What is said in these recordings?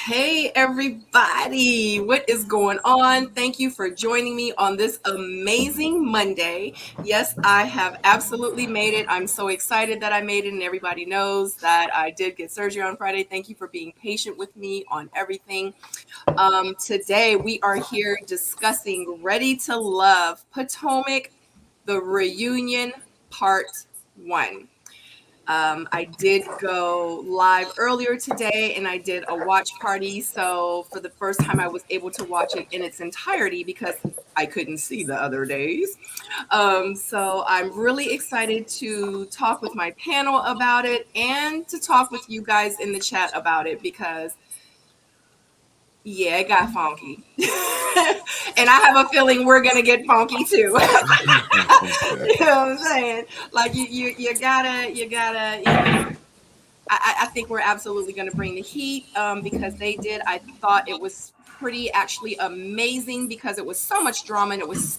Hey everybody, what is going on? Thank you for joining me on this amazing Monday. Yes, I have absolutely made it. I'm so excited that I made it, and everybody knows that I did get surgery on Friday. Thank you for being patient with me on everything. Today we are here discussing Ready to Love Potomac, the reunion part 1. I did go live earlier today and I did a watch party. So for the first time, I was able to watch it in its entirety because I couldn't see the other days. So I'm really excited to talk with my panel about it and to talk with you guys in the chat about it because yeah, it got funky. And I have a feeling we're gonna get funky too. You know what I'm saying? Like you gotta. I think we're absolutely going to bring the heat because they did. I thought it was pretty actually amazing because it was so much drama and it was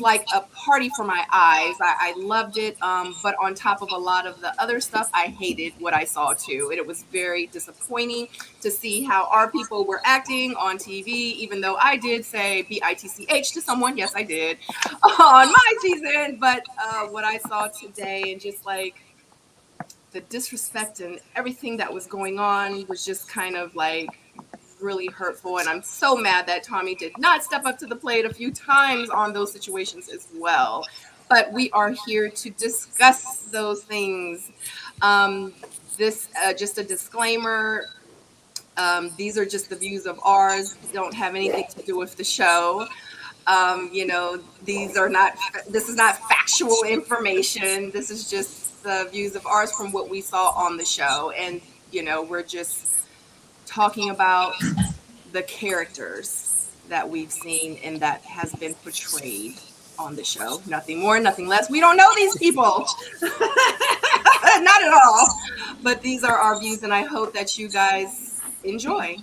like a party for my eyes. I loved it. But on top of a lot of the other stuff, I hated what I saw too. And it was very disappointing to see how our people were acting on TV, even though I did say BITCH to someone. Yes, I did on my season. But what I saw today and just like, the disrespect and everything that was going on was just kind of like really hurtful. And I'm so mad that Tommy did not step up to the plate a few times on those situations as well. But we are here to discuss those things. Just a disclaimer. These are just the views of ours. Don't have anything to do with the show. This is not factual information. This is just the views of ours from what we saw on the show. And, we're just talking about the characters that we've seen and that has been portrayed on the show. Nothing more, nothing less. We don't know these people. Not at all. But these are our views, and I hope that you guys enjoy.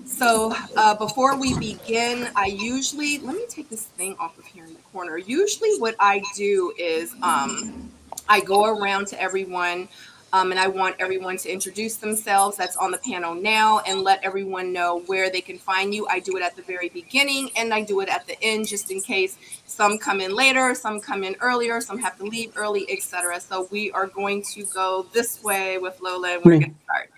So before we begin, let me take this thing off of here in the corner. Usually what I do is I go around to everyone and I want everyone to introduce themselves that's on the panel now and let everyone know where they can find you. I do it at the very beginning and I do it at the end just in case some come in later, some come in earlier, some have to leave early, etc. So we are going to go this way with Lola and we're going to start.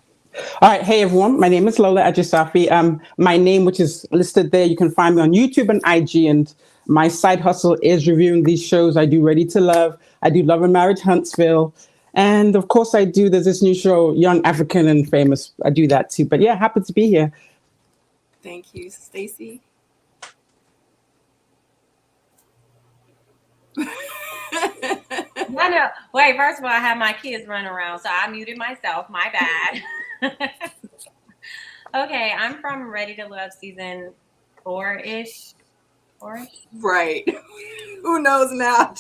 All right. Hey, everyone. My name is Lola Ajisafi. My name, which is listed there, you can find me on YouTube and IG. And my side hustle is reviewing these shows. I do Ready to Love. I do Love and Marriage Huntsville. And of course, there's this new show, Young African and Famous. I do that too. But yeah, happy to be here. Thank you, Stacey. No. Wait, first of all, I have my kids running around, so I muted myself. My bad. Okay, I'm from Ready to Love season 4-ish. Right. Who knows now?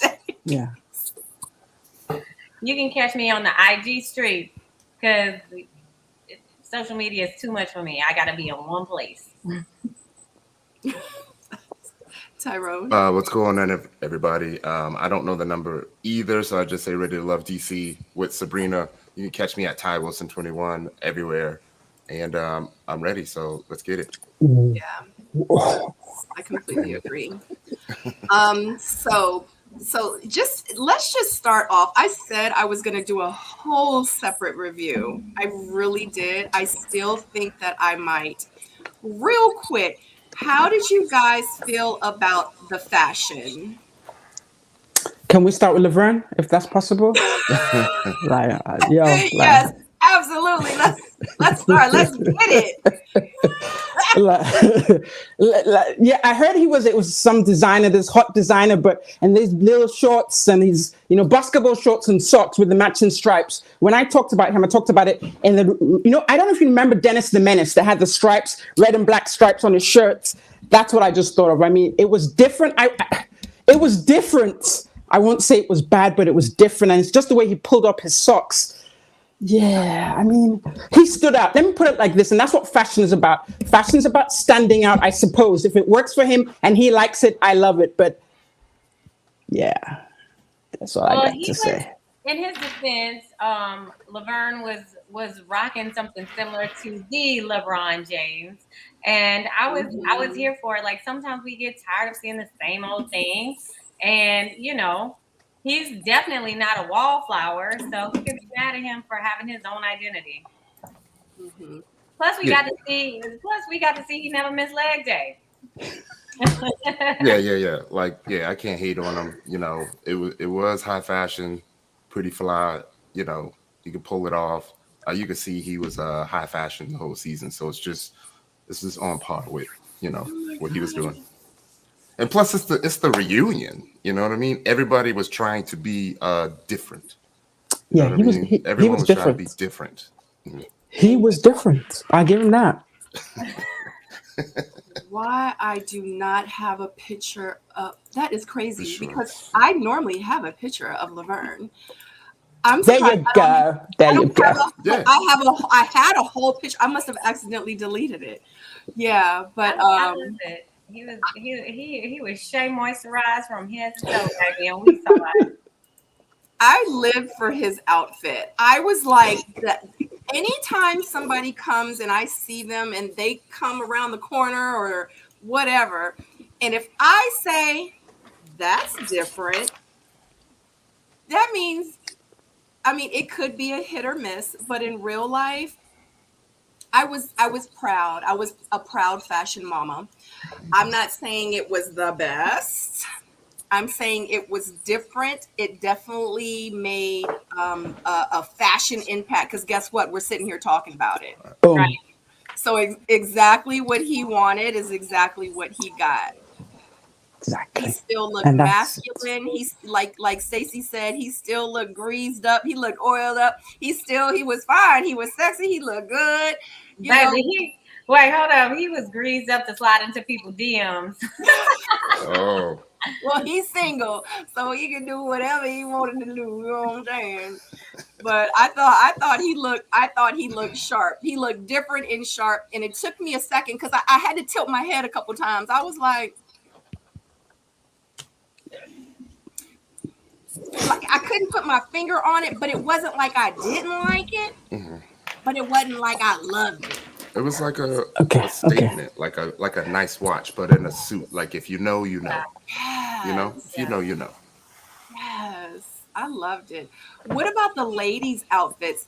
Yeah. You can catch me on the IG street because social media is too much for me. I got to be in one place. Tyrone. What's going on, everybody? I don't know the number either, so I just say Ready to Love DC with Sabrina. You can catch me at Ty Wilson 21 everywhere, and I'm ready. So let's get it. Yeah, I completely agree. So let's just start off. I said I was going to do a whole separate review. I really did. I still think that I might. Real quick, how did you guys feel about the fashion? Can we start with Laverne, if that's possible? Yes, absolutely. Let's start. Let's get it. Yeah, I heard it was some designer, this hot designer, and these little shorts and these, basketball shorts and socks with the matching stripes. When I talked about him, I talked about it in I don't know if you remember Dennis the Menace that had the stripes, red and black stripes on his shirts. That's what I just thought of. I mean, it was different. It was different. I won't say it was bad, but it was different. And it's just the way he pulled up his socks. Yeah, I mean, he stood out. Let me put it like this, and that's what fashion is about. Fashion is about standing out, I suppose. If it works for him and he likes it, I love it. But yeah, that's all I got to say. In his defense, Laverne was rocking something similar to the LeBron James, and I was here for it. Like sometimes we get tired of seeing the same old thing, and he's definitely not a wallflower, so who can be mad at him for having his own identity? Mhm. Plus, we got to see. Plus, we got to see he never missed leg day. Yeah. Like, I can't hate on him. It was high fashion, pretty fly. You could pull it off. You could see he was high fashion the whole season. So this is on par with what he was doing. And plus, it's the reunion. You know what I mean? Everybody was trying to be different. You know what I mean? Everyone was trying to be different. Mhm. He was different. I give him that. Why I do not have a picture of that is crazy because I normally have a picture of Laverne. I'm There surprised you go. There you go. I had a whole picture. I must have accidentally deleted it. Yeah, but I love it. He was shea moisturized from head to toe, baby, and we saw it. I lived for his outfit. I was like that. Anytime somebody comes and I see them and they come around the corner or whatever, and if I say that's different, that means, it could be a hit or miss, but in real life, I was proud. I was a proud fashion mama. I'm not saying it was the best. I'm saying it was different. It definitely made a fashion impact because guess what? We're sitting here talking about it. Boom. Right. So exactly what he wanted is exactly what he got. Exactly. He still looked masculine. He's like Stacey said, he still looked greased up. He looked oiled up. He was fine. He was sexy. He looked good. Baby, wait, hold on. He was greased up to slide into people's DMs. Oh. Well, he's single, so he can do whatever he wanted to do. You know what I'm saying? But I thought he looked sharp. He looked different and sharp, and it took me a second because I had to tilt my head a couple times. I was like I couldn't put my finger on it, but it wasn't like I didn't like it, but it wasn't like I loved it. It was like a statement, like a nice watch, but in a suit. Like if you know, you know. Yes. If you know, you know. Yes, I loved it. What about the ladies' outfits?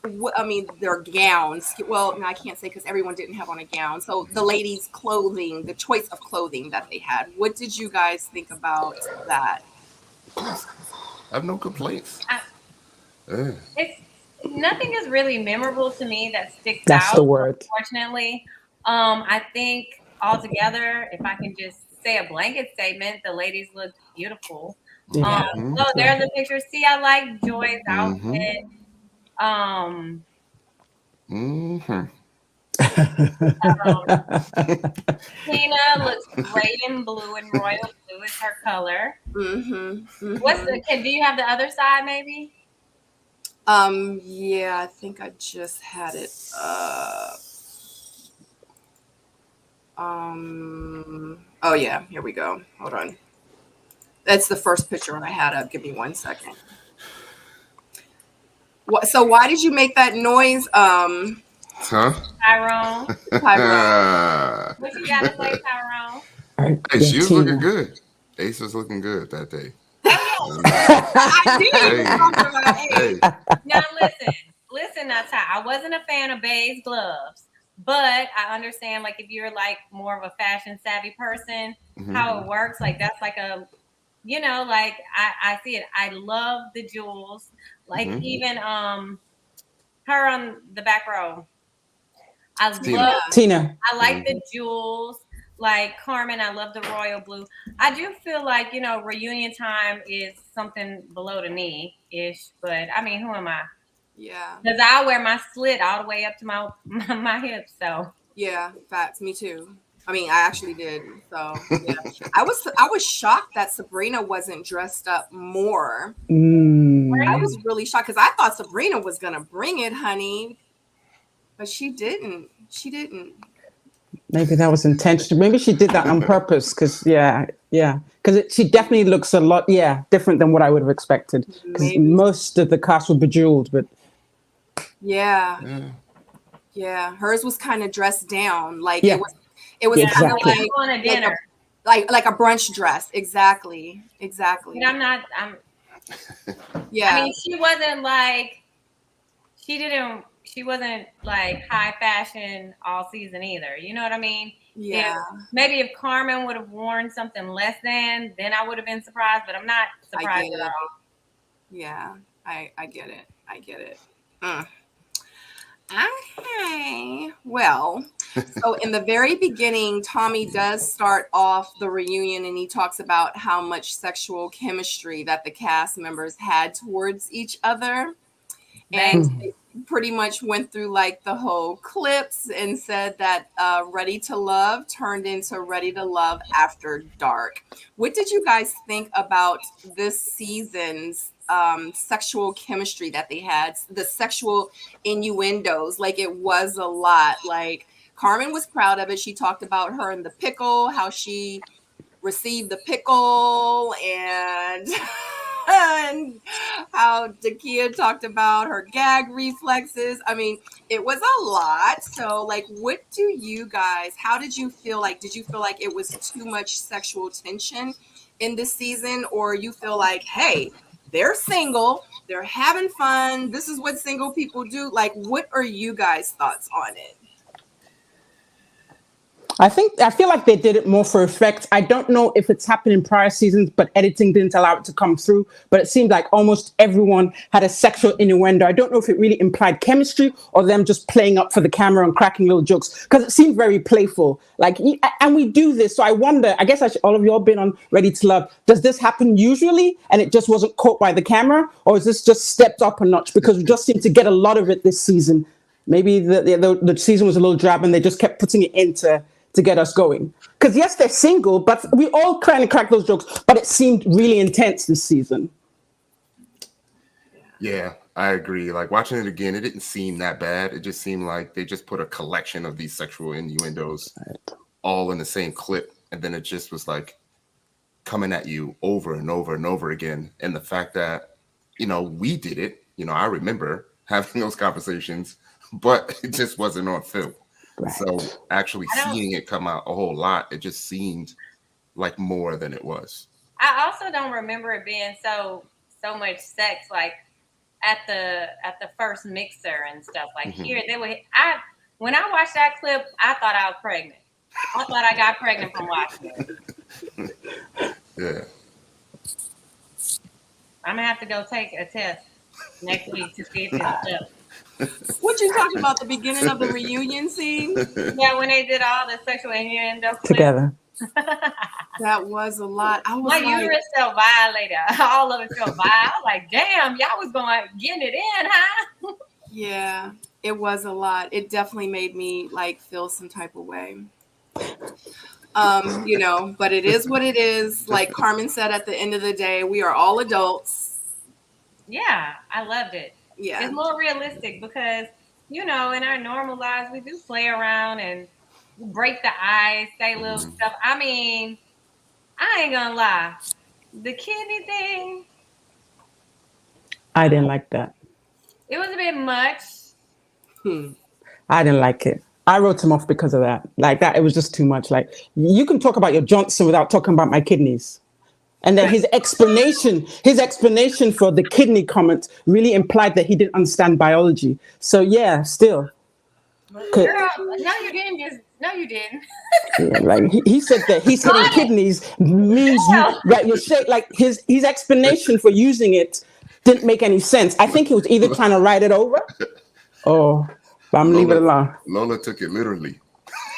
Their gowns. Well, no, I can't say because everyone didn't have on a gown. So the ladies' clothing, the choice of clothing that they had. What did you guys think about that? I have no complaints. Nothing is really memorable to me that sticks out. That's the word. Unfortunately, I think altogether, if I can just say a blanket statement, the ladies looked beautiful. Yeah. So there's a picture. See, I like Joy's outfit. Tina looks great in blue, and royal blue is her color. Do you have the other side, maybe? Yeah, I think I just had it. Oh yeah, here we go. Hold on. That's the first picture I had up. Give me 1 second. So why did you make that noise? Tyrone. What you got to say, Tyrone? Hey, she was looking good. Ace was looking good that day. Now listen, Ty. I wasn't a fan of beige gloves, but I understand like if you're like more of a fashion savvy person, how it works. Like that's like a, like I see it. I love the jewels. Like even her on the back row. Tina. I like the jewels. Like Carmen, I love the royal blue. I do feel like, reunion time is something below the knee-ish, but I mean, who am I? Yeah. Because I wear my slit all the way up to my hips, so. Yeah, facts, me too. I actually did. So yeah. I was shocked that Sabrina wasn't dressed up more. I was really shocked because I thought Sabrina was gonna bring it, honey. But she didn't. Maybe that was intentional. Maybe she did that on purpose because, because she definitely looks a lot, different than what I would have expected. Because most of the cast were bejeweled, but Yeah. Yeah. Hers was kind of dressed down. Like Yeah. it was Yeah, kind of Exactly. like going to like dinner. like a brunch dress. Exactly. Exactly. But I Yeah. mean, she wasn't like high fashion all season either. You know what I mean? Yeah. If Carmen would have worn something less than, then I would have been surprised, but I'm not I surprised get at it. all. Yeah. I get it. I get it. Okay. Well, so in the very beginning, Tommy does start off the reunion and he talks about how much sexual chemistry that the cast members had towards each other. And it pretty much went through like the whole clips and said that Ready to Love turned into Ready to Love After Dark. What did you guys think about this season's sexual chemistry that they had? The sexual innuendos, like it was a lot. Like Carmen was proud of it. She talked about her and the pickle, how she received the pickle, and and how Dakia talked about her gag reflexes. I mean, it was a lot. So, like, how did you feel like? Did you feel like it was too much sexual tension in this season, or you feel like, hey, they're single, they're having fun, this is what single people do? Like, what are you guys' thoughts on it? I feel like they did it more for effect. I don't know if it's happened in prior seasons, but editing didn't allow it to come through. But it seemed like almost everyone had a sexual innuendo. I don't know if it really implied chemistry or them just playing up for the camera and cracking little jokes, because it seemed very playful. Like, and we do this. So I wonder, I guess all of you all been on Ready to Love. Does this happen usually and it just wasn't caught by the camera? Or is this just stepped up a notch? Because we just seem to get a lot of it this season. Maybe the season was a little drab and they just kept putting it in to get us going. Because yes, they're single, but we all kind of crack those jokes, but it seemed really intense this season. Yeah, I agree. Like watching it again, it didn't seem that bad. It just seemed like they just put a collection of these sexual innuendos all in the same clip. And then it just was like coming at you over and over and over again. And the fact that, we did it, I remember having those conversations, but it just wasn't on film. Right. So actually seeing it come out a whole lot, it just seemed like more than it was. I also don't remember it being so much sex like at the first mixer and stuff. Like here, when I watched that clip, I thought I was pregnant. I thought I got pregnant from watching it. Yeah. I'm gonna have to go take a test next week to see if it's up. What you talking about? The beginning of the reunion scene? Yeah, when they did all the sexual innuendo together. That was a lot. I was my uterus felt violated. All of it felt vile. I was like, damn, y'all was getting it in, huh? Yeah, it was a lot. It definitely made me like feel some type of way. But it is what it is. Like Carmen said, at the end of the day, we are all adults. Yeah, I loved it. Yeah. It's more realistic because, in our normal lives, we do play around and break the ice, say little stuff. I mean, I ain't gonna lie. The kidney thing. I didn't like that. It was a bit much. I didn't like it. I wrote him off because of that. Like that, it was just too much. Like, you can talk about your Johnson without talking about my kidneys. And then his explanation for the kidney comment really implied that he didn't understand biology. So yeah, still. Girl, no, you didn't. Yeah, like he said that he's hitting kidneys means that you're shaped. Like his explanation for using it didn't make any sense. I think he was either trying to write it over, or I'm leaving it alone. Lola took it literally.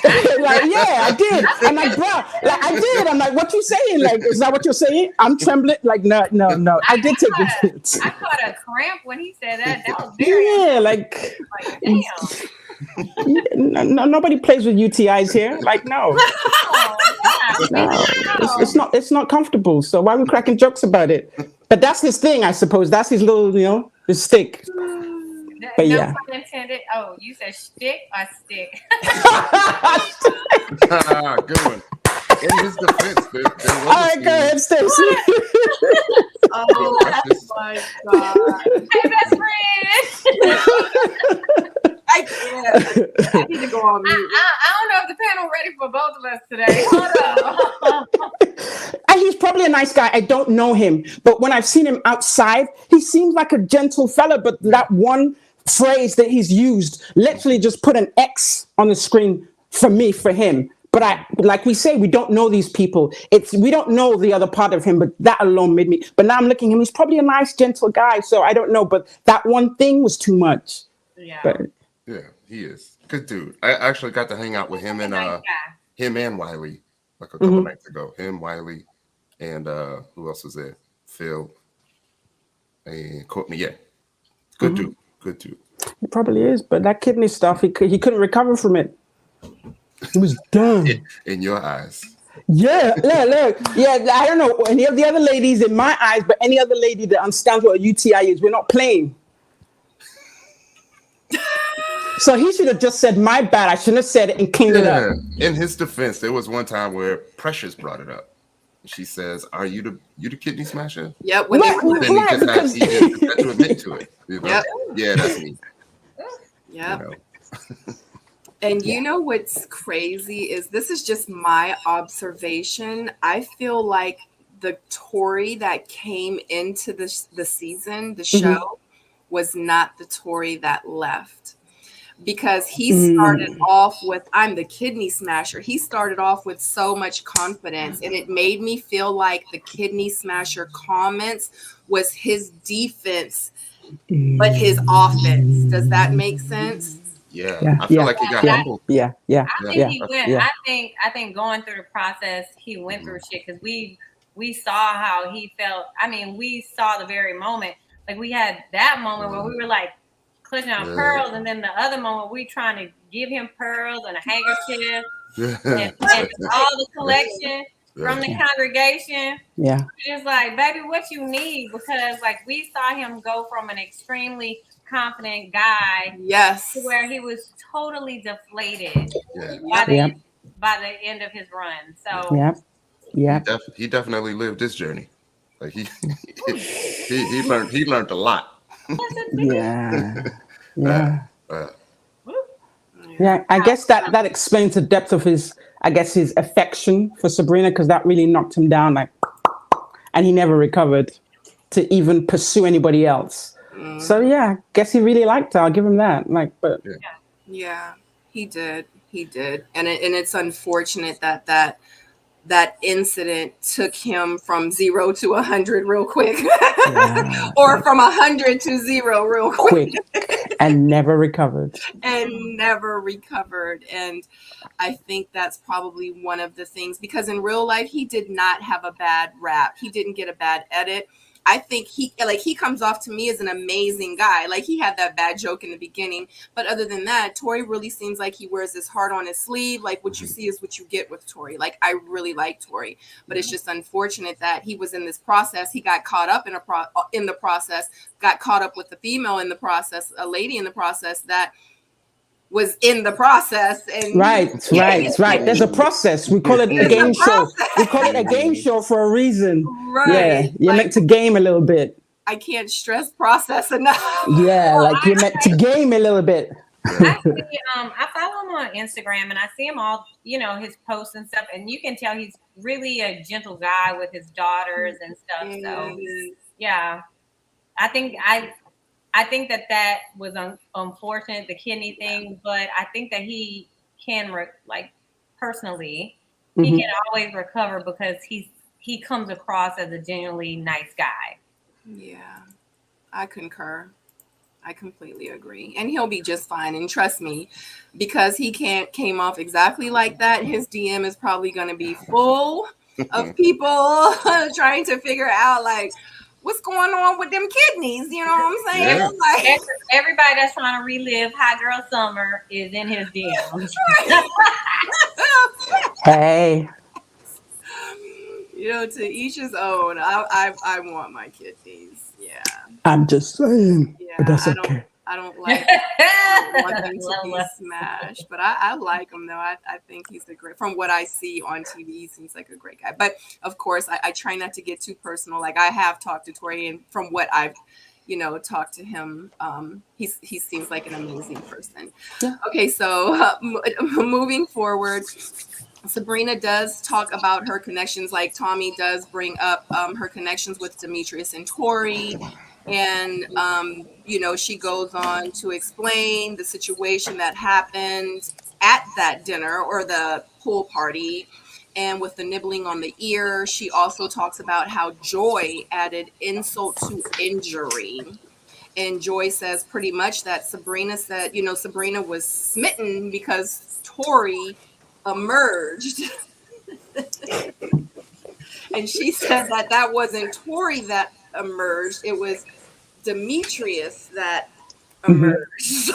Like, yeah, I did. I'm like, bro, like I did. I'm like, what you saying? Like, is that what you're saying? I'm trembling. Like, no. I did take it. I caught a cramp when he said that. That was very like damn. Nobody plays with UTIs here. Like, no. No. It's not comfortable. So why are we cracking jokes about it? But that's his thing, I suppose. That's his little, his stick. But no yeah. pun intended. Oh, you said shtick or stick? Good one. In his defense, there was all right, go ahead, Stacey. Oh my God. Hey, best friend. on mute. I don't know if the panel ready for both of us today. Hold on. And he's probably a nice guy. I don't know him, but when I've seen him outside, he seems like a gentle fella. But that one phrase that he's used literally just put an X on the screen for me, for him. But like we say, we don't know these people. We don't know the other part of him, but that alone made me. But now I'm looking at him. He's probably a nice, gentle guy. So I don't know. But that one thing was too much. Yeah. But, yeah, he is good dude. I actually got to hang out with him and Wiley like a couple nights ago. Him, Wiley, and who else was there? Phil and Courtney. Yeah, good dude. Good dude. He probably is. But that kidney stuff, he couldn't recover from it. It was done. In your eyes. Yeah, look. Yeah, I don't know any of the other ladies in my eyes, but any other lady that understands what a UTI is, we're not playing. So he should have just said, my bad. I shouldn't have said it and cleaned it up. In his defense, there was one time where Precious brought it up. She says, "Are you the kidney smasher?" Yep. Then he just had to admit to it. You know? Yep. Yeah, that's me. Yep. You know? And you know what's crazy is this is just my observation. I feel like the Tori that came into the season, the show, was not the Tori that left. Because he started off with, I'm the kidney smasher. He started off with so much confidence, and it made me feel like the kidney smasher comments was his defense, but his offense. Does that make sense? Yeah. I feel like he got humbled. Yeah. I think he went. Yeah. I think going through the process, he went through shit because we saw how he felt. I mean, we saw the very moment. Like we had that moment where we were like clutching on pearls, and then the other moment we trying to give him pearls and a handkerchief and all the collection from the congregation. Yeah. Just like, baby, what you need? Because like we saw him go from an extremely confident guy, yes, to where he was totally deflated by the end of his run. So he definitely lived this journey. Like he learned a lot. Yeah. I guess that explains the depth of his affection for Sabrina, because that really knocked him down, like, and he never recovered to even pursue anybody else. So I guess he really liked her. I'll give him that. Like, but yeah, he did, and it's unfortunate that incident took him from 0 to 100 real quick, or from 100 to 0 real quick, and never recovered. And I think that's probably one of the things, because in real life he did not have a bad rap. He didn't get a bad edit. I think he comes off to me as an amazing guy. Like, he had that bad joke in the beginning, but other than that, Tori really seems like he wears his heart on his sleeve. Like, what you see is what you get with Tori. Like, I really like Tori, but it's just unfortunate that he was in this process. He got caught up in the process, got caught up with the female in the process, a lady in the process that was in the process. And right. There's a process. We call it a game show. We call it a game show for a reason. Right. Yeah, you're meant to game a little bit. I can't stress process enough. Yeah, like you're meant to game a little bit. Actually, I follow him on Instagram, and I see him all, his posts and stuff, and you can tell he's really a gentle guy with his daughters and stuff. So, yeah, I think that was unfortunate, the kidney thing, but I think that he can, personally, he can always recover because he comes across as a genuinely nice guy. Yeah, I concur. I completely agree. And he'll be just fine. And trust me, because he came off exactly like that, his DM is probably going to be full of people trying to figure out, like, what's going on with them kidneys? You know what I'm saying? Yeah. Like, everybody that's trying to relive Hot Girl Summer is in his DMs. Hey. To each his own. I want my kidneys. Yeah. I'm just saying. Yeah, but that's okay. I don't want them to be smashed, but I like him though. I think he's from what I see on TV, he seems like a great guy. But of course, I try not to get too personal. Like, I have talked to Tori, and from what I've talk to him. He seems like an amazing person. Yeah. Okay, so moving forward, Sabrina does talk about her connections, like Tommy does bring up her connections with Demetrius and Tori. And, she goes on to explain the situation that happened at that dinner or the pool party. And with the nibbling on the ear, she also talks about how Joy added insult to injury. And Joy says pretty much that Sabrina said, Sabrina was smitten because Tori emerged. And she said that wasn't Tori that emerged, it was Demetrius that emerged.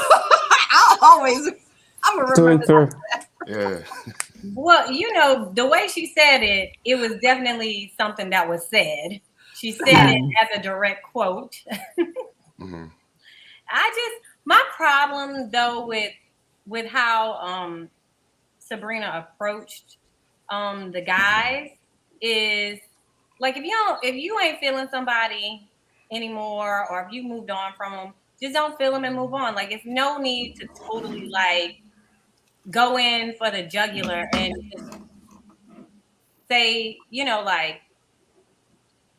I'm gonna remember Through. Yeah. Well, the way she said it, it was definitely something that was said. She said it as a direct quote. Mm-hmm. My problem though with how Sabrina approached the guys is like if you ain't feeling somebody anymore, or if you moved on from them, just don't feel them and move on. Like, it's no need to totally like go in for the jugular and just say, like,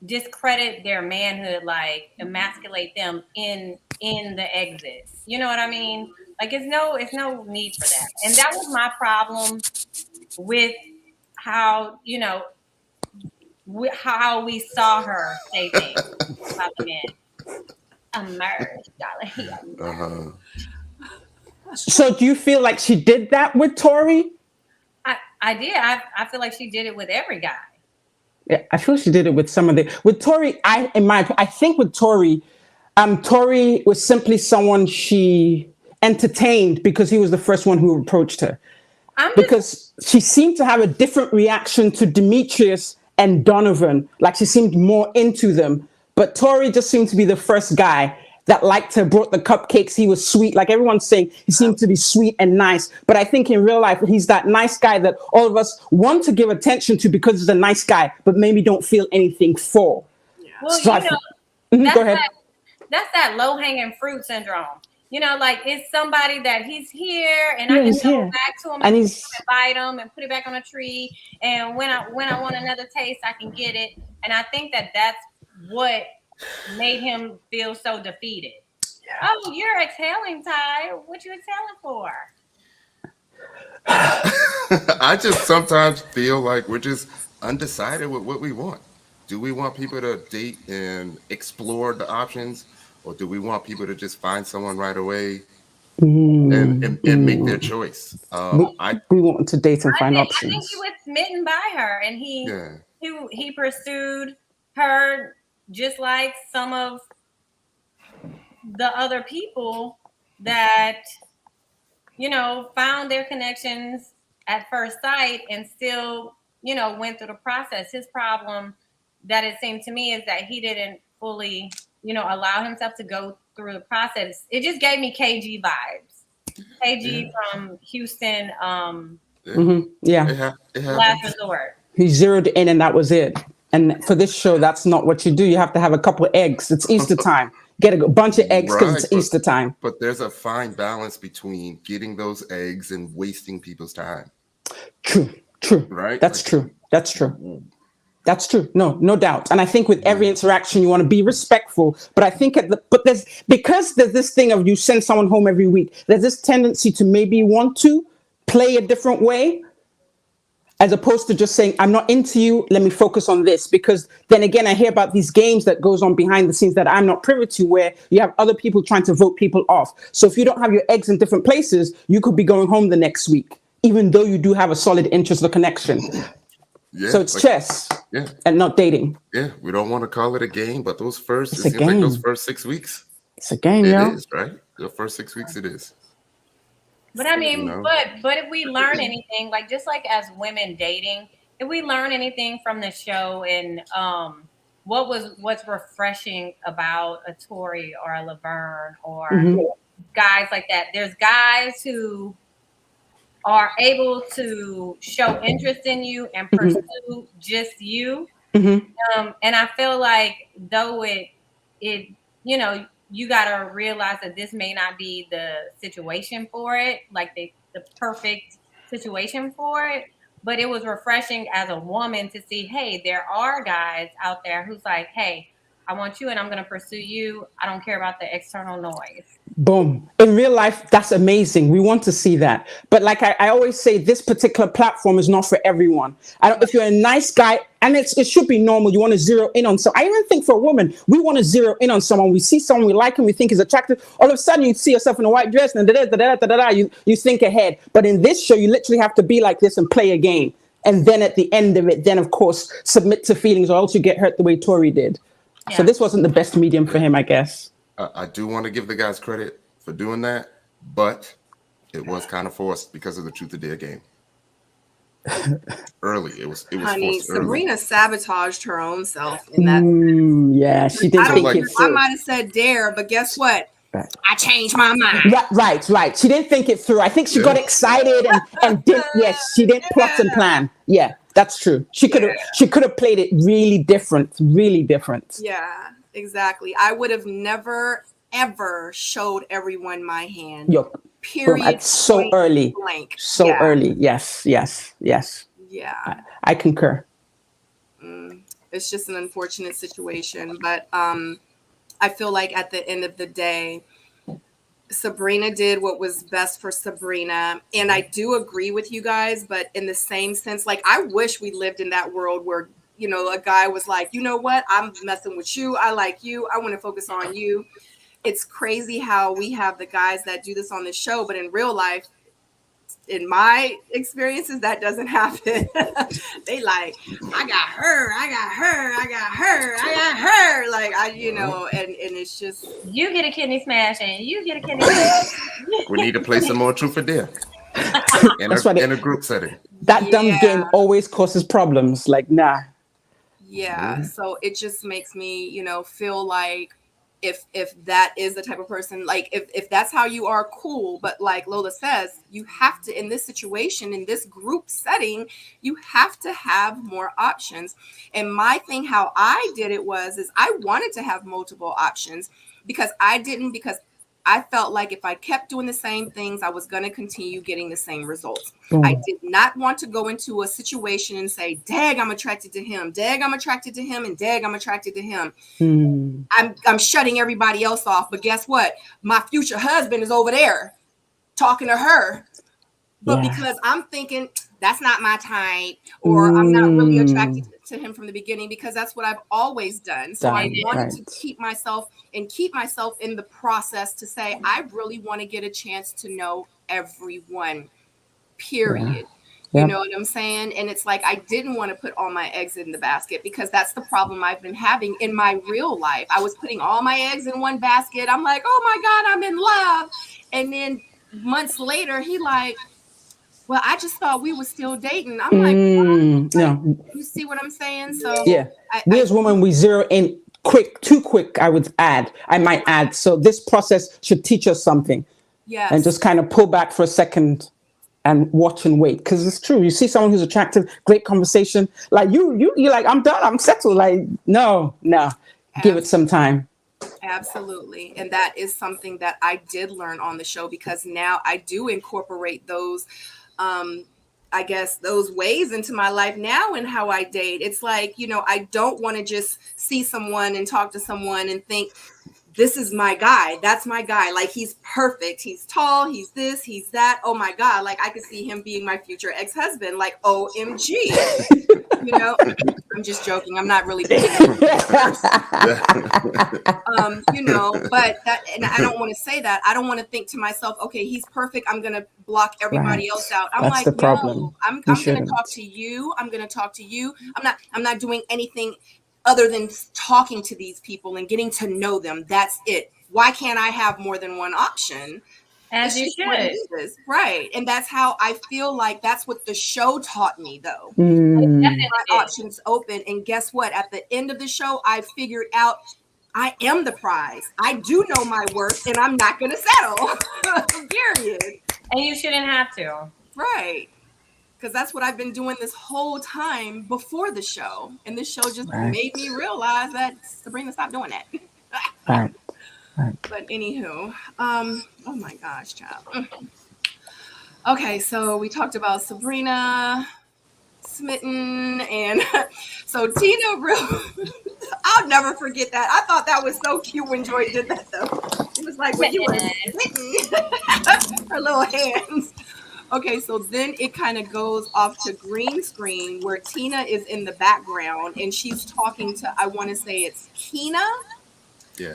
discredit their manhood, like emasculate them in the exit. You know what I mean? Like, it's no need for that. And that was my problem with how how we saw her say things about the men. Emerge, darling. Uh-huh. So do you feel like she did that with Tori? I did. I feel like she did it with every guy. Yeah, I feel she did it with some of the with Tori. I think with Tori, Tori was simply someone she entertained because he was the first one who approached her. Because she seemed to have a different reaction to Demetrius and Donovan. Like, she seemed more into them. But Tori just seemed to be the first guy that liked her, brought the cupcakes. He was sweet. Like everyone's saying, he seemed to be sweet and nice. But I think in real life, he's that nice guy that all of us want to give attention to because he's a nice guy, but maybe don't feel anything for. Yeah. Well, so go ahead. That's that low-hanging fruit syndrome. Like, it's somebody that he's here and I can go back to him and bite him and put it back on a tree. And when I want another taste, I can get it. And I think that's what made him feel so defeated. Yeah. Oh, you're exhaling, Ty. What you exhaling for? I just sometimes feel like we're just undecided with what we want. Do we want people to date and explore the options, or do we want people to just find someone right away and make their choice? We want to date and find options. I think he was smitten by her, and he pursued her just like some of the other people that found their connections at first sight and still went through the process. His problem, that it seemed to me, is that he didn't fully allow himself to go through the process. It just gave me KG vibes. KG from Houston. Last Resort. He zeroed in and that was it. And for this show, that's not what you do. You have to have a couple of eggs. It's Easter time. Get a bunch of eggs because it's Easter time. But there's a fine balance between getting those eggs and wasting people's time. True. Right? That's true. That's true. No doubt. And I think with every interaction, you want to be respectful. But I think because there's this thing of you send someone home every week, there's this tendency to maybe want to play a different way, as opposed to just saying, I'm not into you, let me focus on this. Because then again, I hear about these games that goes on behind the scenes that I'm not privy to, where you have other people trying to vote people off. So if you don't have your eggs in different places, you could be going home the next week, even though you do have a solid interest or connection. Yeah, so it's chess and not dating. Yeah, we don't want to call it a game, but it seems like those first 6 weeks. It's a game, yo. It is, right? The first 6 weeks it is. But I mean, but if we learn anything, like just like as women dating, if we learn anything from the show and what's refreshing about a Tori or a Laverne or guys like that, there's guys who are able to show interest in you and pursue just you. And I feel like though it you know, you gotta realize that this may not be the situation for it, like the perfect situation for it. But it was refreshing as a woman to see, hey, there are guys out there who's like, hey, I want you and I'm gonna pursue you. I don't care about the external noise. Boom. In real life, that's amazing. We want to see that. But like I always say, this particular platform is not for everyone. I don't, if you're a nice guy, and it should be normal, you want to zero in on so I even think for a woman, we want to zero in on someone. We see someone we like and we think is attractive. All of a sudden you see yourself in a white dress and you think ahead. But in this show, you literally have to be like this and play a game. And then at the end of it, then of course, submit to feelings or else you get hurt the way Tori did. Yeah. So this wasn't the best medium for him, I guess. I do want to give the guys credit for doing that, but it was kind of forced because of the truth or dare game. Early, it was. Honey, Sabrina sabotaged her own self in that. Yeah, she did. I might have said dare, but guess what? Right. I changed my mind. Right. She didn't think it through. I think she got excited and did. Yes, she didn't plot and plan. Yeah, that's true. She could have played it really different. Yeah. Exactly. I would have never, ever showed everyone my hand. Period. So early. Blank. So early. Yes. Yeah. I concur. It's just an unfortunate situation. But I feel like at the end of the day, Sabrina did what was best for Sabrina. And I do agree with you guys. But in the same sense, like, I wish we lived in that world where, you know, a guy was like, you know what? I'm messing with you. I like you. I want to focus on you. It's crazy how we have the guys that do this on the show, but in real life, in my experiences, that doesn't happen. They like, I got her. Like, you know, and it's just. You get a kidney smash and you get a kidney smash. We need to play some more truth or dare in a group setting. That dumb game always causes problems. Like, nah. Yeah. So it just makes me, you know, feel like if that is the type of person, like if that's how you are, cool. But like Lola says, you have to, in this situation, in this group setting, you have to have more options. And my thing, how I did it is I wanted to have multiple options because I felt like if I kept doing the same things, I was going to continue getting the same results. I did not want to go into a situation and say, dag, I'm attracted to him. Dag, I'm attracted to him. And dag, I'm attracted to him. I'm shutting everybody else off. But guess what? My future husband is over there talking to her. But because I'm thinking that's not my type, or I'm not really attracted to him from the beginning, because that's what I've always done. So I wanted to keep myself in the process to say, I really want to get a chance to know everyone, period. You know what I'm saying? And it's like, I didn't want to put all my eggs in the basket, because that's the problem I've been having in my real life. I was putting all my eggs in one basket. I'm like, oh my God, I'm in love. And then months later, he like, well, I just thought we were still dating. I'm like, no. You see what I'm saying? So we as women, we zero in too quick, I might add. So this process should teach us something. Yes. And just kind of pull back for a second and watch and wait. Because it's true. You see someone who's attractive, great conversation. Like you're like, I'm done, I'm settled. Like, no. Give it some time. Absolutely. And that is something that I did learn on the show, because now I do incorporate those I guess those ways into my life now and how I date. It's like, you know, I don't want to just see someone and talk to someone and think, this is my guy. That's my guy. Like, he's perfect. He's tall. He's this, he's that. Oh my God. Like, I could see him being my future ex-husband. Like, OMG. You know, I'm just joking. I'm not really doing that. You know, but that, and I don't want to say that. I don't want to think to myself, okay, he's perfect, I'm going to block everybody else out. I'm That's like, no, I'm going to talk to you. I'm going to talk to you. I'm not doing anything other than talking to these people and getting to know them. That's it. Why can't I have more than one option? As you should. Right. And that's how I feel like that's what the show taught me, though. My options open. And guess what? At the end of the show, I figured out I am the prize. I do know my worth, and I'm not going to settle. Period. And you shouldn't have to. Right. Because that's what I've been doing this whole time before the show. And this show just made me realize that, Sabrina, stop doing that. All right. But anywho, oh my gosh, child. Okay, so we talked about Sabrina, Smitten, and so Tina really, I'll never forget that. I thought that was so cute when Joy did that though. It was like when you were smitten, her little hands. Okay, so then it kind of goes off to green screen where Tina is in the background and she's talking to, I want to say it's Kina. Yeah.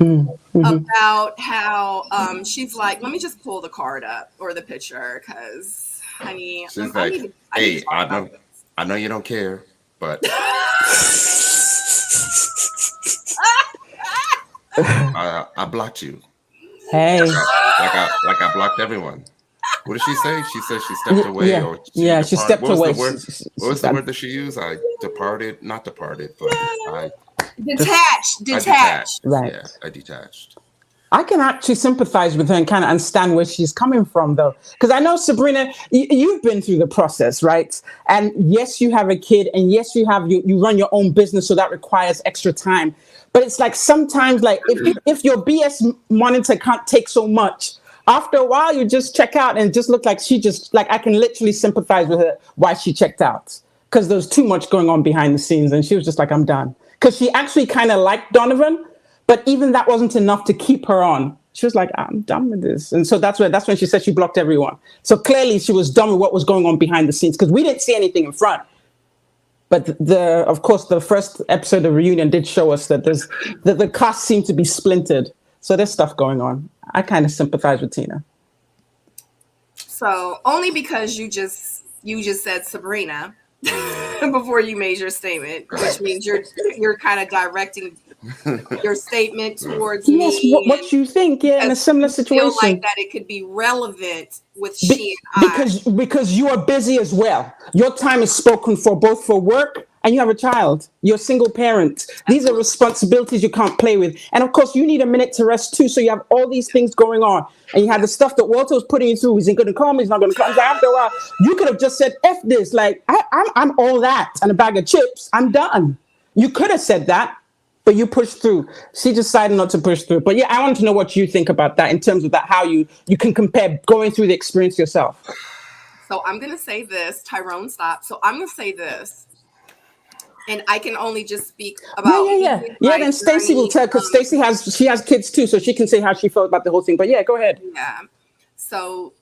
About how she's like, let me just pull the card up or the picture because honey, She's like, hey, I know you don't care, but I blocked you. Hey. Like I blocked everyone. What did she say? She said she stepped away. Yeah, Or she stepped away. What was the word that she used? I departed, not departed, but I detached. Right. Yeah, I detached. I can actually sympathize with her and kind of understand where she's coming from, though. Because I know, Sabrina, you've been through the process, right? And yes, you have a kid, and yes, you run your own business, so that requires extra time. But it's like sometimes, like if your BS monitor can't take so much, after a while, you just check out and just look like I can literally sympathize with her why she checked out. Because there was too much going on behind the scenes, and she was just like, I'm done. Because she actually kind of liked Donovan, but even that wasn't enough to keep her on. She was like, I'm done with this. And so that's when she said she blocked everyone. So clearly she was done with what was going on behind the scenes because we didn't see anything in front. But of course, the first episode of Reunion did show us that the cast seemed to be splintered. So there's stuff going on. I kind of sympathize with Tina. So only because you just said Sabrina before you made your statement, which means you're kind of directing your statement towards me. What you think? Yeah, in a similar situation. Feel like that it could be relevant with she and I. Because you are busy as well. Your time is spoken for both for work and you have a child. You're a single parent. These are responsibilities you can't play with. And of course, you need a minute to rest too. So you have all these things going on. And you have the stuff that Walter was putting you through. He's going to come. He's not going to come. After a while, you could have just said, F this. Like, I'm all that and a bag of chips. I'm done. You could have said that. But you pushed through. She decided not to push through. But yeah, I want to know what you think about that in terms of that, how you can compare going through the experience yourself. So I'm going to say this. Tyrone, stop. So I'm going to say this. And I can only just speak about. Yeah. Then Stacey will tell, because Stacey has kids too, so she can say how she felt about the whole thing. But yeah, go ahead. Yeah. So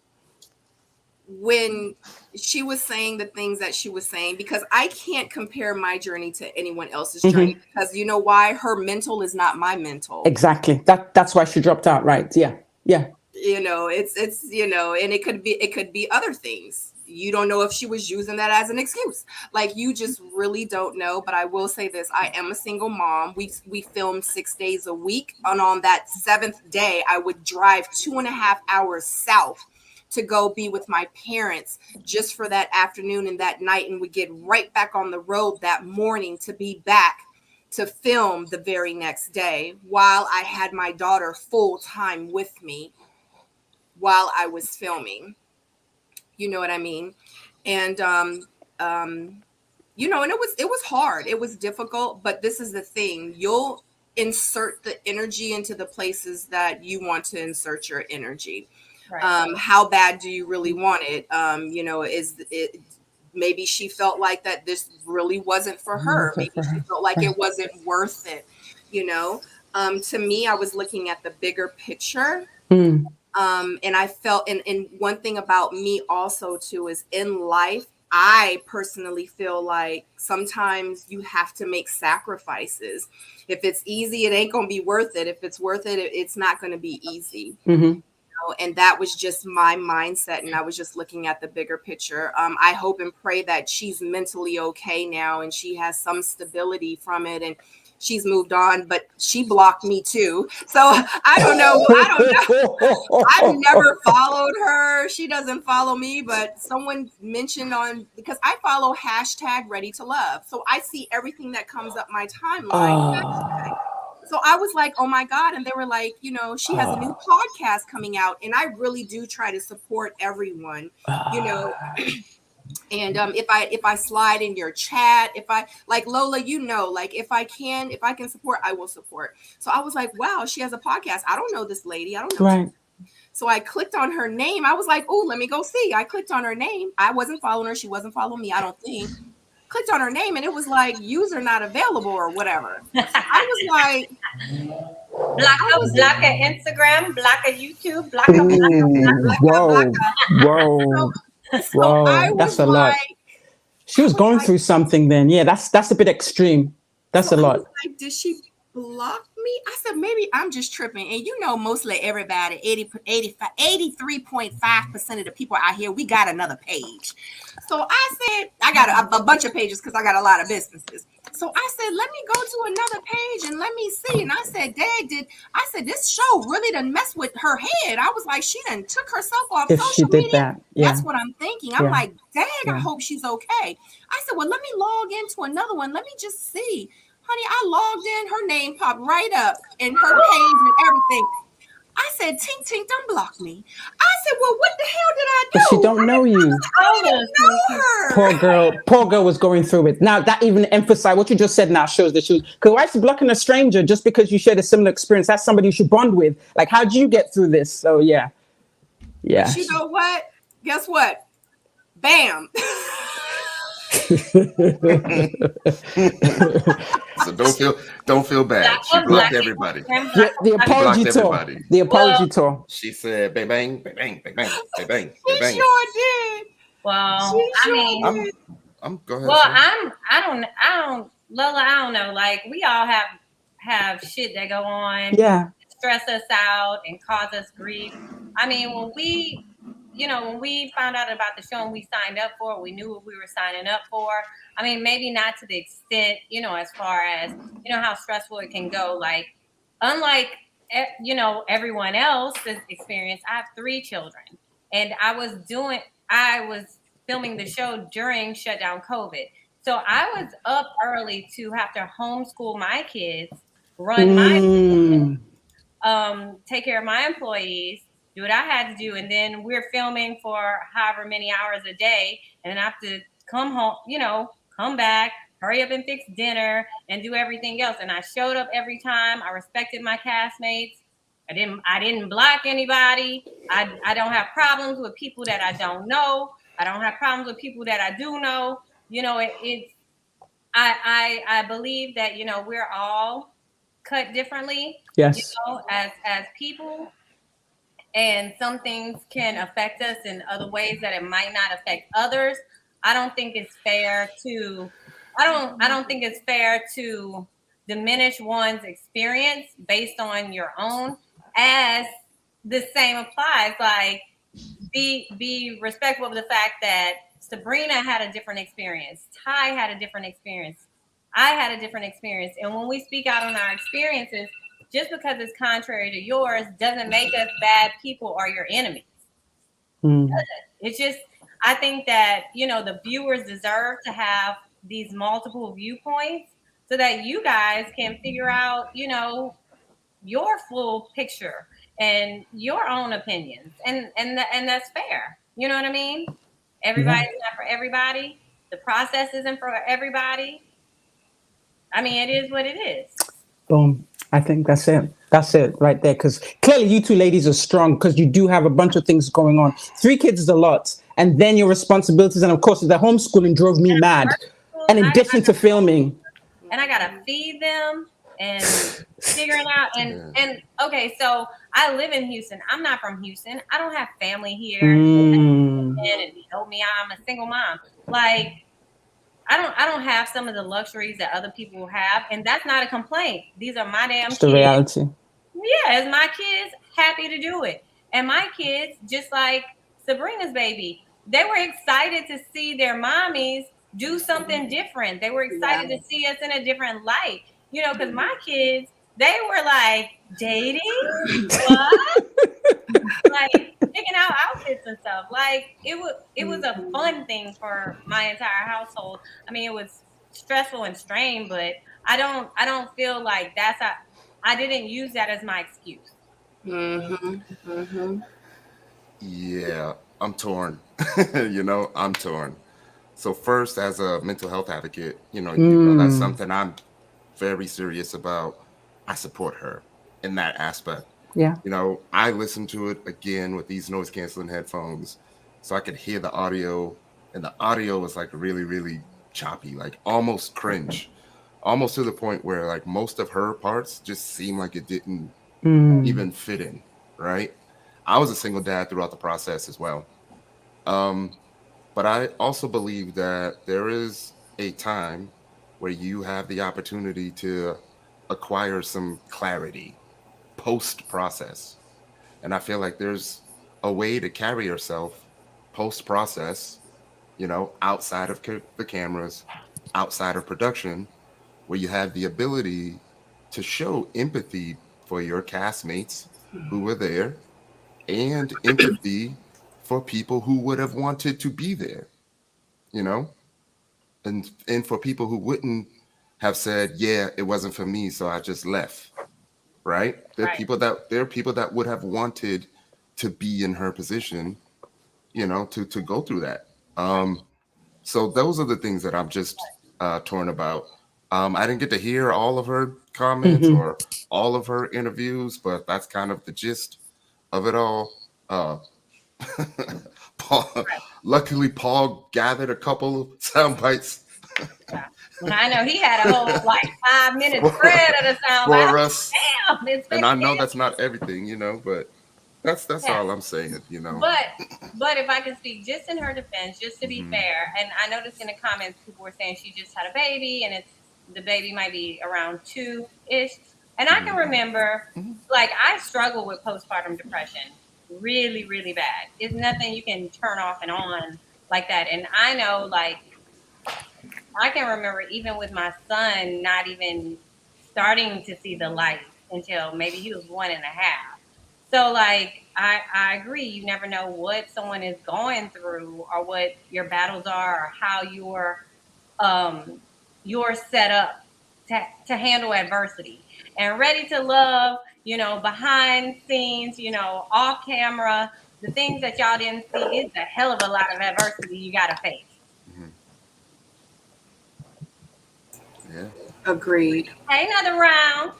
when she was saying the things that she was saying, because I can't compare my journey to anyone else's journey, because you know why? Her mental is not my mental. Exactly. That's why she dropped out, right? Yeah. You know, it's and it could be other things. You don't know if she was using that as an excuse. Like, you just really don't know. But I will say this: I am a single mom. We filmed 6 days a week, and on that 7th day, I would drive 2.5 hours south to go be with my parents just for that afternoon and that night, and we get right back on the road that morning to be back to film the very next day, while I had my daughter full time with me while I was filming. You know what I mean? And you know, and it was hard. It was difficult, but this is the thing. You'll insert the energy into the places that you want to insert your energy. Right. How bad do you really want it? You know, maybe she felt like that this really wasn't for her. Maybe she felt like it wasn't worth it. You know, to me, I was looking at the bigger picture. And I felt, and one thing about me also too is in life, I personally feel like sometimes you have to make sacrifices. If it's easy, it ain't going to be worth it. If it's worth it, it's not going to be easy. And that was just my mindset, and I was just looking at the bigger picture. I hope and pray that she's mentally okay now and she has some stability from it and she's moved on, but she blocked me too. So I don't know. I've never followed her. She doesn't follow me, but someone mentioned because I follow #ReadyToLove. So I see everything that comes up my timeline. So I was like, oh my God. And they were like, you know, she has a new podcast coming out. And I really do try to support everyone, you know. And if I slide in your chat, if I like Lola, like if I can support, I will support. So I was like, wow, she has a podcast. I don't know this lady. I don't know. Right. So I clicked on her name. I was like, oh, let me go see. I clicked on her name. I wasn't following her. She wasn't following me, I don't think. Clicked on her name and it was like user not available or whatever. I was like, block a Instagram, block a YouTube, block a Whoa. So I was That's a lot. She was going through something then. Yeah, that's a bit extreme. That's a lot. Like, did she block me? I said, maybe I'm just tripping. And mostly everybody, 83.5% of the people out here, we got another page. So I said, I got a bunch of pages because I got a lot of businesses. So I said, let me go to another page and let me see. And I said, Dad, this show really done mess with her head. I was like, she done took herself off social media. That. Yeah. That's what I'm thinking. I'm like, Dad, I hope she's okay. I said, well, let me log into another one. Let me just see. Honey, I logged in. Her name popped right up in her page and everything. I said, Tink, Tink, don't block me. I said, well, what the hell did I do? But she don't know you. I didn't know her. Poor girl was going through it. Now, that even emphasized what you just said now shows that she was, because why is blocking a stranger just because you shared a similar experience? That's somebody you should bond with. Like, how did you get through this? So, yeah. Yeah. But you know what? Guess what? Bam. So don't feel bad. She blocked everybody. The apology tour. The apology tour. She said, "Bang bang, bang bang, bang bang, bang bang." She sure did. Well, I'm go ahead. Well, I don't, Lola. I don't know. Like we all have shit that go on. Yeah. Stress us out and cause us grief. I mean, when we found out about the show and we signed up for it, we knew what we were signing up for. I mean, maybe not to the extent, as far as, how stressful it can go. Like, unlike, everyone else's experience, I have 3 children. And I was filming the show during shutdown COVID. So I was up early to have to homeschool my kids, run my business, take care of my employees, do what I had to do, and then we're filming for however many hours a day, and then I have to come home, come back, hurry up and fix dinner, and do everything else. And I showed up every time. I respected my castmates. I didn't block anybody. I don't have problems with people that I don't know. I don't have problems with people that I do know. I believe that we're all cut differently. Yes. As people. And some things can affect us in other ways that it might not affect others. I don't think it's fair to diminish one's experience based on your own, as the same applies. Like be respectful of the fact that Sabrina had a different experience. Ty had a different experience. I had a different experience. And when we speak out on our experiences, just because it's contrary to yours doesn't make us bad people or your enemies. It's just, I think that, the viewers deserve to have these multiple viewpoints so that you guys can figure out, your full picture and your own opinions. And that's fair. You know what I mean? Everybody's not for everybody. The process isn't for everybody. I mean, it is what it is. Boom. I think that's it. That's it right there. Because clearly you 2 ladies are strong because you do have a bunch of things going on. 3 kids is a lot. And then your responsibilities. And of course, the homeschooling drove me mad. And in addition to filming. And I got to feed them and figuring out. And okay, so I live in Houston. I'm not from Houston. I don't have family here. And help me out. I'm a single mom. Like, I don't have some of the luxuries that other people have, and that's not a complaint. These are my damn kids. The reality. Yeah, it's my kids, happy to do it. And my kids, just like Sabrina's baby, they were excited to see their mommies do something different. They were excited to see us in a different light. Because my kids, they were like, dating? What? Like picking out outfits and stuff. Like it was a fun thing for my entire household. I mean, it was stressful and strained, but I don't feel like I didn't use that as my excuse. Yeah, I'm torn. I'm torn. So first, as a mental health advocate, you know that's something I'm very serious about. I support her in that aspect. Yeah. I listened to it again with these noise canceling headphones so I could hear the audio, and the audio was like really, really choppy, like almost cringe, almost to the point where like most of her parts just seemed like it didn't Mm. even fit in, right? I was a single dad throughout the process as well. Um, but I also believe that there is a time where you have the opportunity to acquire some clarity post process. And I feel like there's a way to carry yourself post process, outside of the cameras, outside of production, where you have the ability to show empathy for your castmates who were there and empathy for people who would have wanted to be there, you know? And for people who wouldn't have said, yeah, it wasn't for me, so I just left, right? Right. There are people that would have wanted to be in her position, to go through that. So those are the things that I'm just torn about. I didn't get to hear all of her comments Hmm. or all of her interviews, but that's kind of the gist of it all. Uh, Paul, luckily, Paul gathered a couple of sound bites Yeah. Well, I know he had a whole like 5 minute for, spread of the sound bite. for us, Damn, it's and like, I know that's not everything, but that's yeah. all I'm saying. But if I can speak just in her defense, just to be Hmm. fair, and I noticed in the comments people were saying she just had a baby and the baby might be around 2-ish. And I can Hmm. remember, Hmm. like, I struggle with postpartum depression really, really bad. It's nothing you can turn off and on like that. And I know, like, I can remember even with my son not even starting to see the light until maybe he was 1.5. So like I agree, you never know what someone is going through or what your battles are or how um you're set up to handle adversity. And Ready to Love, behind scenes, off camera, the things that y'all didn't see is a hell of a lot of adversity you gotta face. Hmm. Yeah. Agreed. Hey, another round.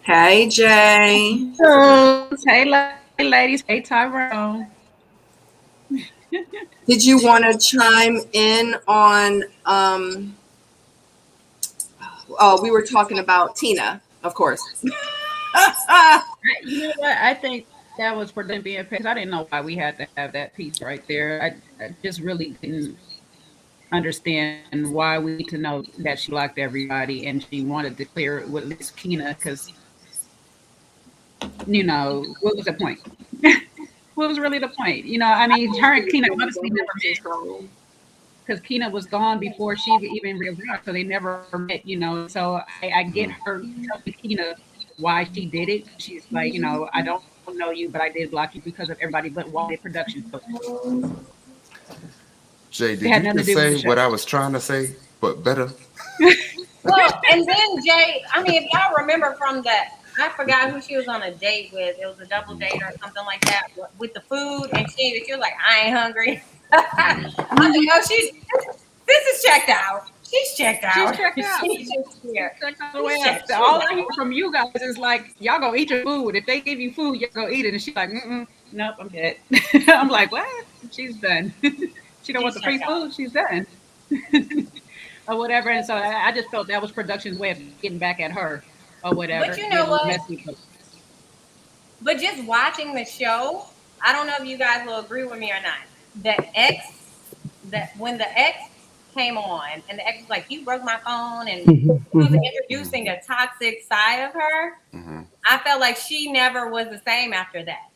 Hey, Jay. Hey, ladies. Hey, Tyrone. Did you want to chime in on oh, we were talking about Tina, of course. You know what? I think that was for them being paid. I didn't know why we had to have that piece right there. I just really didn't understand why we need to know that she blocked everybody and she wanted to clear it with at least Kina because, what was the point? What was really the point? I mean, her and Kina honestly never met because Kina was gone before she even realized, so they never met. So I get Hmm. her telling Kina why she did it. She's like, I don't know you, but I did block you because of everybody but why did production. So Jay, it did had you nothing to just do with say the show. what I was trying to say, but better? Well, and then Jay, I mean, if y'all remember from that, I forgot who she was on a date with. It was a double date or something like that with the food, and she was like, "I ain't hungry." I Hmm. was like, "Oh, this is checked out. She's checked She's out. checked out. She's just She's here. checked all the way She's out. checked. She's All I hear out." from you guys is like, y'all go eat your food. If they give you food, y'all go eat it. And she's like, nope, I'm dead. I'm like, what? She's done. She don't want She's the free checked out. food. She's done. Or whatever. And so I just felt that was production's way of getting back at her or But whatever, you know being a little what? messy. But just watching the show, I don't know if you guys will agree with me or not. The ex, that when the ex came on, and the ex was like, "You broke my phone," and Hmm. he was Hmm. introducing a toxic side of her. Hmm. I felt like she never was the same after that.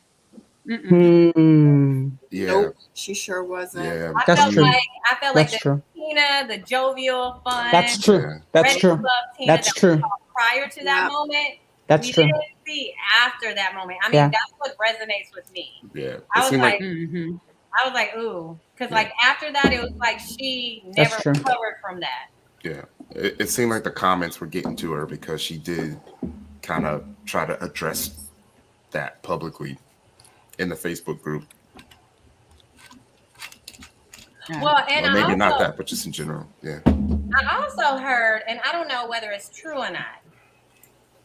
Mm-mm. Hmm. Yeah. Nope, she sure wasn't. Yeah. I That's felt true. You. like I felt like That's the true. Tina, the jovial, fun, That's true. Yeah. That's ready to true. love Tina that That's we true. saw prior to that Yeah. moment, That's we true. didn't see after that moment. I mean, Yeah. that's what resonates with me. Yeah. It I was seemed like. like, Mm-hmm. ooh, because Yeah. like after that, it was like she never That's true. recovered from that. Yeah. It seemed like the comments were getting to her because she did kind of try to address that publicly in the Facebook group. Well, and Or maybe not also, that, but just in general. Yeah. I also heard, and I don't know whether it's true or not.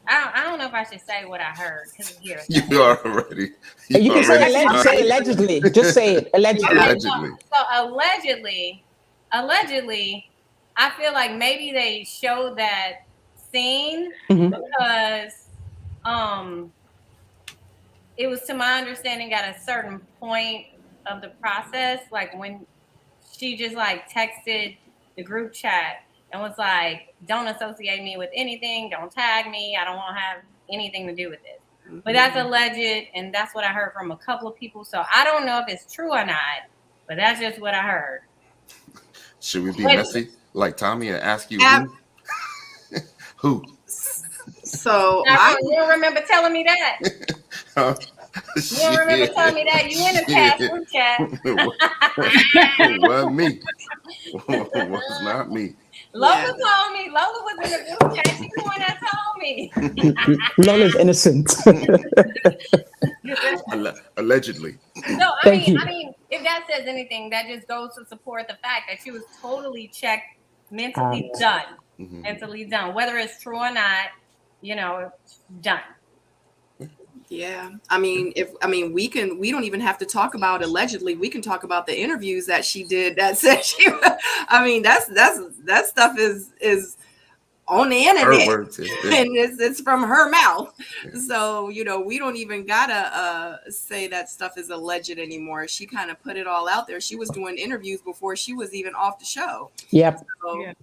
I don't know if I should say what I heard because it's hearsay. You are already. You can say, already say allegedly. Just say it. Allegedly. Okay, Allegedly. so allegedly, I feel like maybe they showed that scene because it was, to my understanding, at a certain point of the process, like when she just like texted the group chat and was like, don't associate me with anything, don't tag me, I don't want to have anything to do with this. But that's alleged, and that's what I heard from a couple of people. So I don't know if it's true or not, but that's just what I heard. Should we be messy like Tommy and ask you who? So you don't remember telling me that. You don't remember telling me that. You in the past group chat. It wasn't me. It was not me. Lola told me. Lola was in the group chat. She's the one that told me. Lola's innocent. Allegedly. No, I mean, if that says anything, that just goes to support the fact that she was totally checked, mentally done. Mentally done. Whether it's true or not, done. Yeah, I mean, we don't even have to talk about allegedly. We can talk about the interviews that she did that said she. I mean, that stuff is on the internet, her words, and it's from her mouth. Yeah. So we don't even gotta say that stuff is alleged anymore. She kind of put it all out there. She was doing interviews before she was even off the show. Yep. So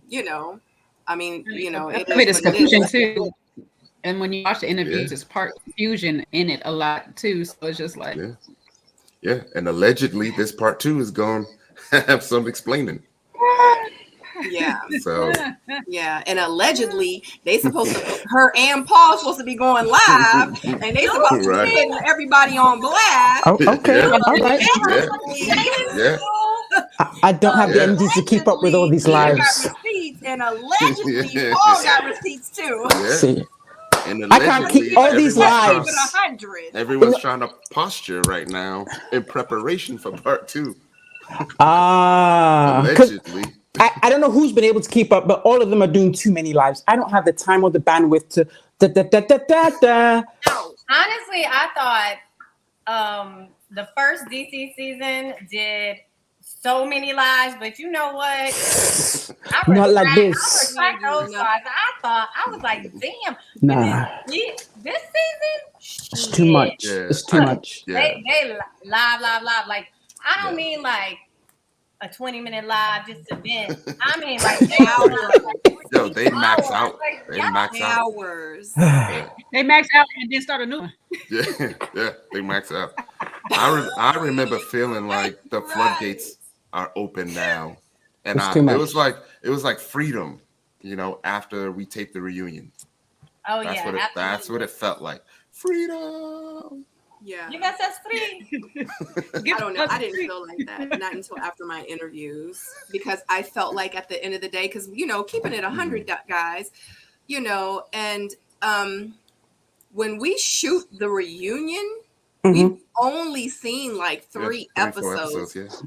I mean, it's confusion too. And when you watch the interviews, it's part confusion in it a lot too. So it's just like, yeah. And allegedly, this part 2 is going to have some explaining. Yeah. So. Yeah, and allegedly, they supposed to. Her and Paul supposed to be going live, and they supposed to be putting everybody on blast. Oh, okay. All right. Yeah. I don't have the energy to keep up with all these lives. And allegedly, Paul got receipts too. Yeah. See. And I can't keep all these lives. Everyone's trying to posture right now in preparation for part 2. Allegedly. I don't know who's been able to keep up, but all of them are doing too many lives. I don't have the time or the bandwidth to Honestly, I thought the first DC season did so many lives, but you know what? Not like this. I thought, I was like, damn. Nah. This season? It's too much. Yeah. It's too much. Yeah. They live. Like, I don't mean like a 20-minute live just to vent. I mean like hours. Yo, they max out. They max out. Hours. They max out and then start a new one. Yeah, they max out. I remember feeling like the floodgates are open now, and it was like freedom, after we taped the reunion. Oh That's what it felt like. Freedom. Yeah. You guys us free. I don't know. I didn't feel like that. Not until after my interviews, because I felt like at the end of the day, because keeping it 100, guys, and when we shoot the reunion, we've only seen like 3 episodes of the show.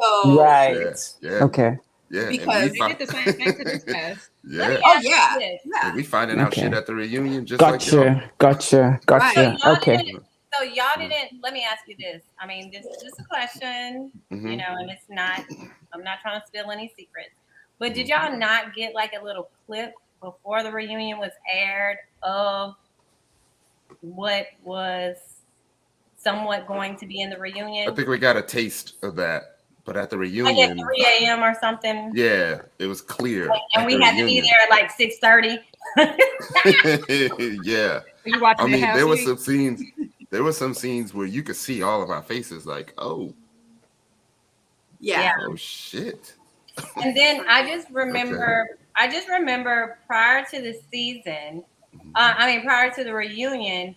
So, right. Yeah. Okay. Yeah. Because they did the same thing to this past. Yeah. Oh yeah. We finding out shit at the reunion just Gotcha. Right. Okay. So y'all didn't. Let me ask you this. I mean, this is just a question, and it's not. I'm not trying to spill any secrets. But did y'all not get like a little clip before the reunion was aired of what was somewhat going to be in the reunion? I think we got a taste of that. But at the reunion, like at 3 a.m. or something. Yeah, it was clear. And we had to be there at like 6:30. Yeah. You watching I mean, there were some scenes where you could see all of our faces, like, oh, yeah, oh shit. And then I just remember prior to the season, prior to the reunion,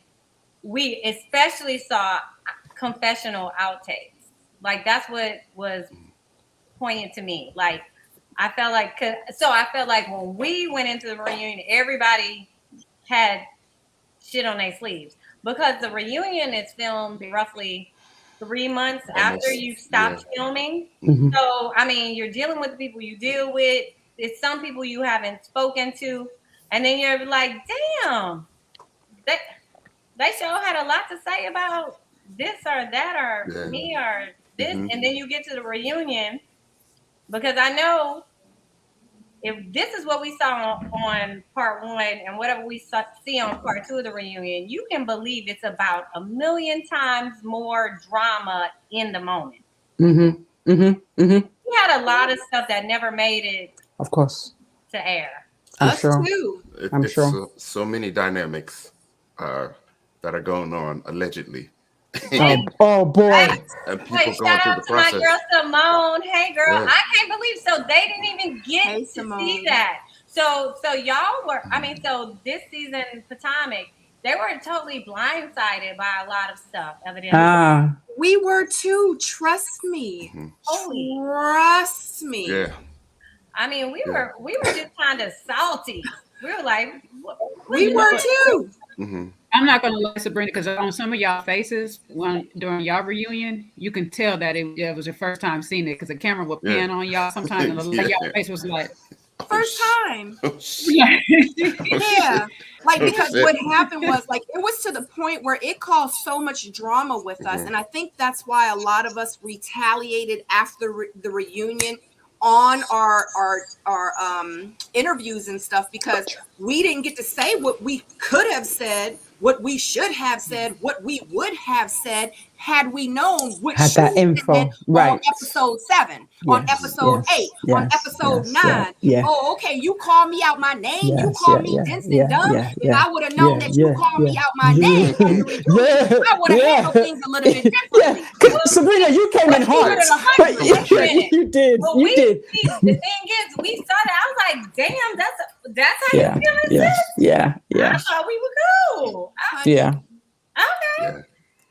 we especially saw confessional outtakes. Like that's what was poignant to me. Like I felt like when we went into the reunion, everybody had shit on their sleeves because the reunion is filmed roughly 3 months Almost, after you stopped filming. Mhm. So, I mean, you're dealing with the people you deal with. It's some people you haven't spoken to. And then you're like, damn, they sure had a lot to say about this or that or me or this. And then you get to the reunion, because I know if this is what we saw on part 1 and whatever we see on part 2 of the reunion, you can believe it's about 1,000,000 times more drama in the moment. Mm-hmm. Mm-hmm. Mm-hmm. We had a lot of stuff that never made it, of course, to air. I'm Us sure. too. I'm It's sure. so many dynamics that are going on allegedly. Oh boy. And people Wait, going shout through out the to my process. girl Simone. Hey girl, Yeah. I can't believe so they didn't even get Hey, to Simone. see that. So y'all were, I mean, so this season Potomac, they were totally blindsided by a lot of stuff, evidently. We were too. Trust me. Holy. Trust me. Yeah. I mean, we were just kind of salty. We were like, We were too. I'm not gonna lie, Sabrina, because on some of y'all faces during y'all reunion, you can tell that it was your first time seeing it, because the camera would pan on y'all sometimes, and y'all face was like, first time. yeah. Yeah. Like, because what happened was, like, it was to the point where it caused so much drama with us. And I think that's why a lot of us retaliated after the reunion on our interviews and stuff, because we didn't get to say what we could have said, what we should have said, what we would have said had we known what Had that info, right? On episode 7, on episode 8, on episode 9. Yeah. Oh, okay, you call me out my name, you call me dense and dumb. If I would have known that you called me out my name, I would have handled things a little bit differently. Sabrina, you came in hard. You did. Well, You did. The thing is, we saw that. I was like, damn, that's how you feeling, sis? Yeah. I thought we were cool. Yeah. Okay. Yeah.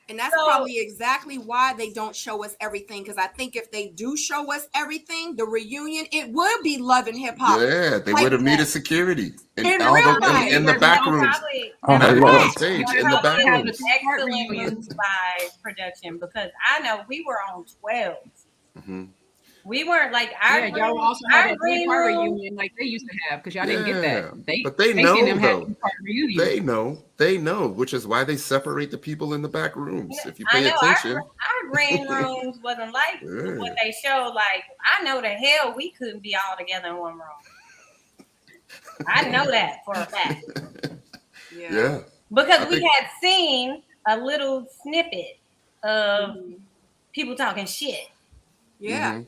And that's probably exactly why they don't show us everything. Because I think if they do show us everything, the reunion, it would be Love and Hip Hop. Yeah, they would have needed security in the back rooms. Backstage in the back rooms. Excellent moves by production, because I know we were on 12s. We weren't like y'all also had a three-part reunion like they used to have, because y'all didn't get that. But they know, them though. Reunion. They know, which is why they separate the people in the back rooms. If you pay attention, our green rooms wasn't like what they showed. Like, I know the hell we couldn't be all together in one room. I know that for a fact. Yeah. Because we had seen a little snippet of people talking shit. Yeah.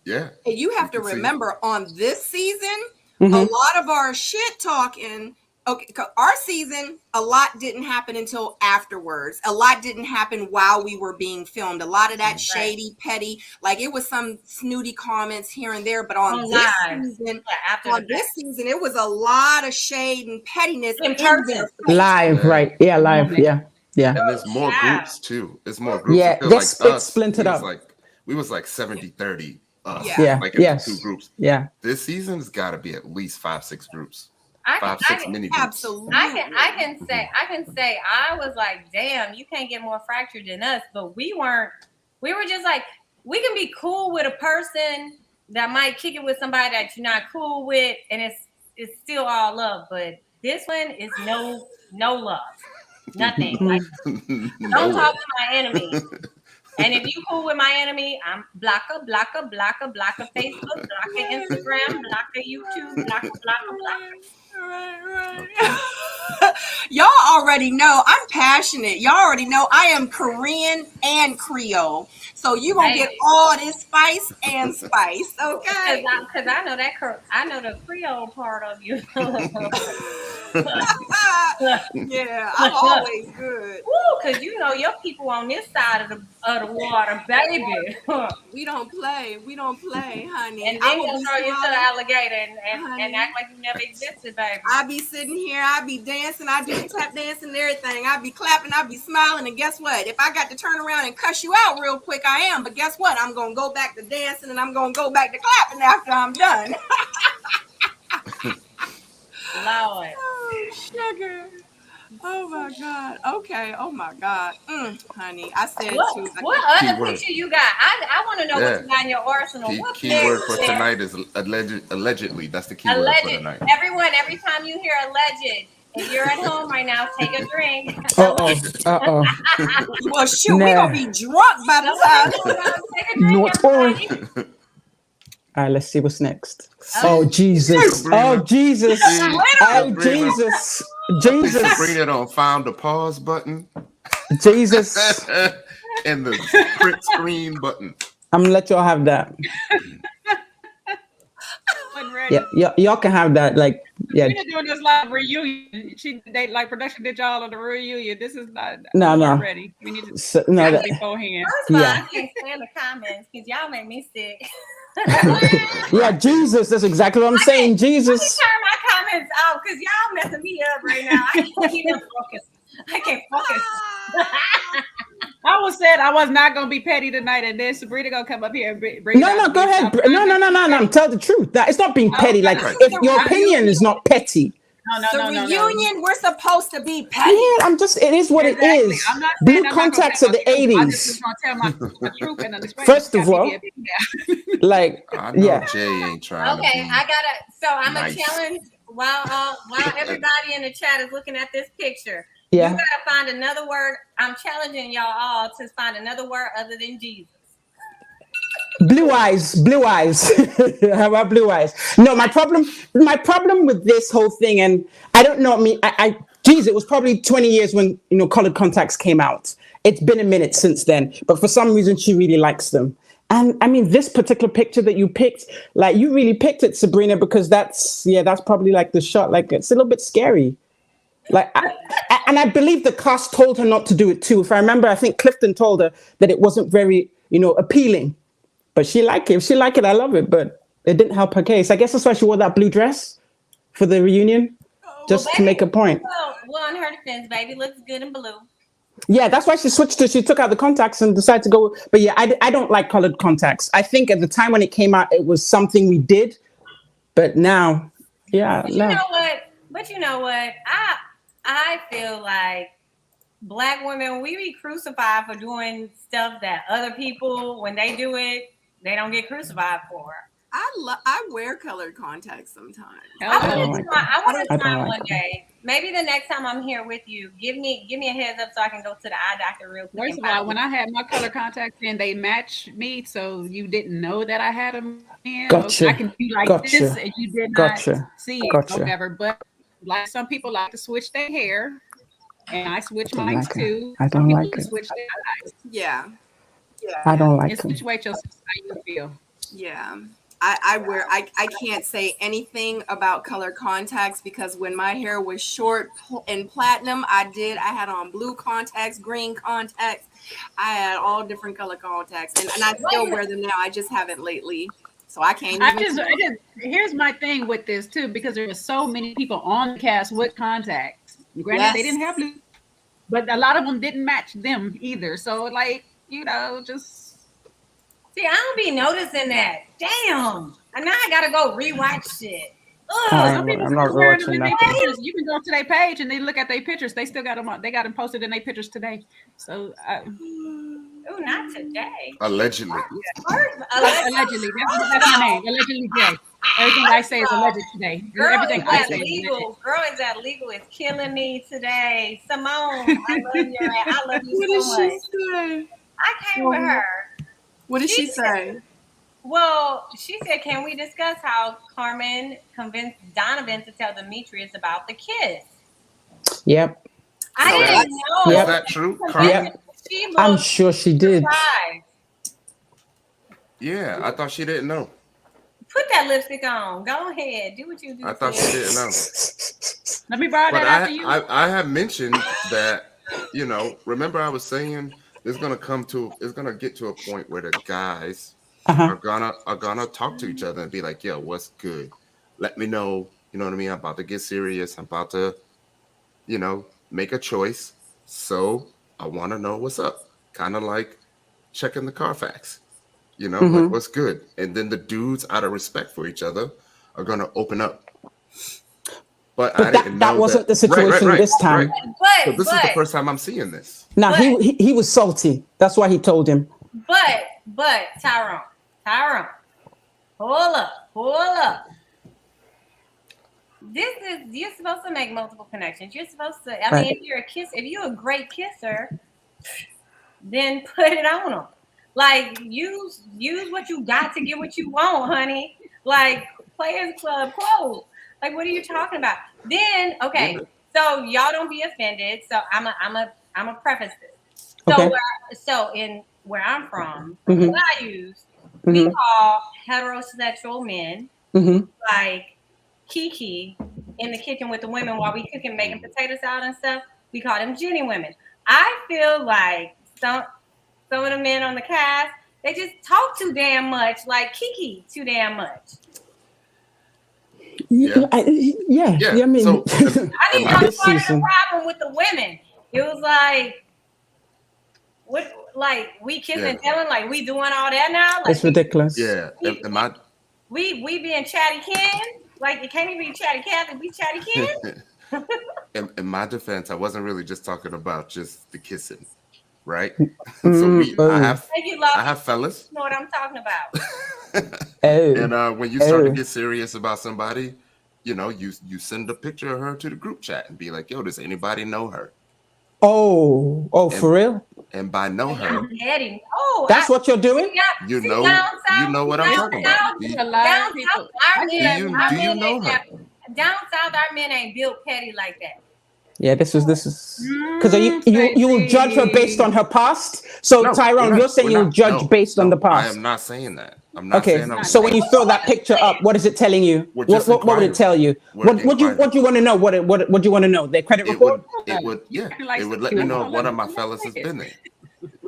Yeah. And you have to remember, on this season, a lot of our shit talking, our season, a lot didn't happen until afterwards. A lot didn't happen while we were being filmed. A lot of that shady, petty, like, it was some snooty comments here and there. But on this season, it was a lot of shade and pettiness in person. Live, right? Yeah, live. Yeah. And there's more groups too. There's more groups. Yeah, they're splintered up. We was like 70-30. Like two groups. Yeah. This season's got to be at least 5-6 groups. I 5-6 mini groups. Absolutely. I can say I was like, damn, you can't get more fractured than us. But we weren't. We were just like, we can be cool with a person that might kick it with somebody that you're not cool with, and it's still all love. But this one is no love, nothing. Like, don't talk to my enemy. And if you cool with my enemy, I'm blocker Facebook, blocker Instagram, blocker YouTube, blocker. Right. Y'all already know I'm passionate. Y'all already know I am Korean and Creole. So you gonna get all this spice, okay? Because I know the Creole part of you. Yeah, I'm always good. Because you know your people on this side of the water, baby. We don't play, honey. And then you'll throw you to the alligator and act like you never existed, baby. I be sitting here, I be dancing, I do tap dancing and everything. I be clapping, I be smiling, and guess what? If I got to turn around and cuss you out real quick, I am. But guess what? I'm gonna go back to dancing and I'm gonna go back to clapping after I'm done. Lord. Oh, sugar. Oh my God. Okay. Oh my God, honey. I said to. What other Keyword. picture you got? I want to know what Yeah. you got in your arsenal. What Keyword for there? tonight is allegedly. That's the keyword for Alleged. tonight. Everyone, every time you hear alleged, if you're at home right now, take a drink. Well, shoot, we Nah. gonna be drunk by the time. Take a drink, Not all. everybody. All right, let's see what's next. Oh, Oh Jesus! Sabrina. Oh Jesus! See, Oh Sabrina. Jesus! See, Jesus! Sabrina don't found the pause button Jesus! and the print screen button. I'm gonna let y'all have that. Wasn't ready. Yeah, y'all can have that. Like, yeah. We're doing this live reunion. They like production did y'all on the reunion. This is not. No, we no. weren't ready. We need to So, no, that, beforehand. First of all, Yeah. I can't stand the comments because y'all make me sick. yeah, Jesus. That's exactly what I'm saying. Let me Jesus. turn my comments off because y'all messing me up right now. I can't even focus. I can't focus. I was said I was not gonna be petty tonight, and then Sabrina gonna come up here and bring. No, go ahead. No. Tell the truth. That it's not being petty. Like, Right. if your opinion is not petty. The reunion, we're supposed to be petty. Yeah, it is what Exactly. it is. I'm not Blue saying I'm not contacts gonna of the tell my truth. I 80s. just was gonna tell my truth and understand. First of all, like, I know yeah. Jay ain't trying to Okay, be I gotta. So I'm nice. a challenge while everybody in the chat is looking at this picture. Yeah. You gotta find another word. I'm challenging y'all all to find another word other than Jesus. Blue eyes. How about blue eyes? No, my problem with this whole thing, and I don't know. I mean, geez, it was probably 20 years when colored contacts came out. It's been a minute since then, but for some reason she really likes them. And I mean, this particular picture that you picked, like, you really picked it, Sabrina, because that's probably like the shot. Like, it's a little bit scary. Like, and I believe the cast told her not to do it too. If I remember, I think Clifton told her that it wasn't very, appealing. But she liked it. If she liked it, I love it. But it didn't help her case. I guess that's why she wore that blue dress for the reunion, just to make a point. Well, on her defense, baby looks good in blue. Yeah, that's why she switched to. She took out the contacts and decided to go. But yeah, I don't like colored contacts. I think at the time when it came out, it was something we did. But now, yeah, But you know what? I feel like Black women, we be crucified for doing stuff that other people, when they do it, they don't get crucified for. I wear colored contacts sometimes. I want to try like one day. Maybe the next time I'm here with you, give me a heads up so I can go to the eye doctor real quick. First of all, when I had my color contacts in, they matched me, so you didn't know that I had them in. Gotcha. I can be like this, and you did not see it, whatever. But like some people like to switch their hair, and I switch mine too. I don't like it. Switch their eyes. Yeah. I don't like it. Situate yourself how you feel. Yeah. I can't say anything about color contacts because when my hair was short and platinum, I had on blue contacts, green contacts. I had all different color contacts, and I still wear them now. I just haven't lately, so I can't. Here's my thing with this too, because there were so many people on the cast with contacts. Granted, they didn't have blue, but a lot of them didn't match them either. So like, just. See, I don't be noticing that. Damn. And now I gotta go rewatch shit. Some people I'm not watching that. Pictures. You can go to their page and they look at their pictures. They still got them on. They got them posted in their pictures today. So, not today. Allegedly. Allegedly. That's my name. Allegedly Jay. Everything I say is alleged today. Everything I say Girl is that legal is killing me today. Simone, I love you so much. I came with her. What did she say? Well, she said, can we discuss how Carmen convinced Donovan to tell Demetrius about the kiss? Yep. I didn't know. Is that true, Carmen? Yep. I'm sure she did. Yeah, I thought she didn't know. Put that lipstick on. Go ahead. Do what you do. I thought she didn't know. Let me borrow that after you. I have mentioned that, remember I was saying it's gonna get to a point where the guys are gonna talk to each other and be like, yo, what's good? Let me know, you know what I mean? I'm about to get serious. I'm about to, make a choice. So I want to know what's up. Kind of like checking the Carfax, like what's good. And then the dudes, out of respect for each other, are gonna open up. But But I didn't that know wasn't the Right, situation right, this time. right. But So this is the first time I'm seeing this. Now he was salty. That's why he told him. But Tyrone, hold up. You're supposed to make multiple connections. You're supposed to. I mean, if you're a great kisser, then put it on them. Like use what you got to get what you want, honey. Like Players Club quote. Like what are you talking about? Then okay, so y'all don't be offended. So I'm a preface this. So in where I'm from what I use, we call heterosexual men like Kiki in the kitchen with the women while we cooking, making potato salad and stuff. We call them Jenny women. I feel like some of the men on the cast, they just talk too damn much, like Kiki too damn much. Yeah. I mean, so, I think that was part of the problem with the women. It was like, what? Like we kissing and telling, like we doing all that now. Like, it's ridiculous. Yeah, we being chatty Ken. Like it can't even be chatty Kathy, we chatty Ken. In my defense, I wasn't really just talking about just the kissing, right? So I have fellas. You know what I'm talking about. And when you start to get serious about somebody, you know, you send a picture of her to the group chat and be like, yo, does anybody know her? For real? And by know her, that's what you're doing? You know what I'm talking about. Do you know her? Down south, our men ain't built petty like that. Yeah, this is because you will judge her based on her past. So no, Tyrone, you're saying you'll judge based on the past. I am not saying that. I'm not saying so when you throw that picture up, what is it telling you? What would it tell you? What do you want to know? What do you want to know? Their credit report? It would let me know if one of my fellas has been there.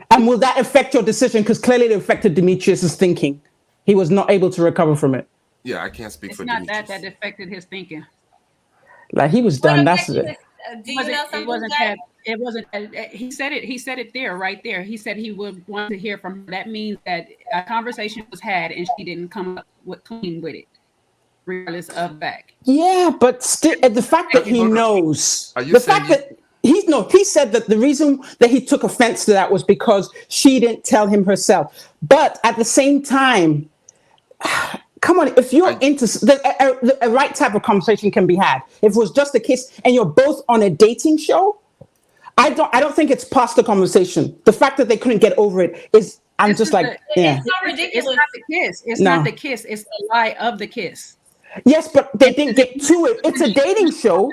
And will that affect your decision? Because clearly it affected Demetrius's thinking. He was not able to recover from it. Yeah, I can't speak for Demetrius. Demetrius. It's not that affected his thinking. Like he was done. That's it. Do you know something? It wasn't. He said it. He said it there, right there. He said he would want to hear from her. That means that a conversation was had, and she didn't come up clean with it, regardless of back. Yeah, but still, the fact that he knows, the fact that he said that the reason that he took offense to that was because she didn't tell him herself. But at the same time, come on, if you're into a right type of conversation can be had. If it was just a kiss and you're both on a dating show, I don't think it's past the conversation. The fact that they couldn't get over it is, I'm just like, yeah. It's not ridiculous. It's not the kiss. It's not the kiss. It's the lie of the kiss. Yes, but they didn't get to it. It's a dating show.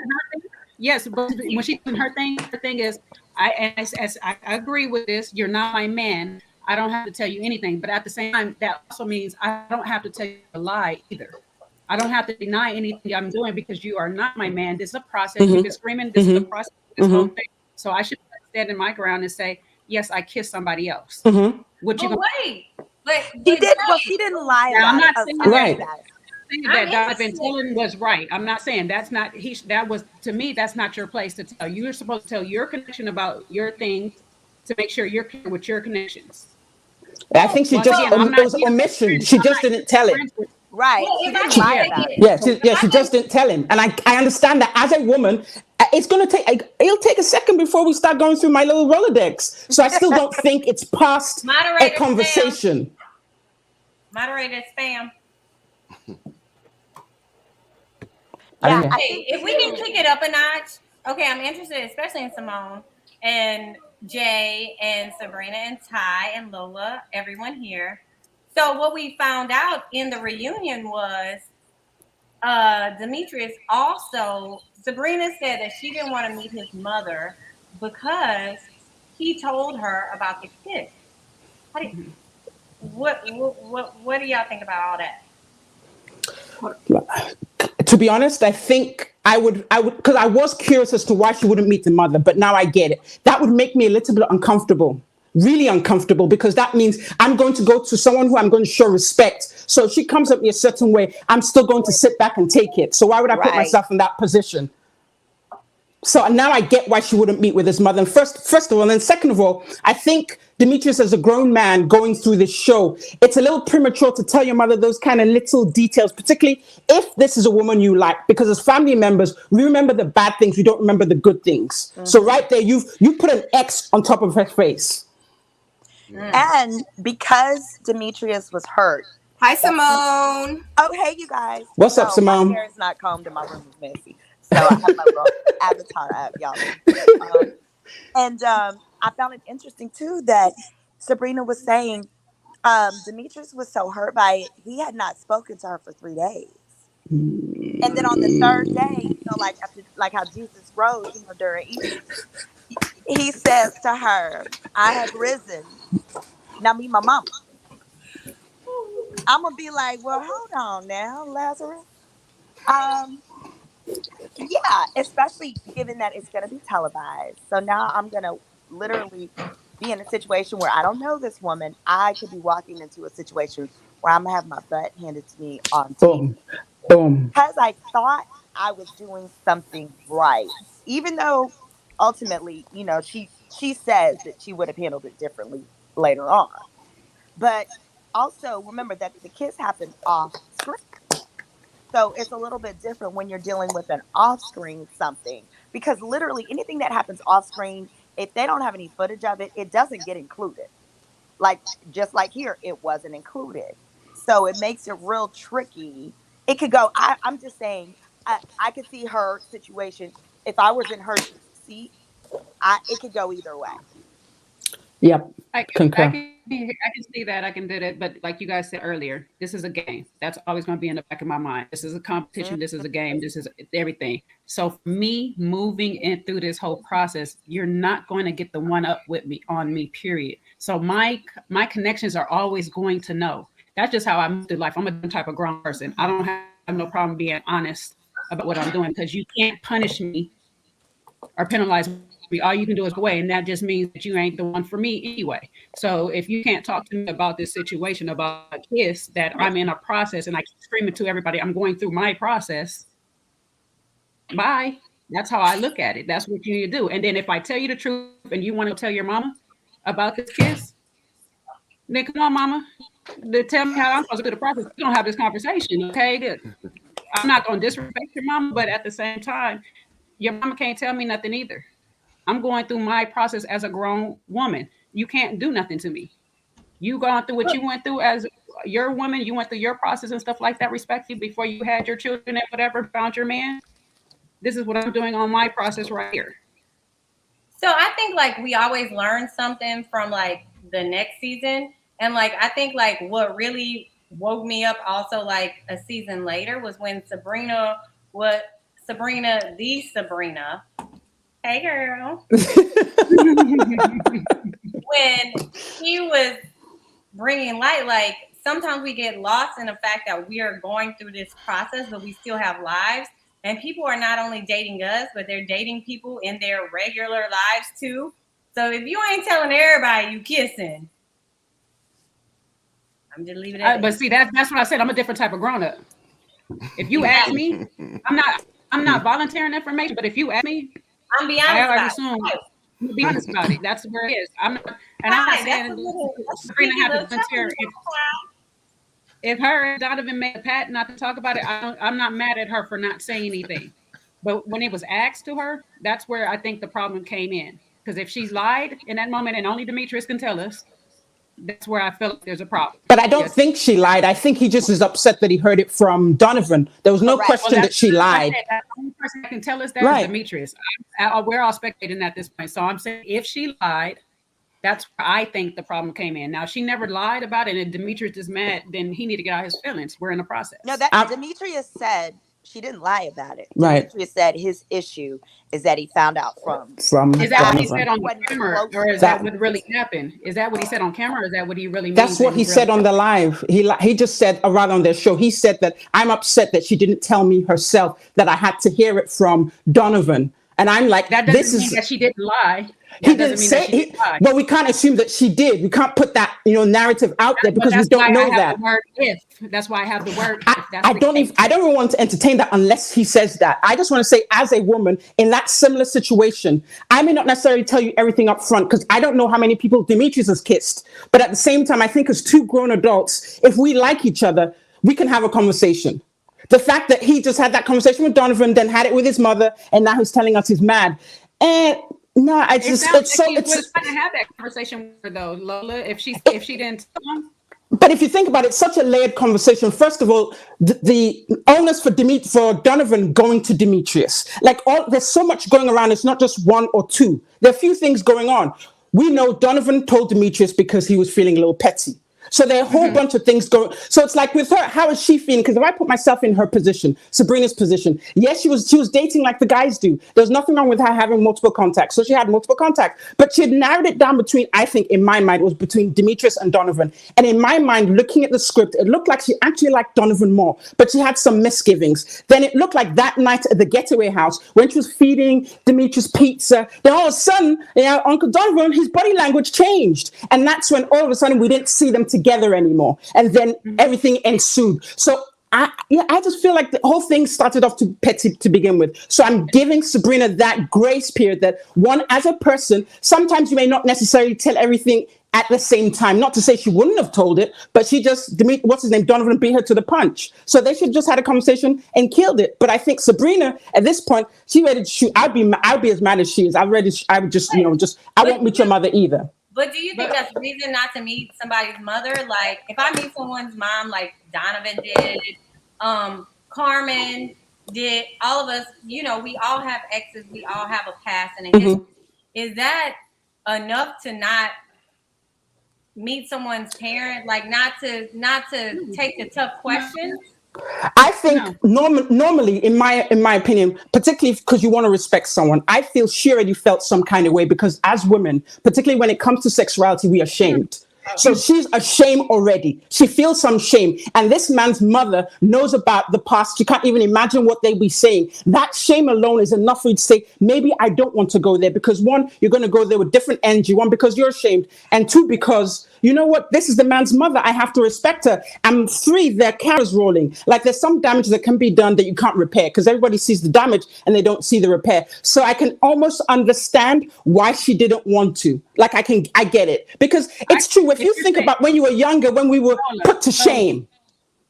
Yes, but when she did her thing is, I agree with this. You're not my man. I don't have to tell you anything. But at the same time, that also means I don't have to tell you a lie either. I don't have to deny anything I'm doing because you are not my man. This is a process. You've been screaming. This is a process. This whole thing. So I should stand in my ground and say, yes, I kissed somebody else. What you wait? But he did. Well, he didn't lie about I'm not it. saying that Donovan Tillin was right. I'm not saying that's not that was, to me, that's not your place to tell. You're supposed to tell your connection about your things to make sure you're clear with your connections. I think she it was omission. She just didn't tell him. Right. She didn't lie about it. She just didn't tell him. And I understand that as a woman, it'll take a second before we start going through my little Rolodex. So I still don't think it's past a conversation. Moderator spam. If we can kick it up a notch, okay, I'm interested, especially in Simone and Jay and Sabrina and Ty and Lola, everyone here. So what we found out in the reunion was Demetrius also, Sabrina said that she didn't want to meet his mother because he told her about the kiss. What do y'all think about all that? To be honest, I think I would, because I was curious as to why she wouldn't meet the mother, but now I get it. That would make me a little bit uncomfortable, really uncomfortable, because that means I'm going to go to someone who I'm going to show respect. So if she comes at me a certain way, I'm still going to sit back and take it. So why would I put myself in that position? So now I get why she wouldn't meet with his mother. And first of all, and then second of all, I think Demetrius, as a grown man going through this show, it's a little premature to tell your mother those kind of little details, particularly if this is a woman you like, because as family members, we remember the bad things, we don't remember the good things. So right there, you put an X on top of her face. And because Demetrius was hurt. Hi, Simone. Oh, hey, you guys. What's up, Simone? My hair is not combed and my room is messy. So I have my little avatar up, y'all. I found it interesting, too, that Sabrina was saying Demetrius was so hurt by it, he had not spoken to her for 3 days. And then on the third day, like how Jesus rose, during Easter, he says to her, I have risen. Now meet my mama. I'm going to be like, well, hold on now, Lazarus. Yeah, especially given that it's going to be televised. So now I'm going to literally be in a situation where I don't know this woman. I could be walking into a situation where I'm going to have my butt handed to me on TV. Boom. Because I thought I was doing something right. Even though ultimately, she says that she would have handled it differently later on. But also remember that the kiss happened off screen. So it's a little bit different when you're dealing with an off-screen something, because literally anything that happens off-screen, if they don't have any footage of it, it doesn't get included. Just like here, it wasn't included. So it makes it real tricky. It could go, I'm just saying, I could see her situation. If I was in her seat, it could go either way. Yep. I can see that. I can do that. But like you guys said earlier, this is a game. That's always going to be in the back of my mind. This is a competition. This is a game. This is everything. So for me, moving in through this whole process, you're not going to get the one up with me on me, period. So my connections are always going to know. That's just how I move through life. I'm a different type of grown person. I don't have no problem being honest about what I'm doing, because you can't punish me or penalize me. All you can do is go away, and that just means that you ain't the one for me anyway. So if you can't talk to me about this situation, about a kiss, that I'm in a process and I keep screaming to everybody, I'm going through my process, bye. That's how I look at it. That's what you need to do. And then if I tell you the truth and you want to tell your mama about this kiss, then come on, mama. Then tell me how I'm supposed to do the process. We don't have this conversation, okay? I'm not going to disrespect your mama, but at the same time, your mama can't tell me nothing either. I'm going through my process as a grown woman. You can't do nothing to me. You going through what you went through as your woman. You went through your process and stuff like that, respectfully, before you had your children and whatever, found your man. This is what I'm doing on my process right here. So I think we always learn something from the next season. And I think what really woke me up also a season later was when Sabrina, hey girl, when he was bringing light, sometimes we get lost in the fact that we are going through this process, but we still have lives. And people are not only dating us, but they're dating people in their regular lives too. So if you ain't telling everybody you kissing, I'm just leaving it at But see, that's what I said. I'm a different type of grown up. If you ask me, I'm not volunteering information, but if you ask me, I'm be honest be honest about it. That's where it is. I'm not saying Sabrina had to volunteer. If her and Donovan made a pact not to talk about it, I'm not mad at her for not saying anything. But when it was asked to her, that's where I think the problem came in. Because if she's lied in that moment, and only Demetrius can tell us, that's where I feel like there's a problem. But I don't think she lied. I think he just is upset that he heard it from Donovan. There was no question that she lied. The only person that can tell us that is Demetrius. We're all spectating at this point. So I'm saying if she lied, that's where I think the problem came in. Now, she never lied about it, and Demetrius is mad, then he need to get out his feelings. We're in the process. No, Demetrius said she didn't lie about it. Right. Demetrius said his issue is that he found out from Is that Donovan. what he said on camera, or is that what really happened? Is that what he said on camera, or is that what he really means? That's what he said on the live. He just said, around on their show, he said that I'm upset that she didn't tell me herself, that I had to hear it from Donovan. And I'm like, That this doesn't mean is that she didn't lie. he That didn't doesn't mean say that she didn't lie. well, we can't assume that she did. We can't put that, narrative out there But because we that's why don't know I have that. the word if. That's why I have the word if. That's I the don't case. even I don't even want to entertain that unless he says that. I just want to say, as a woman in that similar situation, I may not necessarily tell you everything up front because I don't know how many people Demetrius has kissed. But at the same time, I think as two grown adults, if we like each other, we can have a conversation. The fact that he just had that conversation with Donovan, then had it with his mother, and now he's telling us he's mad. And no, I It just sounds it's like so he was it's trying to have that conversation with her though, Lola. If she didn't tell him, but if you think about it, it's such a layered conversation. First of all, the onus for Donovan going to Demetrius, there's so much going around. It's not just one or two. There are a few things going on. We know Donovan told Demetrius because he was feeling a little petty. So there are a whole bunch of things going. So it's like with her, how is she feeling? Because if I put myself in her position, Sabrina's position, yes, she was dating like the guys do. There's nothing wrong with her having multiple contacts. So she had multiple contacts, but she had narrowed it down between, I think, in my mind, it was between Demetrius and Donovan. And in my mind, looking at the script, it looked like she actually liked Donovan more, but she had some misgivings. Then it looked like that night at the getaway house when she was feeding Demetrius pizza, then all of a sudden, Uncle Donovan, his body language changed. And that's when all of a sudden we didn't see them together anymore, and then everything ensued. So I just feel like the whole thing started off too petty to begin with. So I'm giving Sabrina that grace period that, one, as a person, sometimes you may not necessarily tell everything at the same time. Not to say she wouldn't have told it, but she just, Donovan beat her to the punch. So they should just had a conversation and killed it. But I think Sabrina, at this point, she ready to shoot. I'd be as mad as she is. I would just, I won't meet your mother either. But do you think that's a reason not to meet somebody's mother? Like, if I meet someone's mom, like Donovan did, Carmen did, all of us, we all have exes, we all have a past and a history. Is that enough to not meet someone's parent? Like, not to take the tough questions? I think normally, in my opinion, particularly because you want to respect someone, I feel she already felt some kind of way because as women, particularly when it comes to sexuality, we are shamed. So she's ashamed already. She feels some shame. And this man's mother knows about the past. She can't even imagine what they'd be saying. That shame alone is enough for you to say, maybe I don't want to go there. Because one, you're going to go there with different energy. One, because you're ashamed. And two, because you know what? This is the man's mother. I have to respect her. And three, their cameras rolling. Like there's some damage that can be done that you can't repair because everybody sees the damage and they don't see the repair. So I can almost understand why she didn't want to. Like I get it. Because it's true. If you think about when you were younger, when we were put to shame.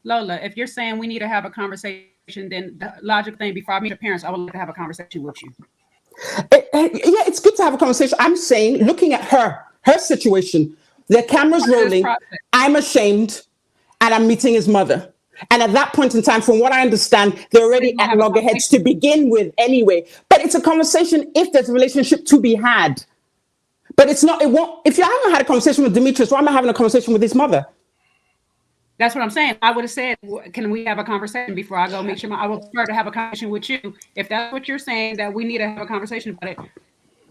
Lola, if you're saying we need to have a conversation, then the logical thing before I meet your parents, I would like to have a conversation with you. Yeah, it's good to have a conversation. I'm saying, looking at her situation, the camera's rolling, I'm ashamed, and I'm meeting his mother. And at that point in time, from what I understand, they're already at loggerheads to begin with anyway. But it's a conversation if there's a relationship to be had. But it won't, if you haven't had a conversation with Demetrius, why am I having a conversation with his mother? That's what I'm saying. I would have said, can we have a conversation before I go meet your mom? I would prefer to have a conversation with you. If that's what you're saying, that we need to have a conversation about it,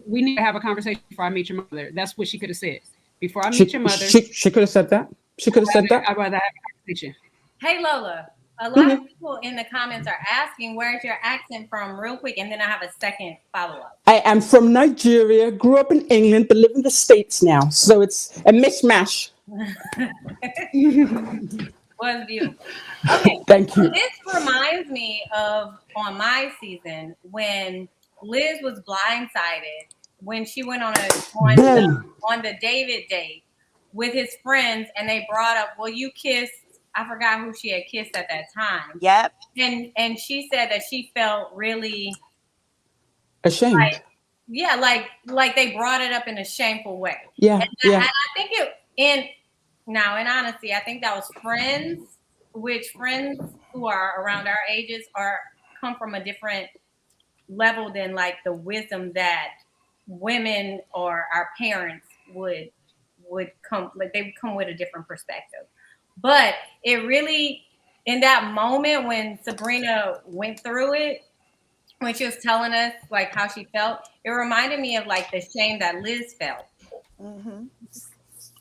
we need to have a conversation before I meet your mother. That's what she could have said. Before I meet your mother. She could have said that. She could have said that. I'd rather have a conversation. Hey, Lola, a lot of people in the comments are asking, where's your accent from, real quick, and then I have a second follow-up. I am from Nigeria, grew up in England, but live in the States now. So it's a mishmash. Was beautiful. Okay. Thank you. So this reminds me of on my season when Liz was blindsided when she went on the David date with his friends, and they brought up, well, you kissed, I forgot who she had kissed at that time. Yep. And she said that she felt really ashamed. Like they brought it up in a shameful way. Yeah. And I think in honesty, I think that was friends who are around our ages come from a different level than like the wisdom that women or our parents would come, like they would come with a different perspective. But it really, in that moment when Sabrina went through it, when she was telling us like how she felt, it reminded me of like the shame that Liz felt. Mm-hmm.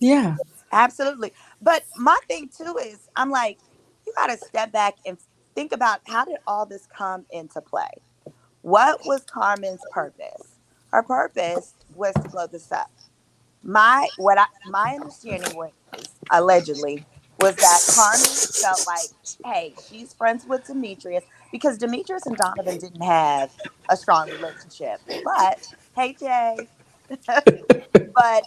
Yeah, absolutely. But my thing too is, I'm like, you got to step back and think about how did all this come into play? What was Carmen's purpose? Her purpose was to blow this up. My understanding was allegedly was that Carmen felt like, hey, she's friends with Demetrius because Demetrius and Donovan didn't have a strong relationship. But hey, Jay, but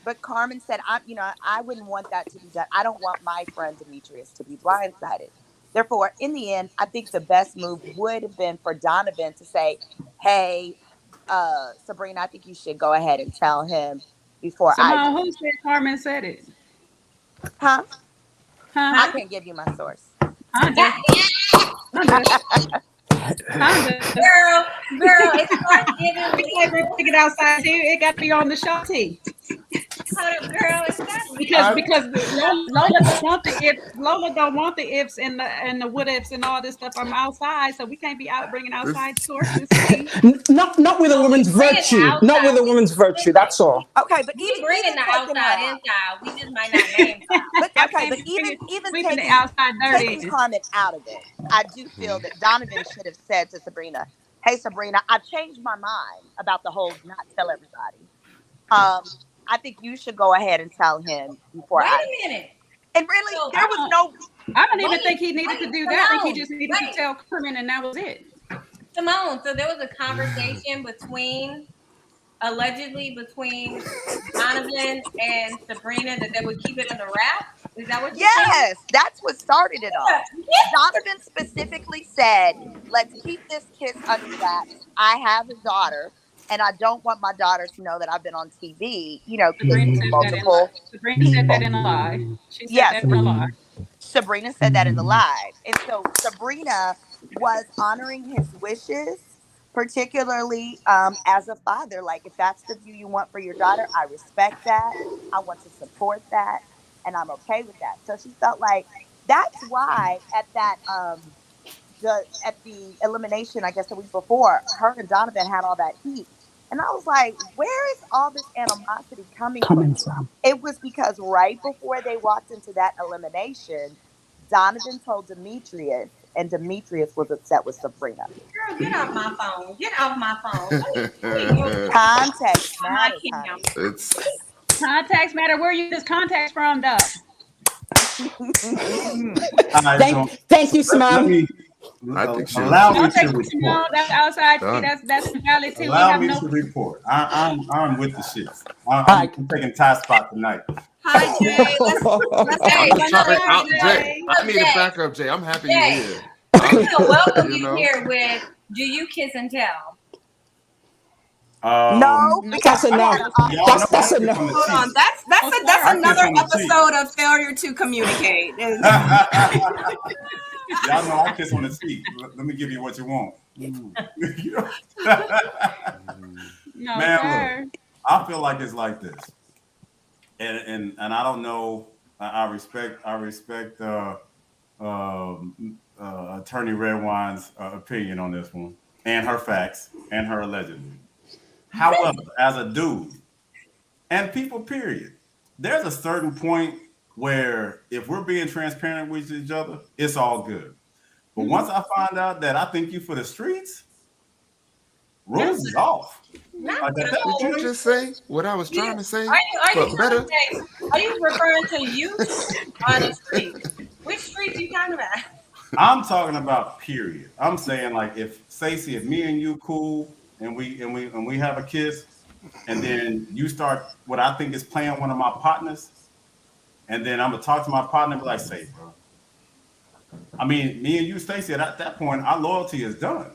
but Carmen said, I wouldn't want that to be done. I don't want my friend Demetrius to be blindsided. Therefore, in the end, I think the best move would have been for Donovan to say, hey, Sabrina, I think you should go ahead and tell him before I Simone, do. who said Carmen said it? Huh? Huh? I can't give you my source. Honda. Honda. Honda. Girl, it starts giving We can't legal. bring it outside too. It got to be on the show too. Hold up, girl, it's not Because Lola don't want the ifs. Lola don't want the ifs and the what ifs and all this stuff from outside. So we can't be out bringing outside sources. See? Not with a woman's bring it virtue. outside. Not with a woman's virtue. That's all. Okay, but We even bringing the taking her outside out. inside. We just might not name her. But okay, but even Sweeping the taking outside dirt taking in. Carmen out of it, I do feel that Donovan should have said to Sabrina, "Hey, Sabrina, I've changed my mind about the whole not tell everybody. I think you should go ahead and tell him before Wait I." a minute. And really, So, there was no. I don't even Wait, think he needed to do wait, that. I think he Simone, just needed to wait. tell Carmen, and that was it. Simone, so there was a conversation allegedly between Donovan and Sabrina that they would keep it under wraps. Is that what you're saying? Yes, that's what started it all. Donovan specifically said, "Let's keep this kiss under wraps. I have a daughter, and I don't want my daughter to know that I've been on TV, Sabrina kissing said that in multiple Sabrina said that people." in a lie. She said Yes, that in a lie. Sabrina said that in the live. And so Sabrina was honoring his wishes, particularly as a father. Like, if that's the view you want for your daughter, I respect that. I want to support that. And I'm okay with that. So she felt like that's why at the elimination, I guess the week before, her and Donovan had all that heat. And I was like, where is all this animosity coming from? It was because right before they walked into that elimination, Donovan told Demetrius, and Demetrius was upset with Sabrina. Girl, get off my phone. Get off my phone. Let me Context on my matters, honey. It's Contacts matter. Where you get contacts from, though? Thank you, Simone. I think she allow me Don't to take report. no, that's outside. Done. That's valid too. Allow me to report. I'm with the shits. I'm Hi. taking Ty spot tonight. Hi, Jay. Jay, I need a backup, Jay. I'm happy you're here. We're gonna welcome you know? here with "Do You Kiss and Tell?" No, because That's enough. That's enough. Hold on. That's another episode of failure to communicate. Y'all know I kiss on the cheek. Let me give you what you want. No, Man, look, I feel like it's like this, and I don't know. I respect Attorney Redwine's opinion on this one, and her facts, and her allegedly. However, as a dude, and people, period, there's a certain point where if we're being transparent with each other, it's all good. But once I find out that I think you for the streets, rules is off. Did you just say what I was trying to say? Are Better. you referring to you on the street? Which streets are you talking about? I'm talking about period. I'm saying, like, if Stacey, if me and you cool and we have a kiss, and then you start what I think is playing one of my partners, and then I'm gonna talk to my partner and be like, "Say, bro." I mean, me and you, Stacey, at that point, our loyalty is done.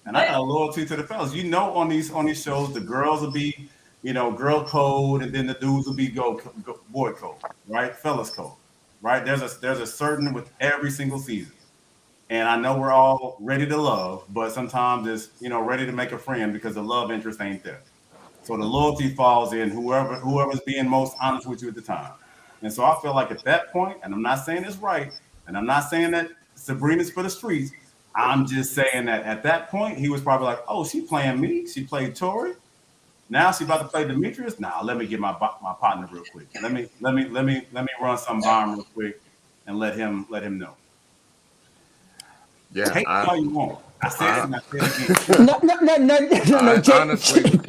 And I got a loyalty to the fellas. On these shows, the girls will be, girl code, and then the dudes will be boy code, right? Fellas code, right? There's a certain with every single season. And I know we're all ready to love, but sometimes it's, ready to make a friend because the love interest ain't there. So the loyalty falls in whoever's being most honest with you at the time. And so I feel like at that point, and I'm not saying it's right, and I'm not saying that Sabrina's for the streets. I'm just saying that at that point, he was probably like, "Oh, she playing me. She played Tori. Now she about to play Demetrius. Now let me get my partner real quick. Let me run some bomb real quick and let him know." Yeah, Hate all you want. I said it and I said it again. No, Jay. Honestly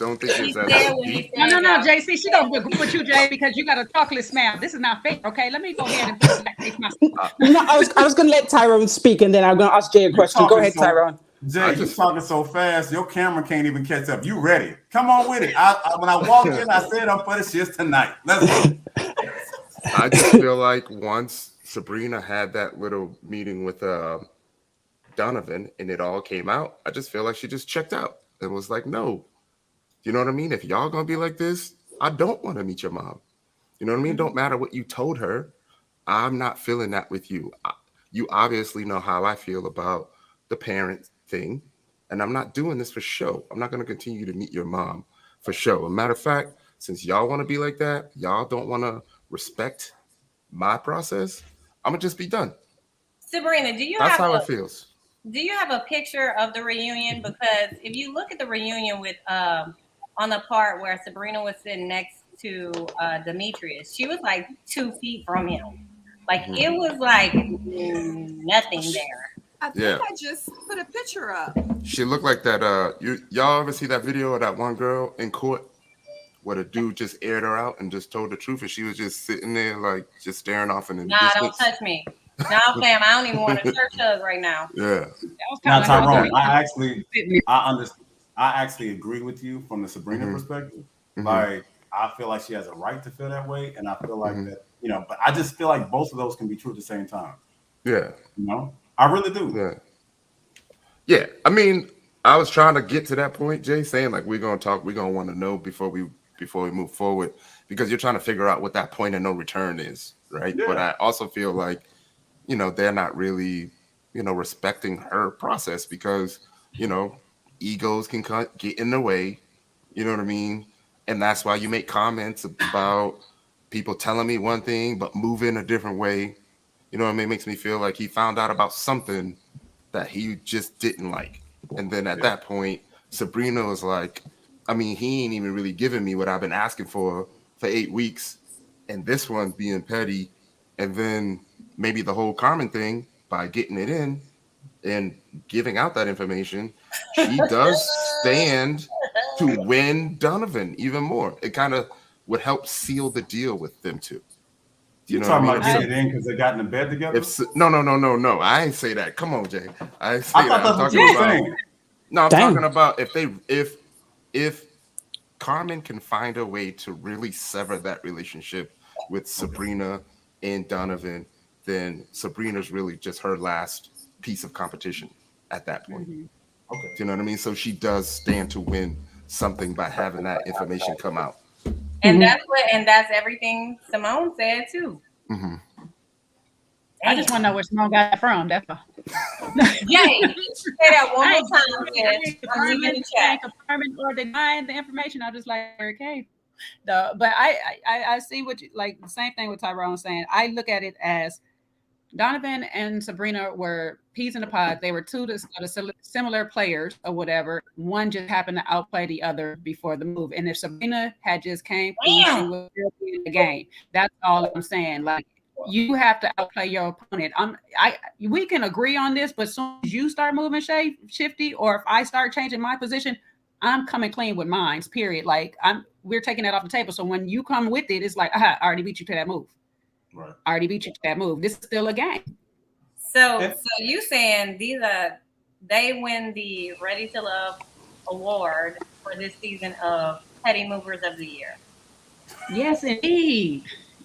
don't think it's as deep. No, JC, she don't agree with you, Jay, because you got a chocolate smell. This is not fair. Okay, let me go ahead and face myself. No, I was going to let Tyrone speak, and then I'm going to ask Jay a question. Go ahead, Tyrone. Jay, you talking so fast, your camera can't even catch up. You ready? Come on with it. When I walked in, I said I'm for the shits tonight. Let's go. I just feel like once Sabrina had that little meeting with Donovan and it all came out, I just feel like she just checked out and was like, no. You know what I mean? If y'all gonna be like this, I don't want to meet your mom. You know what I mean? Don't matter what you told her. I'm not feeling that with you. You obviously know how I feel about the parent thing, and I'm not doing this for show. I'm not going to continue to meet your mom for show. A matter of fact, since y'all want to be like that, y'all don't want to respect my process, I'm going to just be done. Sabrina, That's how it feels. Do you have a picture of the reunion? Because if you look at the reunion with on the part where Sabrina was sitting next to Demetrius, she was like 2 feet from him. Like it was like nothing there. I think I just put a picture up. She looked like that. Y'all ever see that video of that one girl in court where the dude just aired her out and just told the truth, and she was just sitting there like just staring off in the distance? Don't touch me. Nah, fam, I don't even want a church hug right now. Yeah. Now, Tyrone, I actually agree with you from the Sabrina perspective. Like, I feel like she has a right to feel that way, and I feel like that, but I just feel like both of those can be true at the same time. Yeah. I really do. Yeah. I mean, I was trying to get to that point, Jay, saying like we're gonna talk, we're gonna want to know before we move forward, because you're trying to figure out what that point of no return is, right? Yeah. But I also feel like, they're not really, respecting her process because, egos can get in the way, you know what I mean? And that's why you make comments about people telling me one thing but moving a different way. You know what I mean? It makes me feel like he found out about something that he just didn't like. And then at that point, Sabrina was like, I mean, he ain't even really giving me what I've been asking for 8 weeks. And this one being petty. And then maybe the whole Carmen thing, by getting it in and giving out that information, she does stand to win Donovan even more. It kind of would help seal the deal with them two. You talking about getting it in because they got in the bed together? No. I ain't say that. Come on, Jay. I ain't say that. I'm talking about if Carmen can find a way to really sever that relationship with Sabrina and Donovan, then Sabrina's really just her last piece of competition at that point. Okay. Do you know what I mean? So she does stand to win something by having that information come out. And that's everything Simone said too. I just want to know where Simone got it from. That's all. Yay! Say that one more time. I'm leaving the chat. Confirming or denying the information. I just like where it came. But I see what you like. The same thing with Tyrone saying. I look at it as Donovan and Sabrina were peas in the pod. They were two similar players or whatever. One just happened to outplay the other before the move. And if Sabrina had just came, she would still be in the game. That's all I'm saying. Like, you have to outplay your opponent. We can agree on this, but as soon as you start moving shifty, or if I start changing my position, I'm coming clean with mine. Period. Like we're taking that off the table. So when you come with it, it's like, I already beat you to that move. Right. I already beat you to that move. This is still a game. So you saying they win the Ready to Love award for this season of Petty Movers of the Year? Yes, indeed.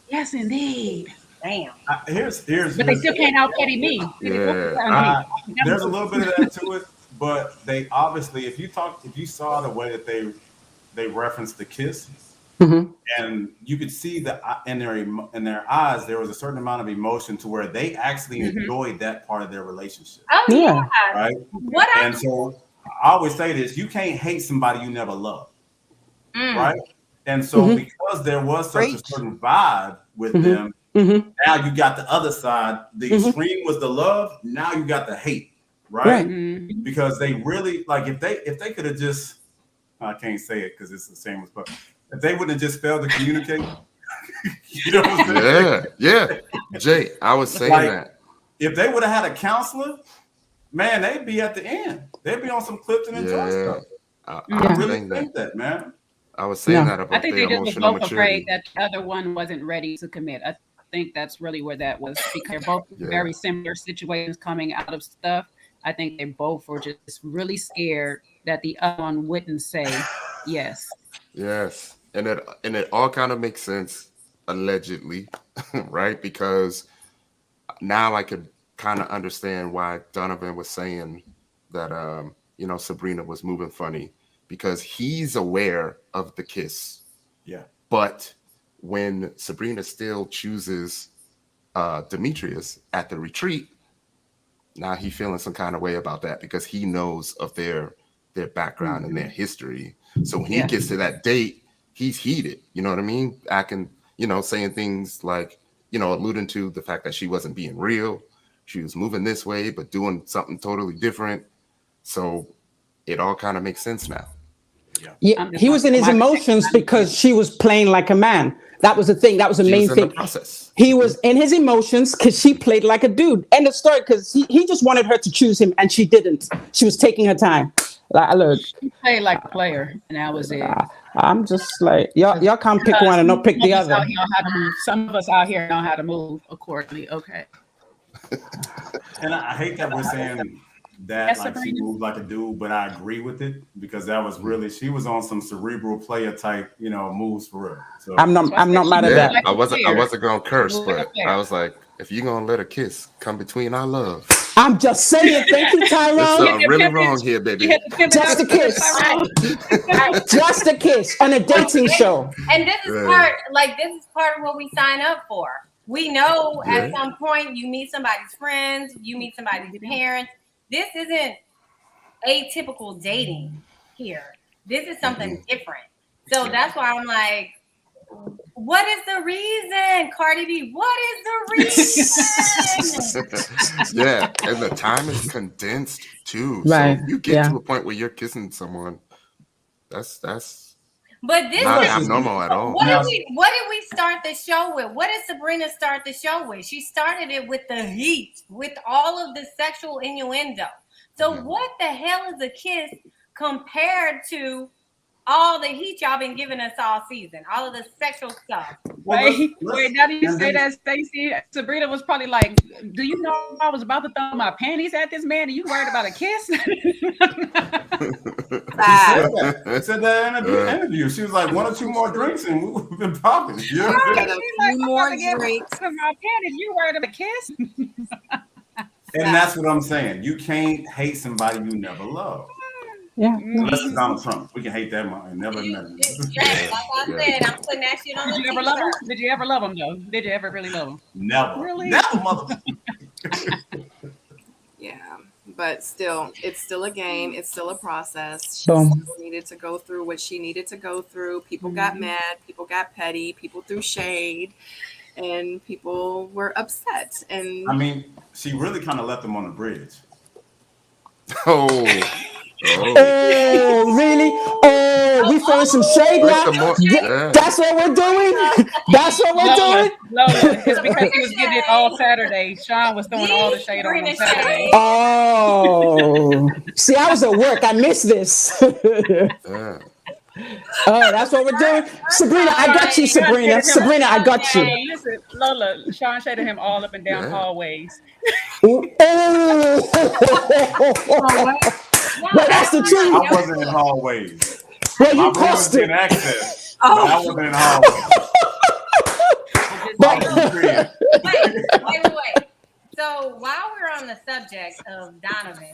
Yes, indeed. Damn. But they still can't out petty me. Yeah. There's a little bit of that to it, but they obviously, if you saw the way that they referenced the kiss, and you could see that in their eyes there was a certain amount of emotion to where they actually enjoyed that part of their relationship. Oh yeah. Right. So I always say this: you can't hate somebody you never loved, right? And so because there was such a certain vibe with them, now you got the other side. The extreme was the love. Now you got the hate, right? Because they really if they could have just, I can't say it because it's the same as, but if they wouldn't have just failed to communicate, you know what I'm saying? Yeah. Jay, I was saying that. If they would have had a counselor, man, they be at the end. They be on some Clifton and Joy stuff. I I really think think that, man. I was saying that I about think the they just was emotional both afraid maturity. that the other one wasn't ready to commit. I think that's really where that was, because they're both very similar situations coming out of stuff. I think they both were just really scared that the other one wouldn't say yes. Yes, and it all kind of makes sense, allegedly, right? Because now I could kind of understand why Donovan was saying that Sabrina was moving funny, because he's aware of the kiss. Yeah. But when Sabrina still chooses Demetrius at the retreat, now he feeling some kind of way about that, because he knows of their background and their history. So when he gets to that date, he's heated. You know what I mean? Acting, saying things like, alluding to the fact that she wasn't being real. She was moving this way, but doing something totally different. So it all kind of makes sense now. Yeah, he was in his emotions because she was playing like a man. That was the thing. That was the main thing. He was in his emotions because she played like a dude. End of story. Because he just wanted her to choose him, and she didn't. She was taking her time. Like, look, she played like a player, and that was it. I'm just like, y'all can't pick one and not pick the other. Some of us out here know how to move accordingly. Okay. And I hate that we're saying that like she moved like a dude, but I agree with it, because that was really, she was on some cerebral player type, moves for real. So I'm not mad at that. I wasn't gonna curse, but I was like, if you're gonna let a kiss come between our love, I'm just saying, thank you, Tyrone. There's something really wrong here, baby. Just a kiss. Just a kiss on a dating show. And this is part of what we sign up for. We know at some point you meet somebody's friends, you meet somebody's parents. This isn't atypical dating here. This is something different. So that's why I'm like, what is the reason, Cardi B? What is the reason? Yeah, and the time is condensed too. Right. So you get to a point where you're kissing someone. That's but this not is abnormal at all. What did we start the show with? What did Sabrina start the show with? She started it with the heat, with all of the sexual innuendo. So what the hell is a kiss compared to all the heat y'all been giving us all season, all of the sexual stuff? Wait, now that you say that, Stacey, Sabrina was probably like, do you know I was about to throw my panties at this man and you worried about a kiss? I said that in an interview. She was like, 1 or 2 more drinks and we've been popping. She's like, a few more drinks. My panties, you worried about a kiss? And that's what I'm saying. You can't hate somebody you never loved. Yeah. Unless it's Donald Trump. We can hate that man. Never met him. Like I said, I'm putting that shit on the Did you ever love him? Did you ever love him, though? Did you ever really love him? Never. Really? Never, motherfucker. Yeah, but still, it's still a game. It's still a process. She Boom. still needed to go through what she needed to go through. People got mad. People got petty. People threw shade. And people were upset. And I mean, she really kind of left them on the bridge. Oh, really? Oh, we throwing some shade now? That's what we're doing? That's what we're doing? Lola, it's because he was getting it all Saturday. Sean was throwing all the shade on him Saturday. Oh. See, I was at work. I missed this. Oh, that's what we're doing. Sabrina, I got you, Sabrina. Sabrina, I got you. Hey, listen, Lola, Sean shaded him all up and down hallways. Oh. Well, that's the truth. I wasn't in hallways. Well, you crossed it. Access, but I wasn't in hallways. Wait. So while we're on the subject of Donovan,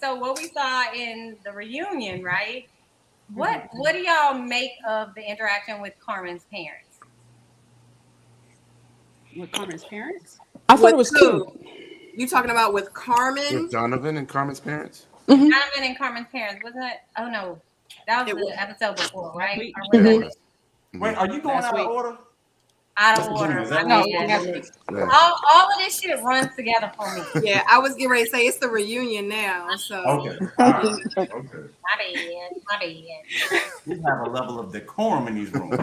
so what we saw in the reunion, right? What do y'all make of the interaction with Carmen's parents? With Carmen's parents? I thought it was cute. You talking about with Carmen? With Donovan and Carmen's parents? Donovan and Carmen's parents, wasn't it? Oh no, that was the episode before, right? Wait, are you going out of order? Out of order. All of this shit runs together for me. Yeah, I was getting ready to say it's the reunion now. So okay. My bad. We have a level of decorum in these rooms.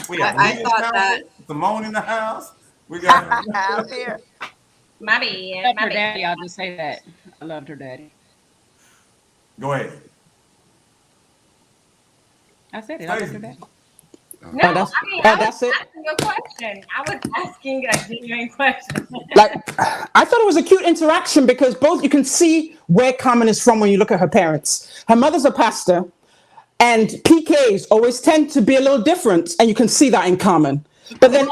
We have I thought that Simone in the house. We got. Out there. My I bad. loved My her bad. daddy. I'll just say that. I loved her daddy. Go ahead. I said it. I loved her Stacey. daddy. No, Oh, that's I mean, oh, I was that's it. asking a question. I was asking a genuine question. Like, I thought it was a cute interaction because both you can see where Carmen is from when you look at her parents. Her mother's a pastor, and PKs always tend to be a little different, and you can see that in Carmen. But then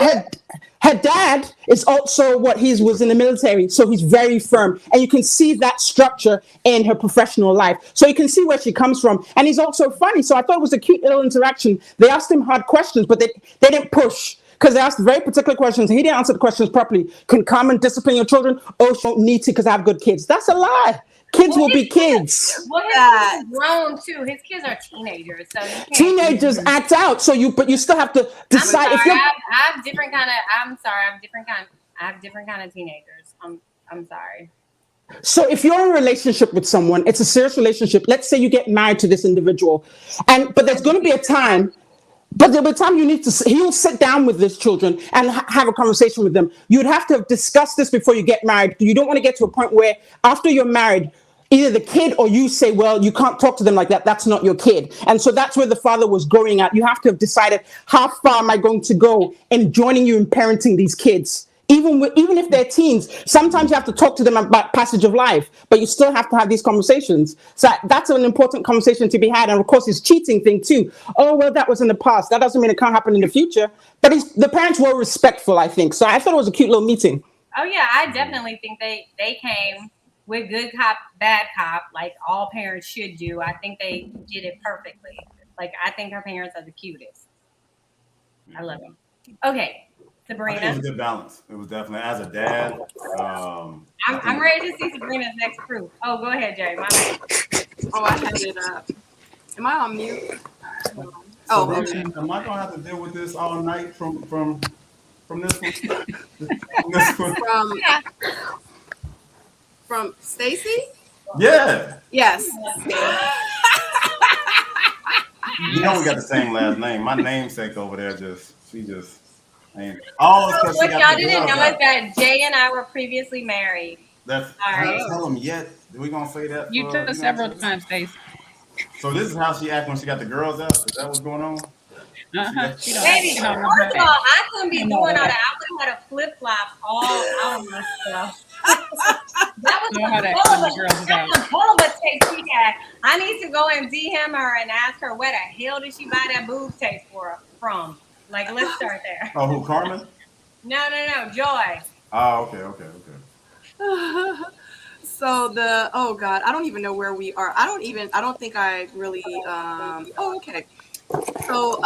her dad is also what he was in the military, so he's very firm, and you can see that structure in her professional life. So you can see where she comes from, and he's also funny. So I thought it was a cute little interaction. They asked him hard questions, but they didn't push. Because they asked very particular questions. He didn't answer the questions properly. Can Carmen discipline your children? Oh, she don't need to because I have good kids. That's a lie. Kids will be kids. Well, his kids are grown too. His kids are teenagers, so you can't. Teenagers act out, but you still have to I'm decide sorry. if you're. I have different kind of. I'm sorry. I have different kind of teenagers. I'm sorry. So if you're in a relationship with someone, it's a serious relationship. Let's say you get married to this individual, but there's going to be a time. But there'll be a time you need to. He'll sit down with his children and have a conversation with them. You'd have to discuss this before you get married. You don't want to get to a point where after you're married, either the kid or you say, well, you can't talk to them like that. That's not your kid. And so that's where the father was going at. You have to have decided, how far am I going to go in joining you in parenting these kids? Even if they're teens, sometimes you have to talk to them about passage of life, but you still have to have these conversations. So that's an important conversation to be had. And of course, his cheating thing too. Oh, well, that was in the past. That doesn't mean it can't happen in the future. But the parents were respectful, I think. So I thought it was a cute little meeting. Oh yeah, I definitely think they came with good cop, bad cop, like all parents should do. I think they did it perfectly. Like I think her parents are the cutest. I love them. Okay, I think it was a Sabrina. good balance. It was definitely, as a dad. I'm ready to see Sabrina's next proof. Oh, go ahead, Jerry. My bad. Oh, I had it up. Am I on mute? Oh, okay. Am I gonna have to deal with this all night from this one? From this one? From Stacy? Yeah. Yes. You know we got the same last name. My namesake over there she just ain't. Oh, it's 'cause she What got y'all the didn't girls know out. is that Jay and I were previously married. That's All right. tell them yet. We gonna say that? You took us several times, Stacey. So this is how she act when she got the girls out. Is that what's going on? She don't. Baby, She first don't of know all, that. I couldn't be I doing know all that. that. I would have had a flip flop all out of myself. That was Know how that the when the girls is out. hell of a tape she had. I need to go and DM her and ask her where the hell did she buy that boob tape from? Like, let's start there. Oh, who, Carmen? No, Joy. Oh, okay. So oh God, I don't even know where we are. I don't think I really, oh, okay. So,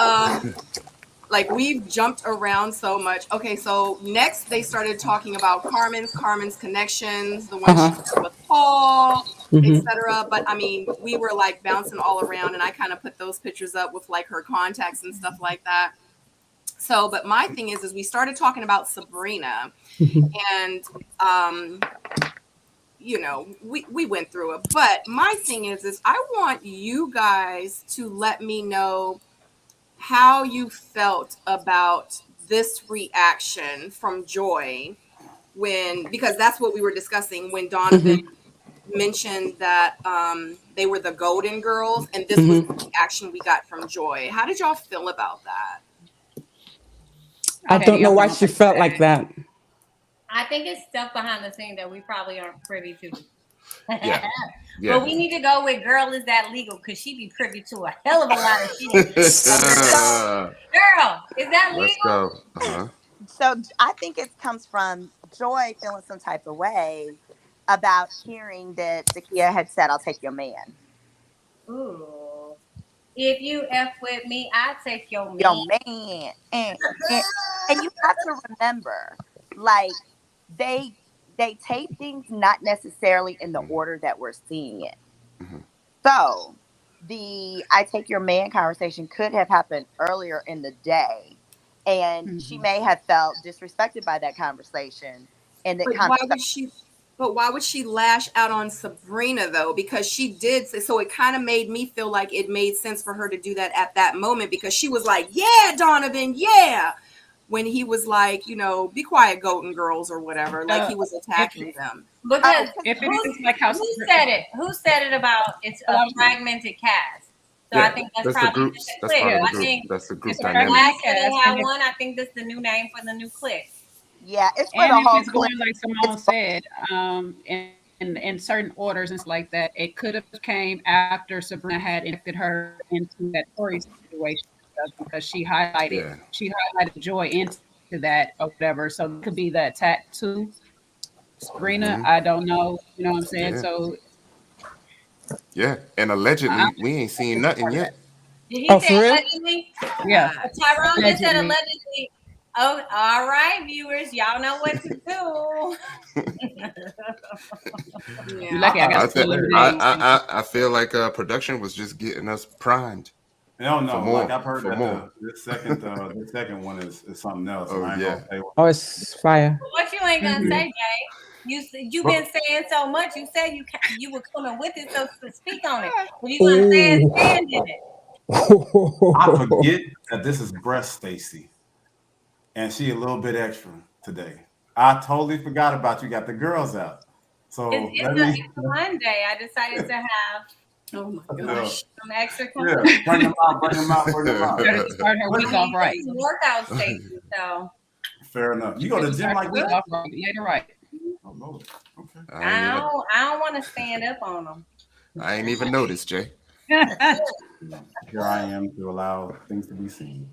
like we've jumped around so much. Okay, so next they started talking about Carmen's connections, the one she had with Paul, etc. But I mean, we were like bouncing all around, and I kind of put those pictures up with like her contacts and stuff like that. So, but my thing is we started talking about Sabrina, and you know, we went through it. But my thing is I want you guys to let me know how you felt about this reaction from Joy because that's what we were discussing when Donovan mentioned that they were the Golden Girls, and this was the reaction we got from Joy. How did y'all feel about that? I don't know why she felt like that. I think it's stuff behind the scene that we probably aren't privy to. Yeah. But we need to go with girl, is that legal? Because she be privy to a hell of a lot of shit. Girl, is that legal? Let's go. Uh-huh. So I think it comes from Joy feeling some type of way about hearing that Zakia had said, "I'll take your man." Ooh. If you F with me, I take your man. Your man. And you have to remember, like, they tape things not necessarily in the order that we're seeing it. So the "I take your man" conversation could have happened earlier in the day, and she may have felt disrespected by that conversation. And that why would she lash out on Sabrina though? Because she did say so. It kind of made me feel like it made sense for her to do that at that moment, because she was like, "Yeah, Donovan, yeah." when he was like, be quiet, Golden Girls or whatever, like he was attacking them. Because if it is like how who said it? Who said it about it's a fragmented cast? So I think that's the probably groups. just a That's clique. part of the I group. think That's the group it's a dynamic. fragmented last year they cast, had and one. I think that's the new name for the new clique. Yeah, it's for and the if whole it's going clique. like Simone said, in certain orders and stuff like that, it could have came after Sabrina had injected her into that Tory situation because she highlighted Joy into that or whatever. So it could be the attack to Sabrina. I don't know. You know what I'm saying? Yeah. So Yeah, and allegedly we ain't seen nothing yet. Did he Oh, say for real? allegedly? yeah, Tyrone just said allegedly. allegedly. Oh, all right, viewers, y'all know what to do. You're lucky I got school every day. I feel like production was just getting us primed. No, For more, like I've heard for that more. this second one is something else. Oh, and I ain't yeah. gonna say what. Oh, it's fire. What you ain't gonna say, Jay? You've been saying so much. You said you were coming with it, so to speak on it. What you gonna say and stand in it? I forget that this is breast Stacy, and she a little bit extra today. I totally forgot about you. Got the girls out, so It's a Monday. I decided to have Oh my gosh. some extra yeah, company. bring them out, bring them out, bring them out. Better start her week off right. This is workout station, so Fair enough. You go to the gym like week this? off right. Yeah, you're right. Oh Lord. Okay. I don't want to stand up on them. I ain't even noticed, Jay. Here I am to allow things to be seen.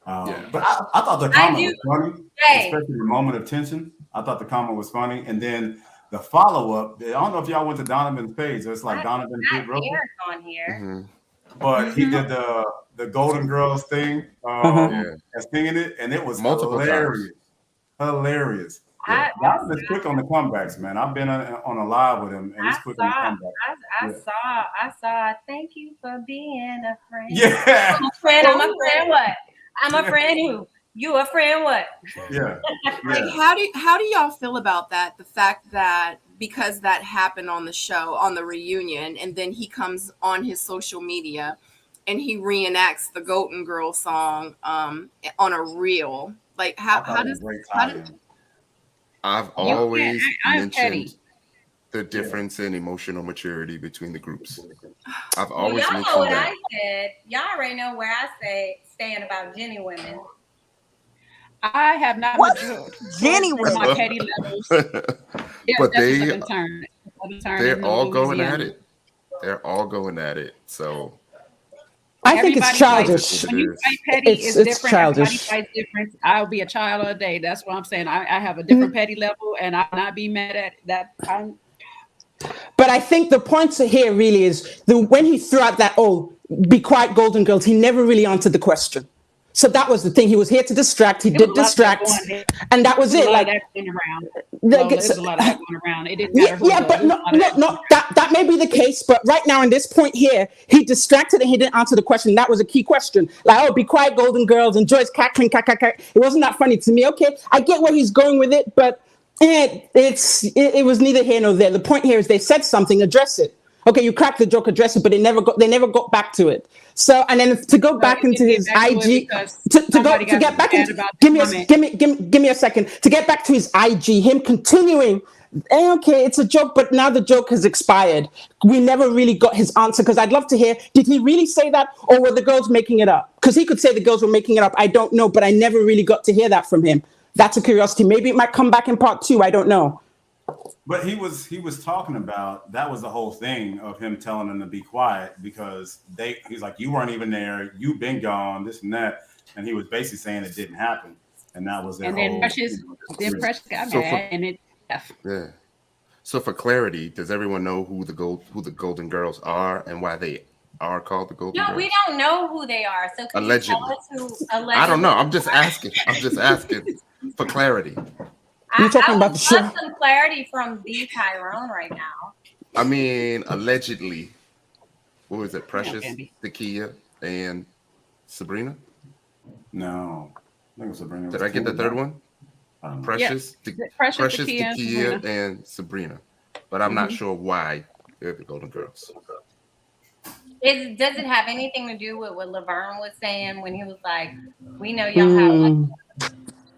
Yeah. But I thought the comment was funny, Hey. especially the moment of tension. I thought the comment was funny, and then the follow up. I don't know if y'all went to Donovan's page. It's like Donovan Not Kid Roper, Eric on here. Mm-hmm. but he did the Golden Girls thing, and singing it, and it was Multiple hilarious. Hilarious. I Donovan is quick on the comebacks, man. I've been on a live with him, and he's quick on the comebacks. I saw. Thank you for being a friend. Yeah. I'm a friend. I'm a friend. What? I'm a friend who? You a friend? What? Yeah. Like, how do y'all feel about that? The fact that because that happened on the show, on the reunion, and then he comes on his social media and he reenacts the Golden Girl song on a reel. Like how does I've always mentioned petty. the difference in emotional maturity between the groups. I've always y'all know mentioned what that. I said. Y'all already know where I stand about Jenny women. I have not matured Jenny from women. my petty levels. But they're all going at it. They're all going at it. So I think it's childish. When you fight petty, it's different. childish. Everybody fights different. I'll be a child all day. That's what I'm saying. I have a different petty level, and I'll not be mad at that. But I think the point here really is when he threw out that, be quiet, Golden Girls, he never really answered the question. So that was the thing. He was here to distract. He did distract, and that was it. Like Like, there's a lot of that going around. It didn't matter. yeah, but not that may be the case. But right now, in this point here, he distracted and he didn't answer the question. That was a key question. Like, be quiet, Golden Girls, and Joy's cackling, cack. It wasn't that funny to me. Okay, I get where he's going with it, but it was neither here nor there. The point here is they said something, address it. Okay, you cracked the joke, address it, but they never got back to it. So, and then to go back into his IG, to get back into, give me a second to get back to his IG, him continuing. Okay, it's a joke, but now the joke has expired. We never really got his answer because I'd love to hear, did he really say that or were the girls making it up? Because he could say the girls were making it up. I don't know, but I never really got to hear that from him. That's a curiosity. Maybe it might come back in part 2. I don't know. But he was talking about, that was the whole thing of him telling them to be quiet because he's like, you weren't even there, you've been gone, this and that, and he was basically saying it didn't happen, and that was their and whole. Then Precious got mad, and it. Yeah. So for clarity, does everyone know who the Golden Girls are and why they are called the Golden Girls? No, we don't know who they are. So can allegedly. you tell us who allegedly? I don't know. I'm just asking for clarity. You're talking about the show. I want some clarity from the Tyrone right now. I mean, allegedly, what was it? Precious, Takia, and Sabrina? No. I think it was Sabrina. Did I get the third one? Precious, Takia, and Sabrina. But I'm not sure why they're the Golden Girls. Does it have anything to do with what Laverne was saying when he was like, we know y'all have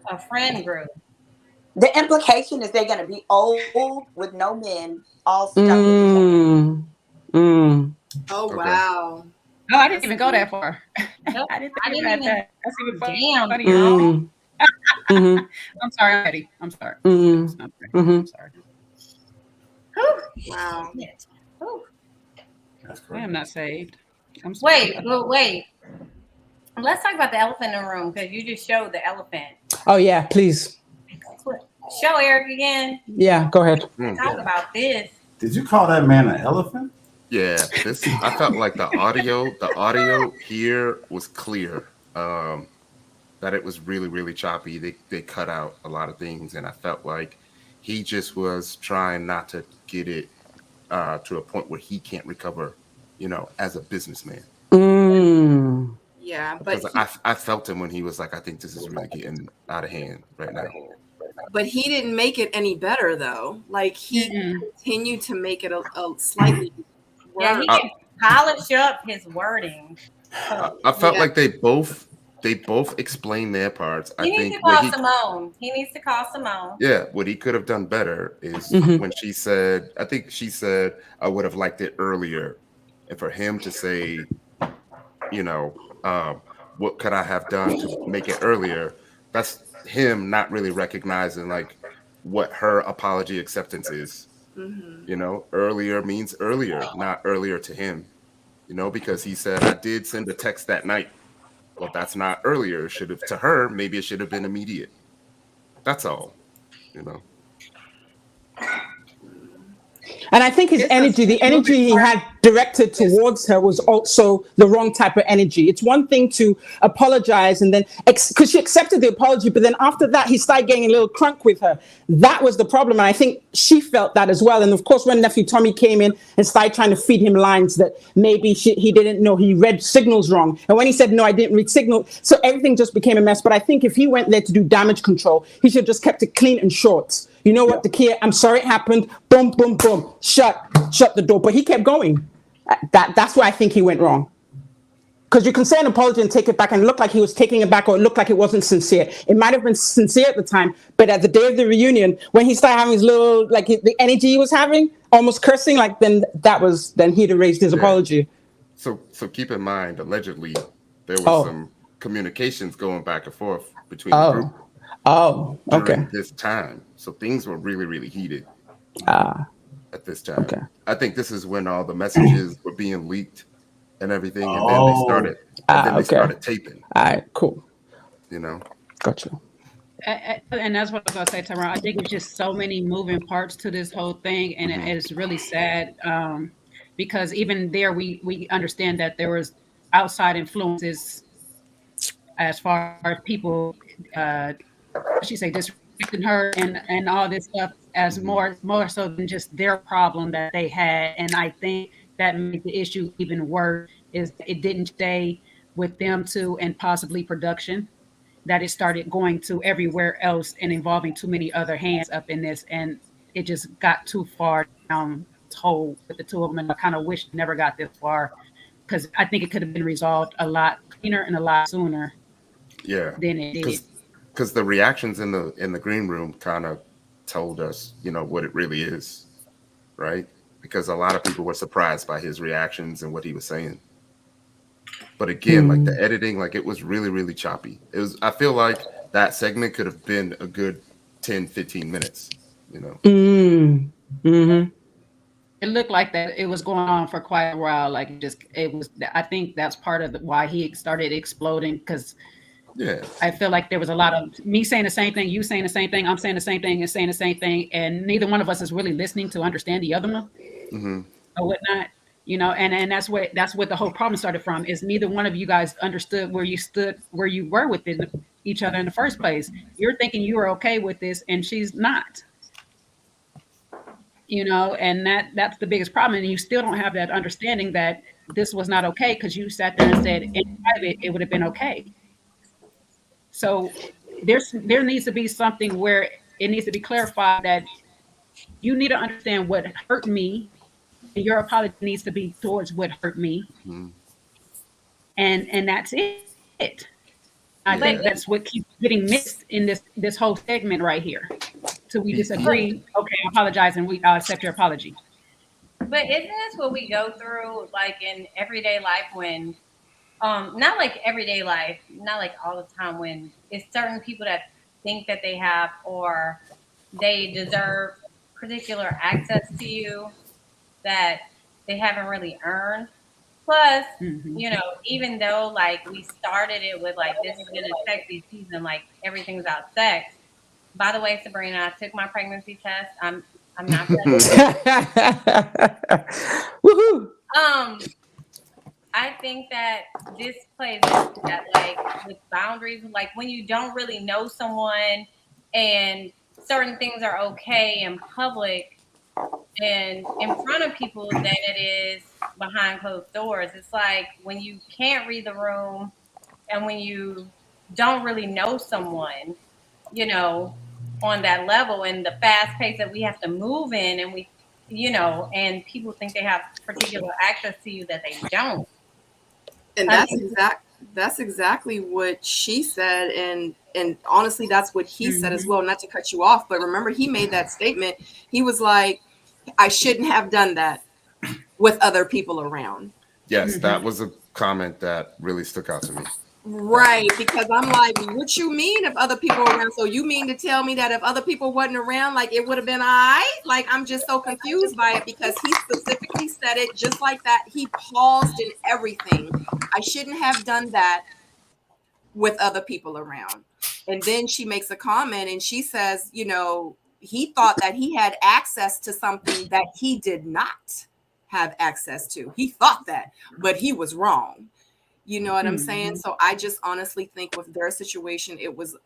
A friend group. The implication is they're going to be old with no men, all stuck with each other. Oh Okay. wow. No, I didn't even go that far. Nope. I didn't I think didn't about even. that. That's even Damn, funnier. girl. I'm sorry, I'm Eddie. I'm sorry. It's not fair. I'm sorry. Wow. Shit. Whew. That's I crazy. am not saved. I'm sorry. Wait. Let's talk about the elephant in the room because you just showed the elephant. Oh yeah, please. Show Eric again. Yeah, go ahead. Talk about this. Did you call that man an elephant? Yeah, this I felt like the audio here was clear. That it was really, really choppy. They cut out a lot of things, and I felt like he just was trying not to get it to a point where he can't recover, as a businessman. Yeah, Because I felt him when he was like, I think this is really getting out of hand right now. but he didn't make it any better though. Like he continued to make it a slightly worse. Yeah, he can polish up his wording. I felt like they both explained their parts. He needs to call Simone. He needs to call Simone. Yeah, what he could have done better is when she said, I think she said, I would have liked it earlier. And for him to say, what could I have done to make it earlier? That's him not really recognizing like what her apology acceptance is. Earlier means earlier, not earlier to him, because he said, I did send a text that night. Well, that's not earlier. Should have to her, maybe it should have been immediate. That's all, And I think his energy, the energy he had directed towards her was also the wrong type of energy. It's one thing to apologize and then, because she accepted the apology, but then after that, he started getting a little crunk with her. That was the problem. And I think she felt that as well. And of course, when nephew Tommy came in and started trying to feed him lines that maybe he didn't know, he read signals wrong. And when he said, no, I didn't read signal. So everything just became a mess. But I think if he went there to do damage control, he should have just kept it clean and short. You know what, Takia, I'm sorry it happened. Boom, boom, boom. Shut the door. But he kept going. That's where I think he went wrong. Because you can say an apology and take it back and look like he was taking it back, or it looked like it wasn't sincere. It might have been sincere at the time, but at the day of the reunion, when he started having his little, like the energy he was having, almost cursing, like then he'd have raised his apology. So keep in mind, allegedly, there was some communications going back and forth between the group. During this time. So things were really, really heated at this time. Okay. I think this is when all the messages were being leaked and everything. And then they started taping. All right, cool. Gotcha. And that's what I was going to say, Tyrone. I think it's just so many moving parts to this whole thing. And it's really sad because even there, we understand that there was outside influences as far as people she say disrespecting her and all this stuff as more so than just their problem that they had. And I think that made the issue even worse is it didn't stay with them too and possibly production, that it started going to everywhere else and involving too many other hands up in this, and it just got too far down this hole with the two of them. And I kind of wish it never got this far because I think it could have been resolved a lot cleaner and a lot sooner. Yeah, than it did. Because the reactions in the green room kind of told us, what it really is, right? Because a lot of people were surprised by his reactions and what he was saying. But again, like the editing, like it was really, really choppy. I feel like that segment could have been a good 10, 15 minutes, It looked like that it was going on for quite a while. Like I think that's part of why he started exploding because I feel like there was a lot of me saying the same thing, you saying the same thing, I'm saying the same thing and saying the same thing. And neither one of us is really listening to understand the other one or whatnot, and that's what the whole problem started from is neither one of you guys understood where you were within each other in the first place. You're thinking you were okay with this and she's not, and that's the biggest problem. And you still don't have that understanding that this was not okay because you sat there and said in private it would have been okay. So there needs to be something where it needs to be clarified that you need to understand what hurt me, and your apology needs to be towards what hurt me, and that's it. I think that's what keeps getting missed in this whole segment right here. So we disagree. Okay, I apologize, and we accept your apology. But isn't this what we go through, like in everyday life when, not like everyday life, not like all the time, when it's certain people that think that they have or they deserve particular access to you that they haven't really earned. Plus, you know, even though like we started it with like this is been a sexy season, like everything's about sex. By the way, Sabrina, I took my pregnancy test. I'm not pregnant. Woohoo! I think that this plays into that, like with boundaries, like when you don't really know someone and certain things are okay in public and in front of people than it is behind closed doors. It's like when you can't read the room and when you don't really know someone, you know, on that level and the fast pace that we have to move in and we, you know, and people think they have particular access to you that they don't. And that's exactly what she said, and honestly, that's what he said as well. Not to cut you off, but remember, he made that statement. He was like, "I shouldn't have done that with other people around." Yes, that was a comment that really stuck out to me. Right, because I'm like, what you mean if other people were around? So you mean to tell me that if other people wasn't around, like it would have been all right? Like I'm just so confused by it because he specifically said it just like that. He paused and everything. I shouldn't have done that with other people around. And then she makes a comment and she says, you know, he thought that he had access to something that he did not have access to. He thought that, but he was wrong. You know what I'm saying? So I just honestly think with their situation, it was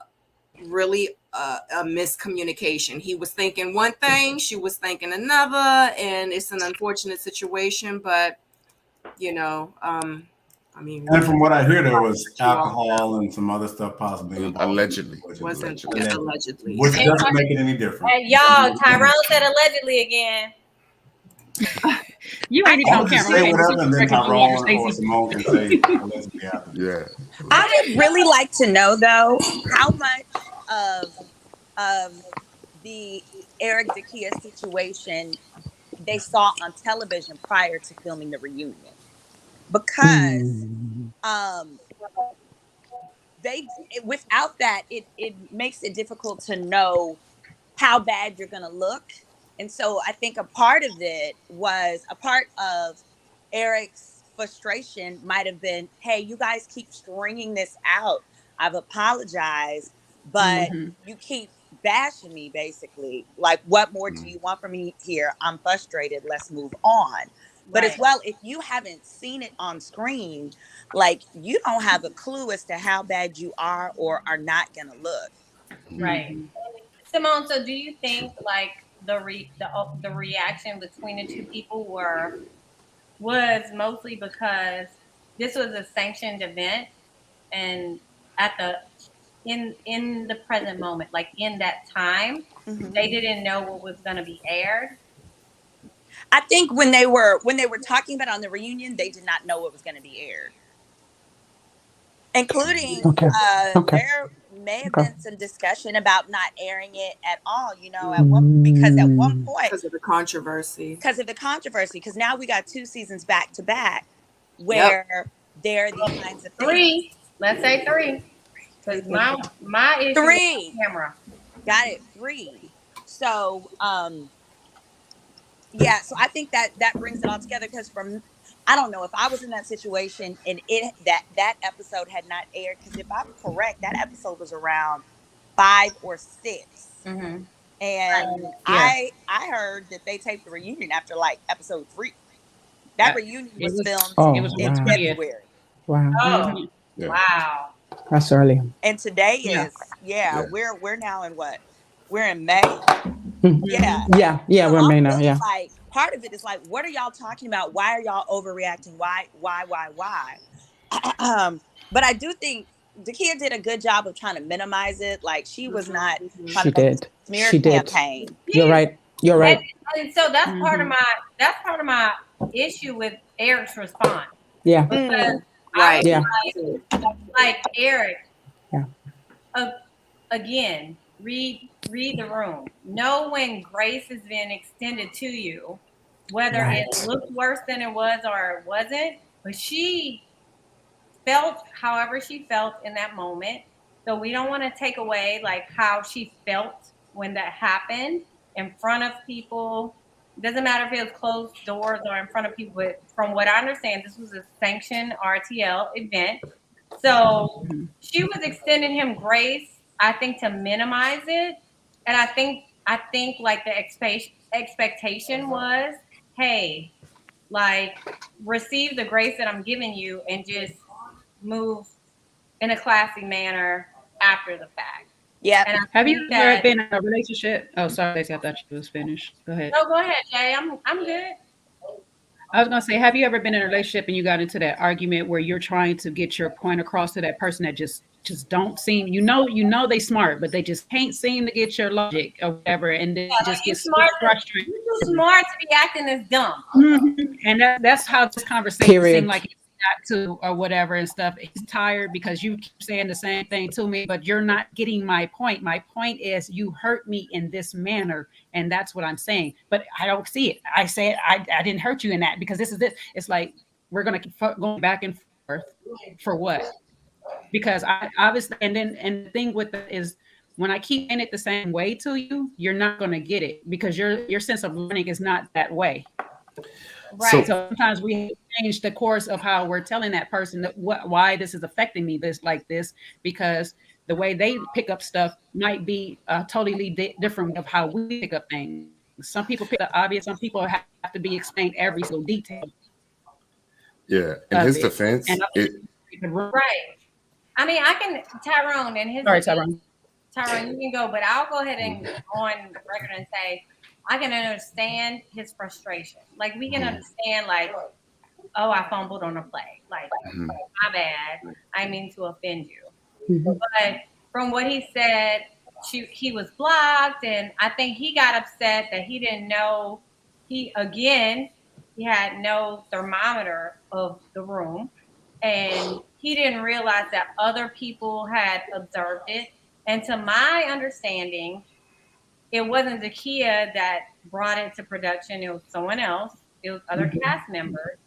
really a miscommunication. He was thinking one thing, she was thinking another, and it's an unfortunate situation. But you know, I mean, and from what I hear, there was alcohol and some other stuff possibly involved. Allegedly, allegedly, which doesn't make it any different. Hey, y'all, Tyrone said allegedly again. You ain't I on would just camera. say whatever, and then Tyrone or Stacey. Simone can say allegedly after. Yeah. I would really like to know though how much of the Eric Dakia situation they saw on television prior to filming the reunion, because without that it makes it difficult to know how bad you're gonna look. And so I think a part of Eric's frustration might have been, hey, you guys keep stringing this out. I've apologized, but you keep bashing me, basically. Like, what more do you want from me here? I'm frustrated. Let's move on. But as well, if you haven't seen it on screen, like, you don't have a clue as to how bad you are or are not going to look. Right. Simone, so do you think, like, the reaction between the two people was mostly because this was a sanctioned event and in the present moment, like in that time, they didn't know what was going to be aired? I think when they were talking about it on the reunion, they did not know what was going to be aired, including there may have been some discussion about not airing it at all, you know, because at one point, because of the controversy, because now we got 2 seasons back to back where there are these kinds of things. 3, let's say 3, because my issue 3 camera got it 3. So yeah, so I think that brings it all together, because I don't know if I was in that situation and that episode had not aired, because if I'm correct, that episode was around 5 or 6. And I heard that they taped the reunion after like episode 3. That reunion was filmed in February. Wow. Oh, wow. That's early. And today is we're now in what? We're in May. Yeah, we're in May now. Yeah. Like, part of it is like, what are y'all talking about? Why are y'all overreacting? Why? But I do think Dakia did a good job of trying to minimize it. Like, she was not trying to smear campaign. You're right. And so that's part of my issue with Eric's response. Yeah. Because like Eric, again, read the room. Know when grace is being extended to you, whether it looked worse than it was or it wasn't. But she felt however she felt in that moment. So we don't want to take away like how she felt when that happened in front of people. Doesn't matter if it was closed doors or in front of people, but from what I understand, this was a sanctioned RTL event. So she was extending him grace, I think, to minimize it. And I think like the expectation was, hey, like receive the grace that I'm giving you and just move in a classy manner after the fact. Yep. And I Have think you ever that been in a relationship? Oh, sorry, Stacey, I thought you was finished. Go ahead. no, go ahead, Jay. I'm good. I was gonna say, have you ever been in a relationship and you got into that argument where you're trying to get your point across to that person that just don't seem, they smart, but they just can't seem to get your logic or whatever, and then Yeah, like just get so frustrated. you too smart to be acting this dumb. And that's how this conversation Period. seemed like it got to or whatever and stuff. He's tired because you keep saying the same thing to me, but you're not getting my point. My point is you hurt me in this manner, and that's what I'm saying. But I don't see it. I say it, I didn't hurt you in that because this is this. It's like we're gonna keep going back and forth for what? Because I obviously, and the thing with it is when I keep saying it the same way to you, you're not gonna get it because your sense of learning is not that way. Right. So sometimes we change the course of how we're telling that person that why this is affecting me this like this, because the way they pick up stuff might be totally different of how we pick up things. Some people pick up obvious, some people have to be explained every single detail Yeah, in of his it. defense, And Right. I mean, I can Tyrone and his sorry, Tyrone. Tyrone, you can go, but I'll go ahead and go on record and say I can understand his frustration. Like we can understand, like, oh, I fumbled on a play. Like, my bad. I mean to offend you. But from what he said, he was blocked, and I think he got upset that he didn't know. He had no thermometer of the room, and he didn't realize that other people had observed it. And to my understanding, it wasn't Zakia that brought it to production. It was someone else. It was other cast members.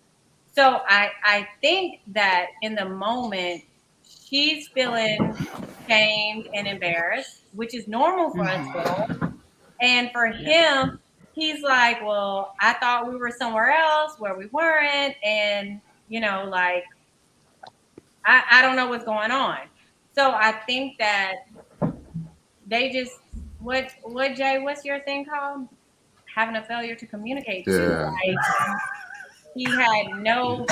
So I think that in the moment, she's feeling shamed and embarrassed, which is normal for us girls. And for him, he's like, well, I thought we were somewhere else where we weren't. And, like, I don't know what's going on. So I think that they just, what Jay, what's your thing called? Having a failure to communicate too. Yeah. Like, he had no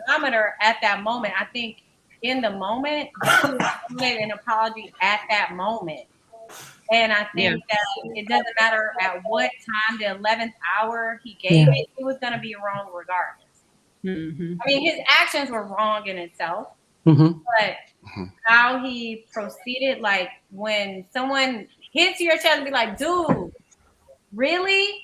thermometer at that moment. I think in the moment, he made an apology at that moment. And I think that it doesn't matter at what time, the 11th hour he gave it was going to be wrong regardless. I mean, his actions were wrong in itself, but how he proceeded, like when someone hits your chest and be like, dude, really?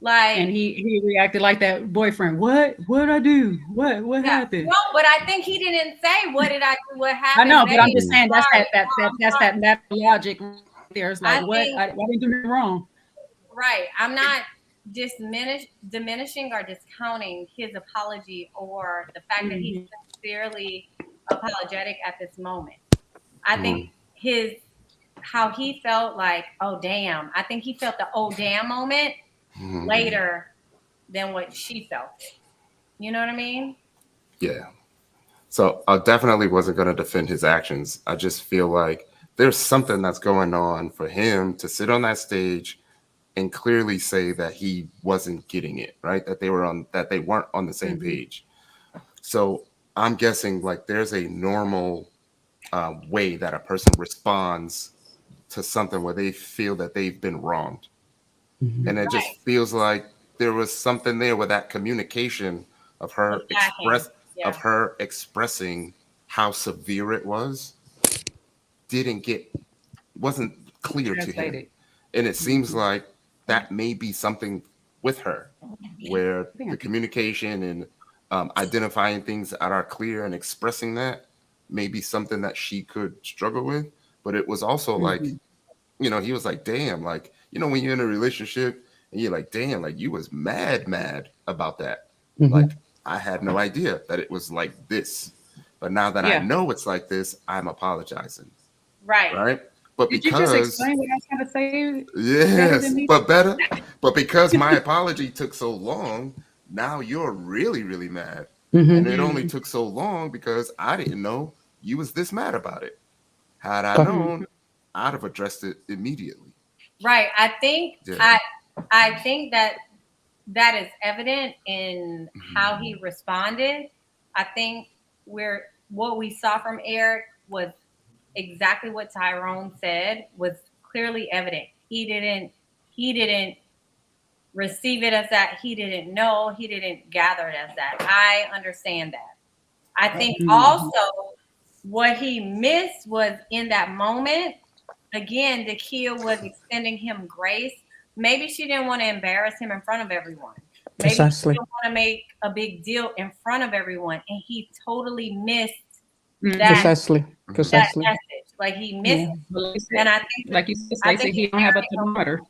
Like, and he reacted like that boyfriend. What I do? What happened? No, but I think he didn't say what did I do, what happened. I know, but I'm just saying that's that logic. There's like I didn't do nothing wrong. Right. I'm not diminishing or discounting his apology or the fact that he's sincerely apologetic at this moment. I think how he felt like, oh damn. I think he felt the oh damn moment later than what she felt. You know what I mean? Yeah. So I definitely wasn't going to defend his actions. I just feel like there's something that's going on for him to sit on that stage and clearly say that he wasn't getting it, right? That they weren't on the same page. So I'm guessing like there's a normal way that a person responds to something where they feel that they've been wronged. And it just feels like there was something there with that communication of her expressing how severe it wasn't clear to him. And it seems like that may be something with her where the communication and identifying things that are clear and expressing that may be something that she could struggle with. but it was also like, he was like, damn, like, when you're in a relationship and you're like, damn, like you was mad about that. Like, I had no idea that it was like this. But now that I know it's like this, I'm apologizing. Right. But Did you just because explain what I was trying to say? yes, but because my apology took so long, now you're really, really mad. And it only took so long because I didn't know you was this mad about it. Had I known, I'd have addressed it immediately. Right. I think that is evident in how he responded. I think what we saw from Eric was exactly what Tyrone said, was clearly evident. He didn't receive it as that. He didn't know. He didn't gather it as that. I understand that. I think also what he missed was in that moment, again, the Kia was extending him grace. Maybe she didn't want to embarrass him in front of everyone. Maybe she didn't want to make a big deal in front of everyone. And he totally missed that, Precisely. that message. Like he missed it. And I think, like you said, Stacey, he don't have a thermometer.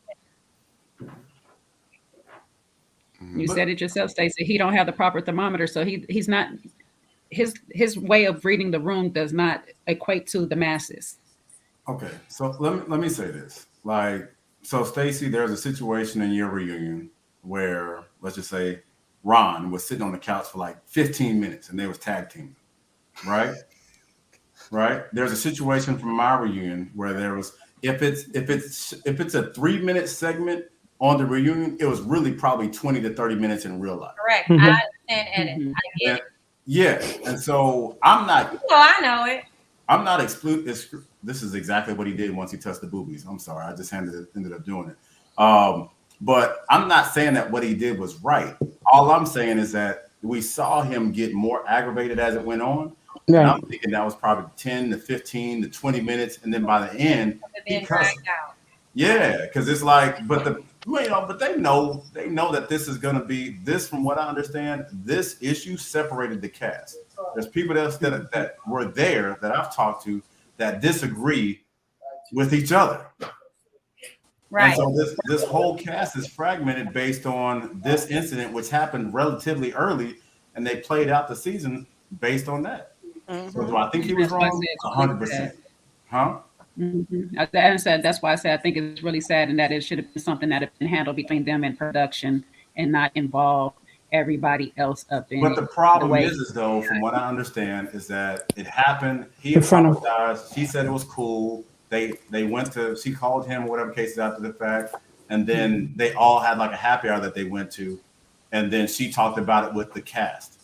You said it yourself, Stacey. He don't have the proper thermometer, so he's not. His way of reading the room does not equate to the masses. Okay, so let me say this. Like, so Stacey, there's a situation in your reunion where, let's just say, Ron was sitting on the couch for like 15 minutes and they was tag teaming, right? Right. There's a situation from my reunion where there was, if it's a 3-minute segment on the reunion, it was really probably 20 to 30 minutes in real life. Correct. I understand edit. I get it. Yeah, and so I'm not. Oh, I know it. I'm not exclude this. This is exactly what he did once he touched the boobies. I'm sorry, I just ended up doing it. But I'm not saying that what he did was right. All I'm saying is that we saw him get more aggravated as it went on. Right. And I'm thinking that was probably 10 to 15 to 20 minutes, and then by the end, because it's like, but they know that this is going to be this. From what I understand, this issue separated the cast. There's people that were there that I've talked to that disagree with each other. Right. And so this whole cast is fragmented based on this incident, which happened relatively early, and they played out the season based on that. So do I think he was wrong? 100%. Huh? That's why I said I think it's really sad, and that it should have been something that had been handled between them and production and not involve everybody else up in. But the problem is though, from what I understand, is that it happened. He apologized. She said it was cool. They went to. She called him, whatever cases after the fact, and then they all had like a happy hour that they went to, and then she talked about it with the cast.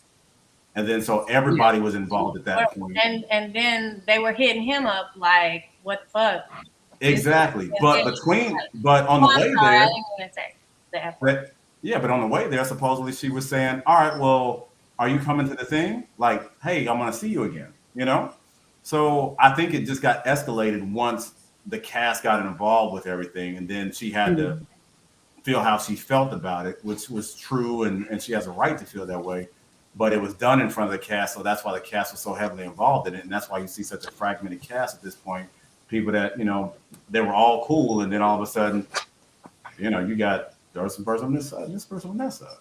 And then so everybody was involved at that point. And then they were hitting him up like, what the fuck? Exactly. But on the way there. But on the way there, supposedly she was saying, all right, well, are you coming to the thing? Like, hey, I'm gonna see you again, So I think it just got escalated once the cast got involved with everything, and then she had to feel how she felt about it, which was true, and she has a right to feel that way. But it was done in front of the cast, so that's why the cast was so heavily involved in it, and that's why you see such a fragmented cast at this point. People that they were all cool, and then all of a sudden, you got there was some person on this side, and this person on that side.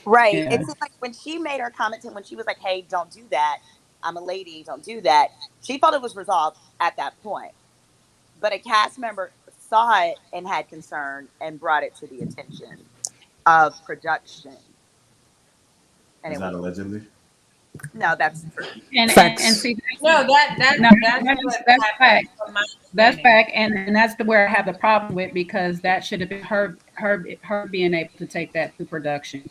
Right. Yeah. It's like when she made her comment, when she was like, "Hey, don't do that. I'm a lady. Don't do that." She thought it was resolved at that point, but a cast member saw it and had concern and brought it to the attention of production. And is that allegedly? No, that's true. And see, that's fact. That's fact, and that's where I have the problem with, because that should have been her being able to take that to production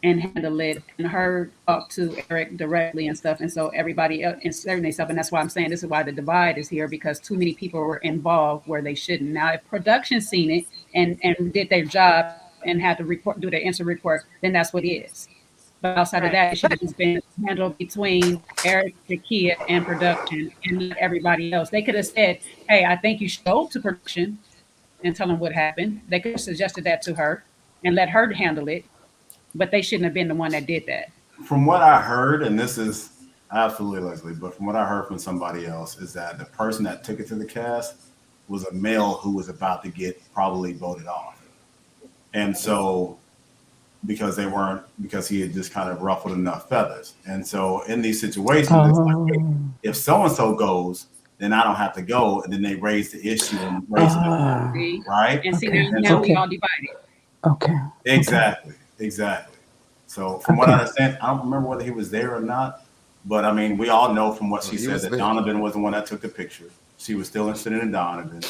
and handle it, and her talk to Eric directly and stuff, and so everybody else inserting themselves. And that's why I'm saying this is why the divide is here, because too many people were involved where they shouldn't. Now, if production seen it and did their job and had to do their instant report, then that's what it is. But outside of that, it should have just been handled between Eric, Takia, and production, and everybody else. They could have said, hey, I think you should go to production and tell them what happened. They could have suggested that to her and let her handle it, but they shouldn't have been the one that did that. From what I heard, and this is, Absolutely, Leslie. But from what I heard from somebody else is that the person that took it to the cast was a male who was about to get probably voted off. And so because he had just kind of ruffled enough feathers. And so in these situations, it's like, hey, if so and so goes, then I don't have to go. And then they raise the issue and raise it up, See? right? And see, Okay. now we Okay. all divided. Okay. Exactly. So from what I understand, I don't remember whether he was there or not, but I mean, we all know from what she he said was that there. Donovan was the one that took the picture. She was still interested in Donovan,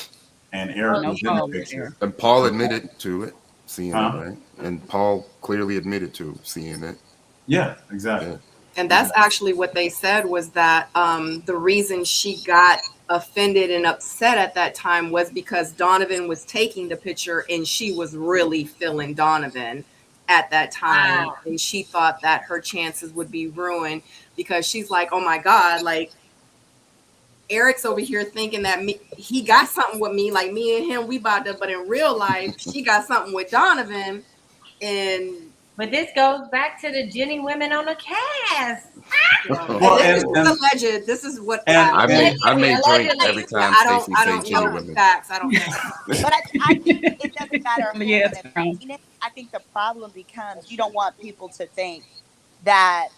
and Eric No, was in Paul the was picture. And Paul admitted to it, seeing Huh? it, right? And Paul clearly admitted to seeing it. Yeah, exactly. Yeah. And that's actually what they said was that the reason she got offended and upset at that time was because Donovan was taking the picture and she was really feeling Donovan at that time. Wow. And she thought that her chances would be ruined because she's like, oh my God, like Eric's over here thinking that he got something with me, like me and him, we about to, but in real life, she got something with Donovan. But this goes back to the Jenny women on the cast. Well, this is alleged. This is what I may drink allegedly. every time I Stacey don't say Jenny know women. facts. I don't know. But I think it doesn't matter who Yeah, would have seen it. I think the problem becomes you don't want people to think that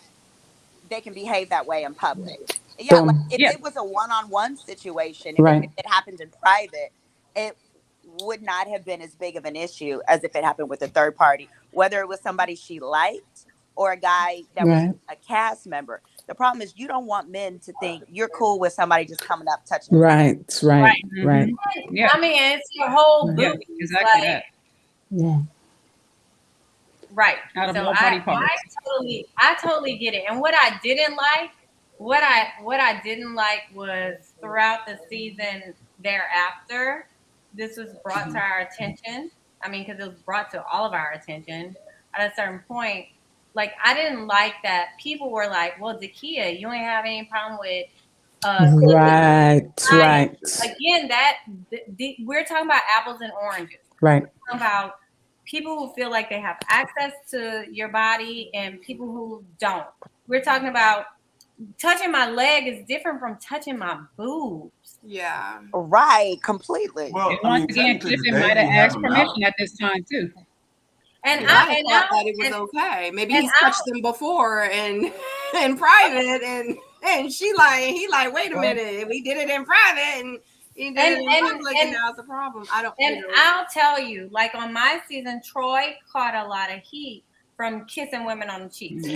they can behave that way in public. Yeah, like if it was a one-on-one situation, if it happened in private, it would not have been as big of an issue as if it happened with a third party, whether it was somebody she liked or a guy that was a cast member. The problem is you don't want men to think you're cool with somebody just coming up touching. Right. Yeah. I mean, it's your whole booty. Yeah, exactly that. Yeah. Right. Out of So all body parts. I totally get it. And what I didn't like, what I didn't like was throughout the season thereafter, this was brought to our attention. I mean, because it was brought to all of our attention at a certain point. Like, I didn't like that people were like, well, Dakia, you ain't have any problem with right. Again, we're talking about apples and oranges. Right. We're talking about people who feel like they have access to your body and people who don't. We're talking about touching my leg is different from touching my boobs. Yeah. Right, completely. Well, And once again, Clifton might have asked permission at this time too. And I thought that it was okay. Maybe he's touched them before and in private, and he like, wait a minute, we did it in private and he did it in public, and now it's a problem. I'll tell you, like on my season, Troy caught a lot of heat from kissing women on the cheeks.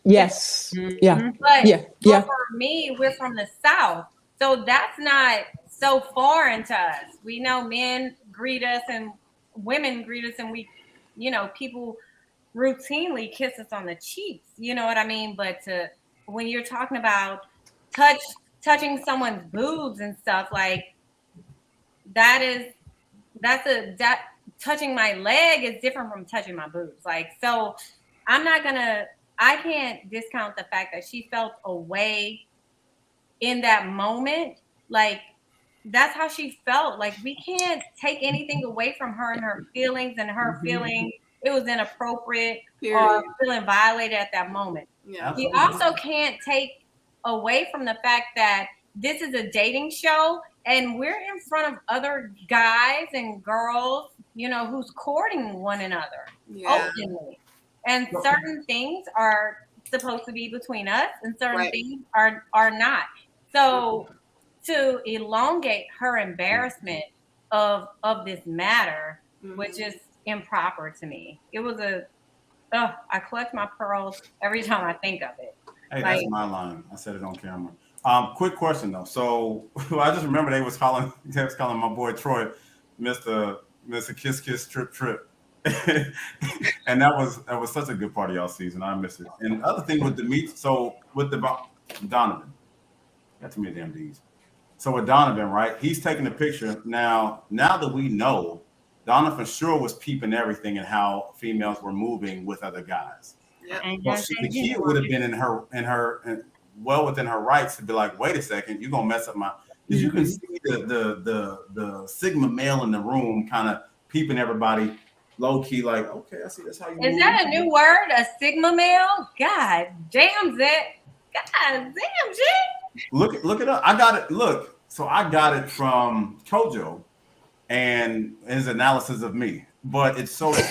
Yes. Yeah. But for me, we're from the South, so that's not so foreign to us. We know men greet us and women greet us, and we, people routinely kiss us on the cheeks. You know what I mean? But when you're talking about touching someone's boobs and stuff, like touching my leg is different from touching my boobs. Like, so I can't discount the fact that she felt a way in that moment. Like, that's how she felt. Like, we can't take anything away from her and her feelings and her feeling it was inappropriate or feeling violated at that moment. Yeah. We also can't take away from the fact that this is a dating show and we're in front of other guys and girls, who's courting one another openly. And certain things are supposed to be between us and certain things are not. So to elongate her embarrassment of this matter, which is improper to me. It was I clutch my pearls every time I think of it. Hey, that's my line. I said it on camera. Quick question though. So I just remember they was calling my boy Troy Mr. Kiss Kiss Trip Trip. And that was such a good party all season. I miss it. And the other thing with Donovan. Got too many damn D's. So with Donovan, right? He's taking the picture. Now that we know, Donovan sure was peeping everything and how females were moving with other guys. Yeah. Well, the kid would have been in her well within her rights to be like, wait a second, you're gonna mess up my. Because you can see the Sigma male in the room kind of peeping everybody low key, like, okay, I see that's how you. Is that a new word? A Sigma male? God damn it. God damn, Jay. Look it up. I got it. Look, so I got it from Kojo and his analysis of me. But it's so true.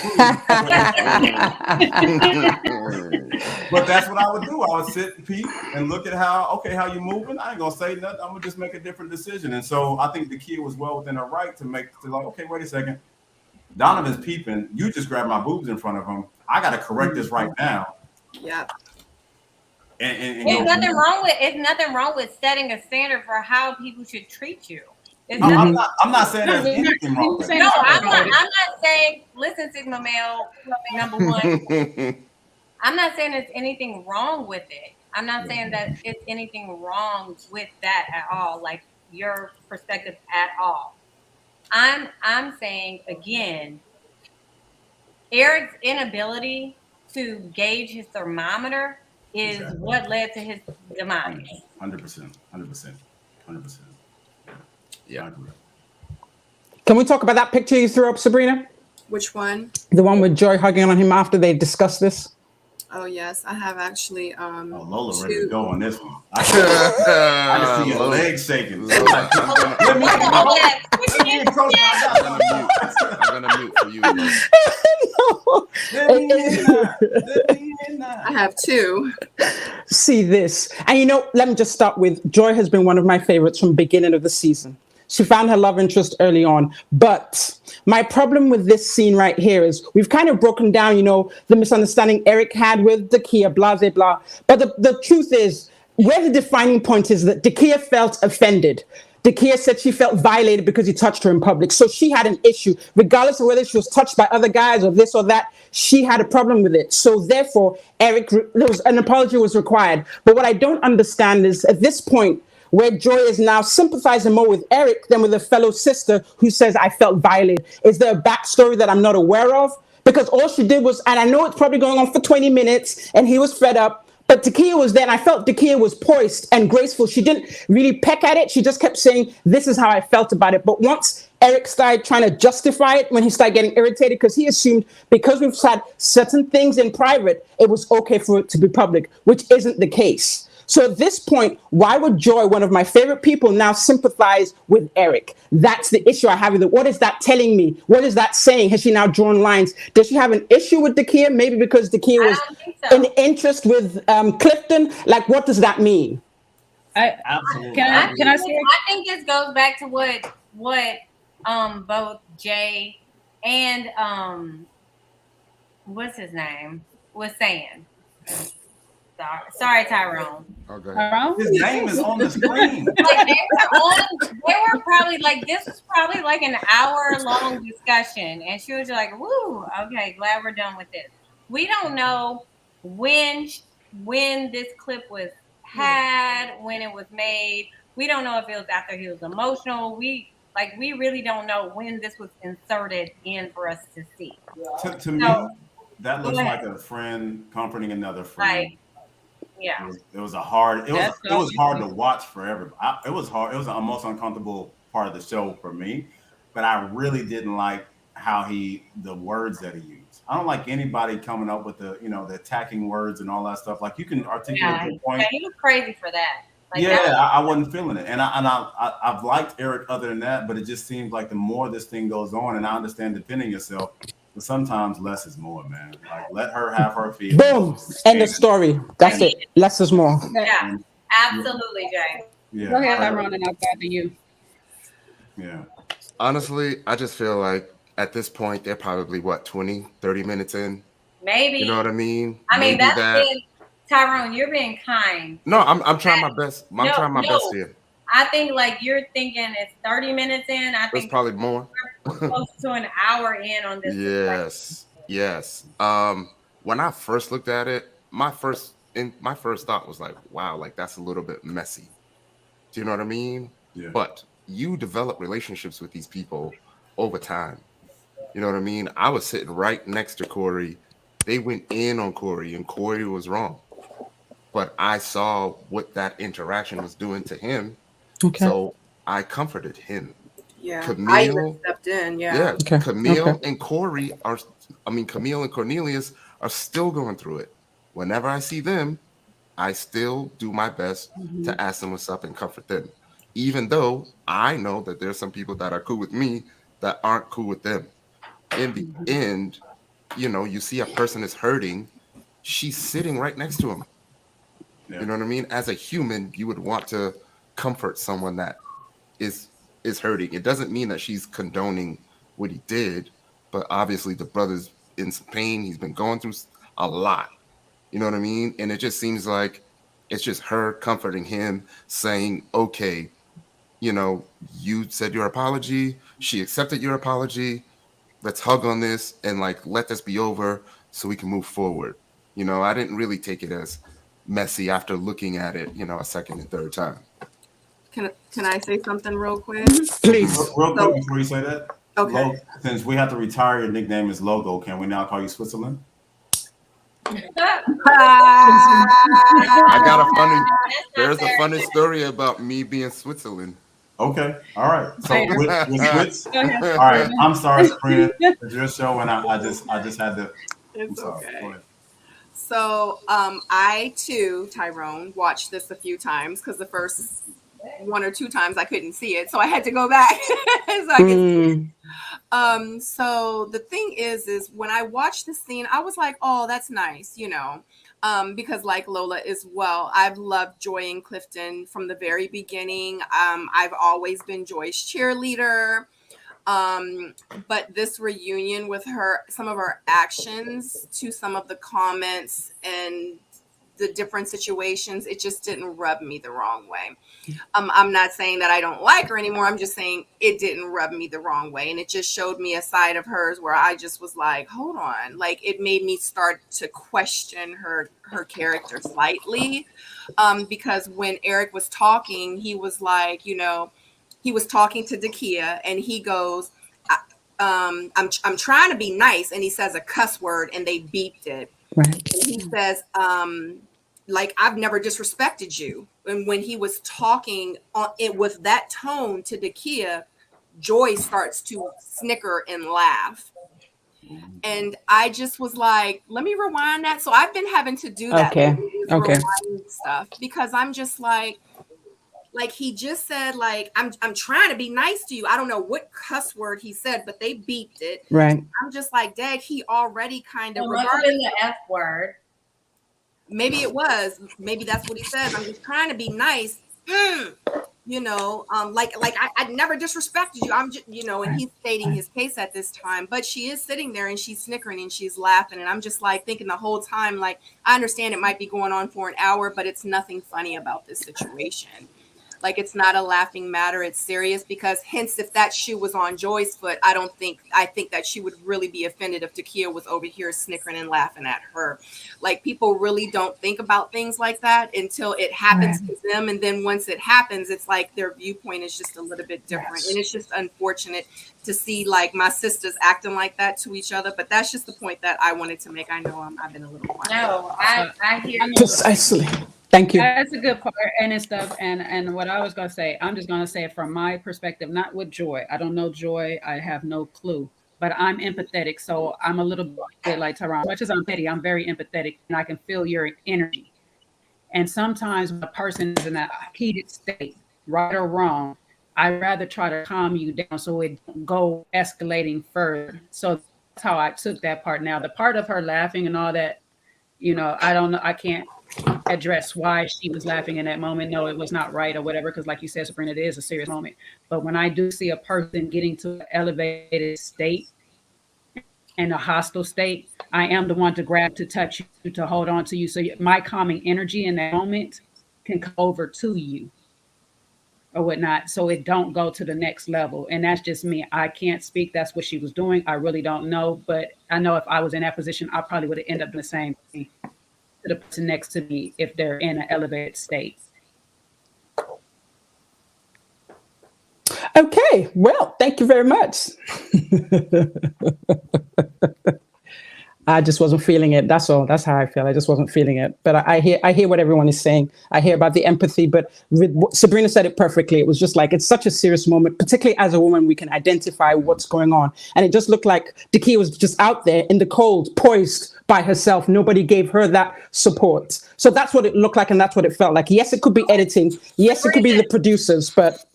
But that's what I would do. I would sit and peep and look at how you moving. I ain't gonna say nothing. I'm gonna just make a different decision. And so I think the kid was well within her right to like, okay, wait a second. Donovan's peeping. You just grabbed my boobs in front of him. I gotta correct this right now. Yeah. And There's nothing wrong with setting a standard for how people should treat you. I'm not saying there's anything wrong with it. No, I'm not saying, listen, Sigma male, number one. I'm not saying there's anything wrong with it. I'm not saying that it's anything wrong with that at all, like your perspective at all. I'm saying, again, Eric's inability to gauge his thermometer is what led to his demise. 100%. Yeah. Can we talk about that picture you threw up, Sabrina? Which one? The one with Joy hugging on him after they discussed this? Oh yes, I have actually. Lola ready to go on this one. I can see your legs shaking. I'm gonna mute for you. I have two. See this. And let me just start with Joy has been one of my favorites from beginning of the season. She found her love interest early on. But my problem with this scene right here is we've kind of broken down, the misunderstanding Eric had with Dakia, blah, blah, blah. But the truth is, where the defining point is that Dakia felt offended. Dakia said she felt violated because he touched her in public. So she had an issue. Regardless of whether she was touched by other guys or this or that, she had a problem with it. So therefore, an apology was required. But what I don't understand is at this point, where Joy is now sympathizing more with Eric than with a fellow sister who says, I felt violated. Is there a backstory that I'm not aware of? Because all she did was, and I know it's probably going on for 20 minutes, and he was fed up, but Dakia was there, and I felt Dakia was poised and graceful. She didn't really peck at it. She just kept saying, this is how I felt about it. But once Eric started trying to justify it, when he started getting irritated, because he assumed because we've had certain things in private, it was okay for it to be public, which isn't the case. So at this point, why would Joy, one of my favorite people, now sympathize with Eric? That's the issue I have with it. What is that telling me? What is that saying? Has she now drawn lines? Does she have an issue with Dakia? Maybe because Dakia was in interest with Clifton? Like, what does that mean? Absolutely. Can I say? I think this goes back to what both Jay and what's his name was saying. Sorry, Tyrone. Okay. His name is on the screen. Like they were probably like, this was probably like an hour-long discussion, and she was like, "Woo, okay, glad we're done with this." We don't know when this clip was had, when it was made. We don't know if it was after he was emotional. We really don't know when this was inserted in for us to see. To me, that looks like a friend comforting another friend. Right. Yeah. It was hard to watch for everybody. It was hard. It was the most uncomfortable part of the show for me. But I really didn't like how the words that he used. I don't like anybody coming up with the attacking words and all that stuff. Like, you can articulate your point. Yeah, he was crazy for that. Like, I wasn't feeling it. And I've liked Eric other than that, but it just seems like the more this thing goes on, and I understand defending yourself, but sometimes less is more, man. Like, let her have her feelings. Boom. End of story. That's it. Less is more. Yeah, absolutely, Jay. Yeah. Go ahead, Tyrone, and I'll back to you. Yeah. Honestly, I just feel like at this point, they're probably, 20, 30 minutes in? Maybe. You know what I mean? I mean, Tyrone, you're being kind. No, I'm trying my best. I'm trying my best here. I think you're thinking it's 30 minutes in. I think it's probably more. We're close to an hour in on this. Yes. When I first looked at it, my first thought was like, wow, like that's a little bit messy. Do you know what I mean? Yeah. But you develop relationships with these people over time. You know what I mean? I was sitting right next to Corey. They went in on Corey, and Corey was wrong. But I saw what that interaction was doing to him. Okay. So I comforted him. Yeah. Camille, I even stepped in. Yeah. Yeah. Okay. Camille and Camille and Cornelius are still going through it. Whenever I see them, I still do my best to ask them what's up and comfort them, even though I know that there's some people that are cool with me that aren't cool with them. In the end, you see a person is hurting, she's sitting right next to him. Yeah. You know what I mean? As a human, you would want to comfort someone that is is hurting. It doesn't mean that she's condoning what he did, but obviously the brother's in some pain. He's been going through a lot. You know what I mean? And it just seems like it's just her comforting him, saying, "Okay, you said your apology. She accepted your apology. Let's hug on this and like let this be over so we can move forward." I didn't really take it as messy after looking at it, a second and third time. Can I say something real quick? Please. Real quick before you say that. Okay. Since we have to retire your nickname as Logo, can we now call you Switzerland? I got there's a funny story about me being Switzerland. Okay, all right. So with Switz, all right. I'm sorry, Sabrina. It's your show, and I just had to. I'm It's sorry. okay. Go ahead. So I too, Tyrone, watched this a few times because the first 1 or 2 times I couldn't see it, so I had to go back so I could see it. So the thing is when I watched the scene, I was like, oh, that's nice, because like Lola as well, I've loved Joy and Clifton from the very beginning. I've always been Joy's cheerleader. But this reunion with her, some of her actions to some of the comments and the different situations, it just didn't rub me the wrong way. I'm not saying that I don't like her anymore. I'm just saying it didn't rub me the wrong way. And it just showed me a side of hers where I just was like, hold on. Like it made me start to question her character slightly. Because when Eric was talking, he was like, he was talking to Dakia and he goes, I'm trying to be nice. And he says a cuss word and they beeped it. Right. And he says, like, I've never disrespected you. And when he was talking on it with that tone to Dakia, Joy starts to snicker and laugh. And I just was like, let me rewind that. So I've been having to do that. Okay. Rewind stuff because I'm just like he just said, like, I'm trying to be nice to you. I don't know what cuss word he said, but they beeped it. Right. I'm just like, Dag, he already kind of regarding the F word. Maybe it was. Maybe that's what he says. I'm just trying to be nice. Like I never disrespected you. I'm just, and he's stating his case at this time. But she is sitting there and she's snickering and she's laughing. And I'm just like thinking the whole time, like, I understand it might be going on for an hour, but it's nothing funny about this situation. Like, it's not a laughing matter. It's serious because hence, if that shoe was on Joy's foot, I think that she would really be offended if Dakia was over here snickering and laughing at her. Like, people really don't think about things like that until it happens to them. And then once it happens, it's like their viewpoint is just a little bit different. Yes. And it's just unfortunate to see like my sisters acting like that to each other. But that's just the point that I wanted to make. I know I've been a little quiet. No, I hear you. Precisely. Thank you. That's a good part and stuff. And what I was going to say, I'm just going to say it from my perspective, not with Joy. I don't know Joy. I have no clue, but I'm empathetic. So I'm a little bit like Tyrone. As much as I'm petty, I'm very empathetic and I can feel your energy. And sometimes when a person is in that heated state, right or wrong, I'd rather try to calm you down so it don't go escalating further. So that's how I took that part. Now, the part of her laughing and all that, I don't know. I can't address why she was laughing in that moment. No, it was not right or whatever, because like you said, Sabrina, it is a serious moment. But when I do see a person getting to an elevated state and a hostile state, I am the one to grab, to touch you, to hold on to you. So my calming energy in that moment can come over to you or whatnot, so it don't go to the next level. And that's just me. I can't speak. That's what she was doing. I really don't know. But I know if I was in that position, I probably would have ended up doing the same thing to the person next to me if they're in an elevated state. Okay, well, thank you very much. I just wasn't feeling it. That's all. That's how I feel. I just wasn't feeling it. But I hear what everyone is saying. I hear about the empathy. But Sabrina said it perfectly. It was just like, it's such a serious moment, particularly as a woman, we can identify what's going on. And it just looked like Dakia was just out there in the cold, poised by herself. Nobody gave her that support. So that's what it looked like, and that's what it felt like. Yes, it could be editing. Yes, it could be the producers, but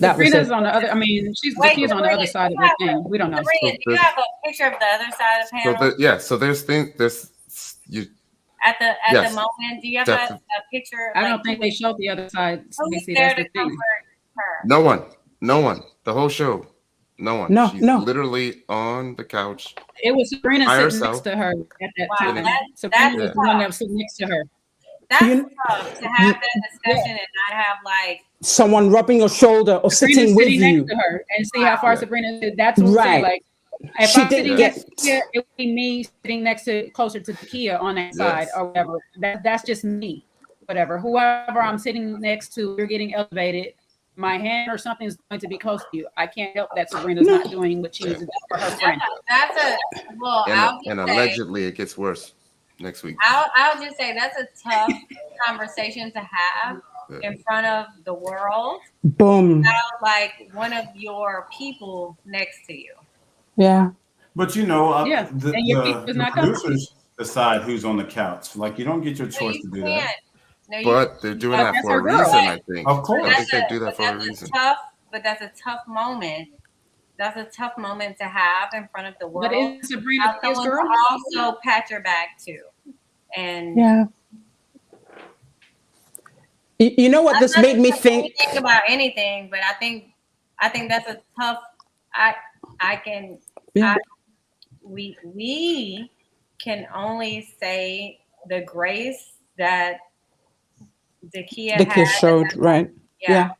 that was Sabrina's it. on the other. I mean, she's on the other side of the thing. We don't know. Sabrina, do you have a picture of the other side of the panel? So there's things. You at the yes, moment. Do you have a picture? I don't think they showed the other side. Who's there to comfort her? No one. The whole show. No one. No, She's no. literally on the couch. It was Sabrina by sitting herself. next to her at that Wow, time. that's Sabrina was the one that was sitting next to her. That's You- tough to have that discussion and not have like Someone rubbing your shoulder or Sabrina's sitting with next you. to her and see how far Sabrina is. That's what I'm saying. Right. Like, if She I'm didn't sitting get- next to Kia, it would be me sitting next to closer to Kia on that Yes. side or whatever. That's just me. Whatever. Whoever I'm sitting next to, you're getting elevated. My hand or something is going to be close to you. I can't help that Sabrina's not doing what she needs to do for her friend. that's a well. And allegedly it gets worse next week. I'll just say that's a tough conversation to have in front of the world. Boom. Without like one of your people next to you. Yeah. But you know, Yeah, the and your people is not producers decide who's on the couch. Like, you don't get your So choice you to do can't. that. No, But they're doing that that's for a her girl. reason, I think. Of course. I think they do that for a reason. That's a tough moment. That's a tough moment to have in front of the world. But is Sabrina Have his someone girl? to also pat your back too. And Yeah. You know what this made me think? about anything, but I think that's a tough. We can only say the grace that Dakia showed, right? Yeah.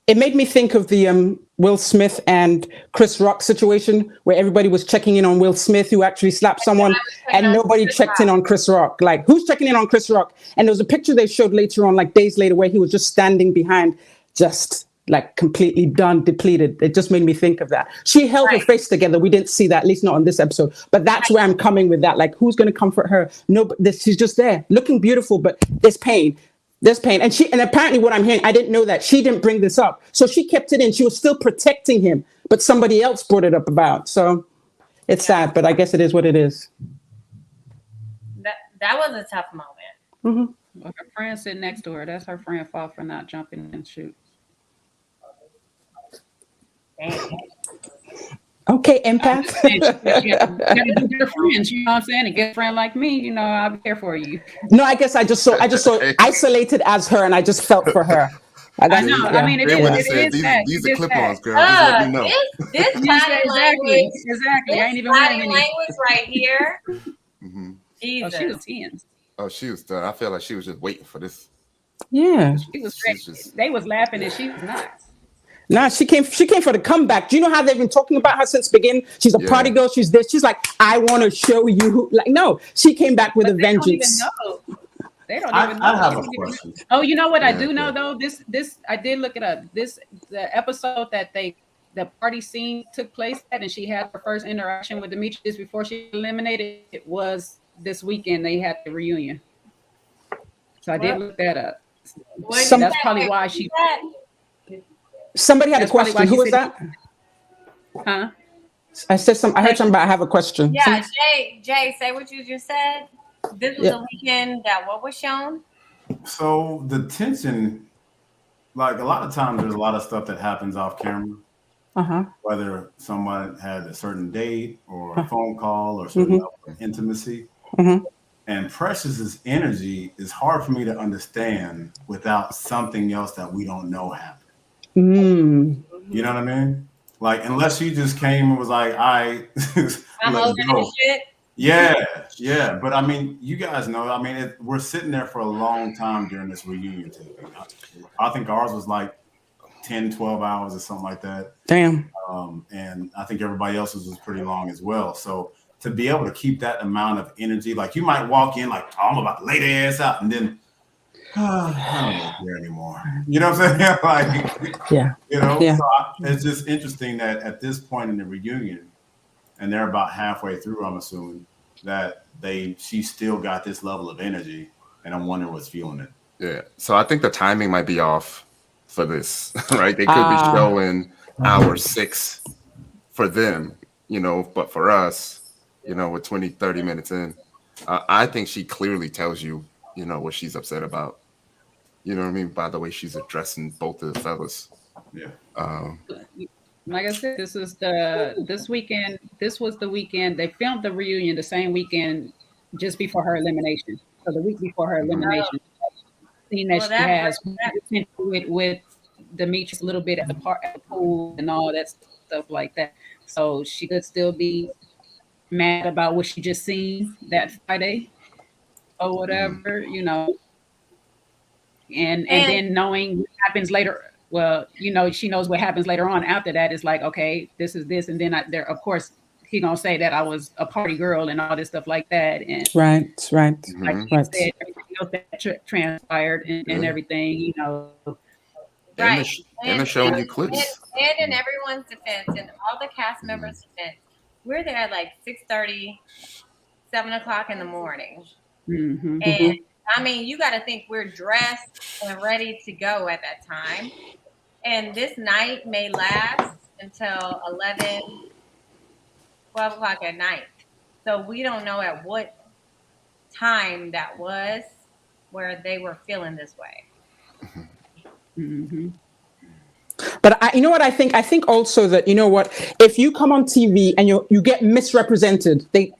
It made me think of the Will Smith and Chris Rock situation where everybody was checking in on Will Smith, who actually slapped someone, and nobody checked in on Chris Rock. Like, who's checking in on Chris Rock? And there was a picture they showed later on, like days later, where he was just standing behind, just like completely done, depleted. It just made me think of that. She held her face together. We didn't see that, at least not on this episode. But that's where I'm coming with that. Like, who's going to comfort her? No, but she's just there, looking beautiful, but there's pain. There's pain. And apparently what I'm hearing, I didn't know that. She didn't bring this up. So she kept it in. She was still protecting him, but somebody else brought it up about. So it's sad, but I guess it is what it is. That was a tough moment. Mm-hmm. Well, her friend sitting next to her. That's her friend's fault for not jumping and shoot. Okay, empath. You gotta do your friends, you know what I'm saying? And get a friend like me, you know, I'll be there for you. No, I guess I just saw isolated as her, and I just felt for her. I know. Yeah. I mean, it is that. These are clip-ons, girl. Just let me know. This body language, exactly. I ain't even body language right here. Mm-hmm. Jesus. Oh, she was 10. Oh, she was done. I feel like she was just waiting for this. Yeah. She was they was laughing and she was not. Nah, she came for the comeback. Do you know how they've been talking about her since the beginning? She's a party girl. She's this. She's like, I want to show you who. Like, no, she came back with a vengeance. They don't even know. I have a question. Oh, you know what I do know though? This I did look it up. The episode that the party scene took place at, and she had her first interaction with Demetrius before she eliminated. It was this weekend. They had the reunion. So I did look that up. That's probably why she. Somebody had a question. Who was that? Huh? I heard something about I have a question. Yeah, Jay, say what you just said. This was a weekend that what was shown? So the tension, like a lot of times there's a lot of stuff that happens off camera. Uh-huh. Whether someone had a certain date or a phone call or certain level of intimacy. Mm-hmm. And Precious's energy is hard for me to understand without something else that we don't know happened. Mm. You know what I mean? Like, unless she just came and was like, I'm over this shit. Yeah. But I mean, you guys know, I mean, we're sitting there for a long time during this reunion taping. I think ours was like 10, 12 hours or something like that. Damn. And I think everybody else's was pretty long as well. So to be able to keep that amount of energy, like you might walk in like, oh, I'm about to lay their ass out, and then I don't care anymore. You know what I'm saying? Like, yeah. You know, so it's just interesting that at this point in the reunion, and they're about halfway through, I'm assuming, that she still got this level of energy, and I'm wondering what's fueling it. Yeah. So I think the timing might be off for this, right? They could be showing hour 6 for them, but for us, we're 20, 30 minutes in. I think she clearly tells you, what she's upset about. You know what I mean? By the way she's addressing both of the fellas. Yeah. Like I said, this was the weekend. They filmed the reunion the same weekend just before her elimination. So the week before her elimination. Scene that she has with Demetrius a little bit at the pool and all that stuff like that. So she could still be mad about what she just seen that Friday or whatever, and then knowing what happens later. Well, she knows what happens later on after that. It's like, okay, this is this. And then there, of course, he going to say that I was a party girl and all this stuff like that. And right. Like you said, everything else that transpired and everything, Right. And they're showing you clips. And in everyone's defense, and all the cast members' defense, we're there at like 6:30, 7 o'clock in the morning. And I mean, you got to think we're dressed and ready to go at that time. And this night may last until 11, 12 o'clock at night. So we don't know at what time that was where they were feeling this way. But you know what I think? I think also that, if you come on TV and you get misrepresented, they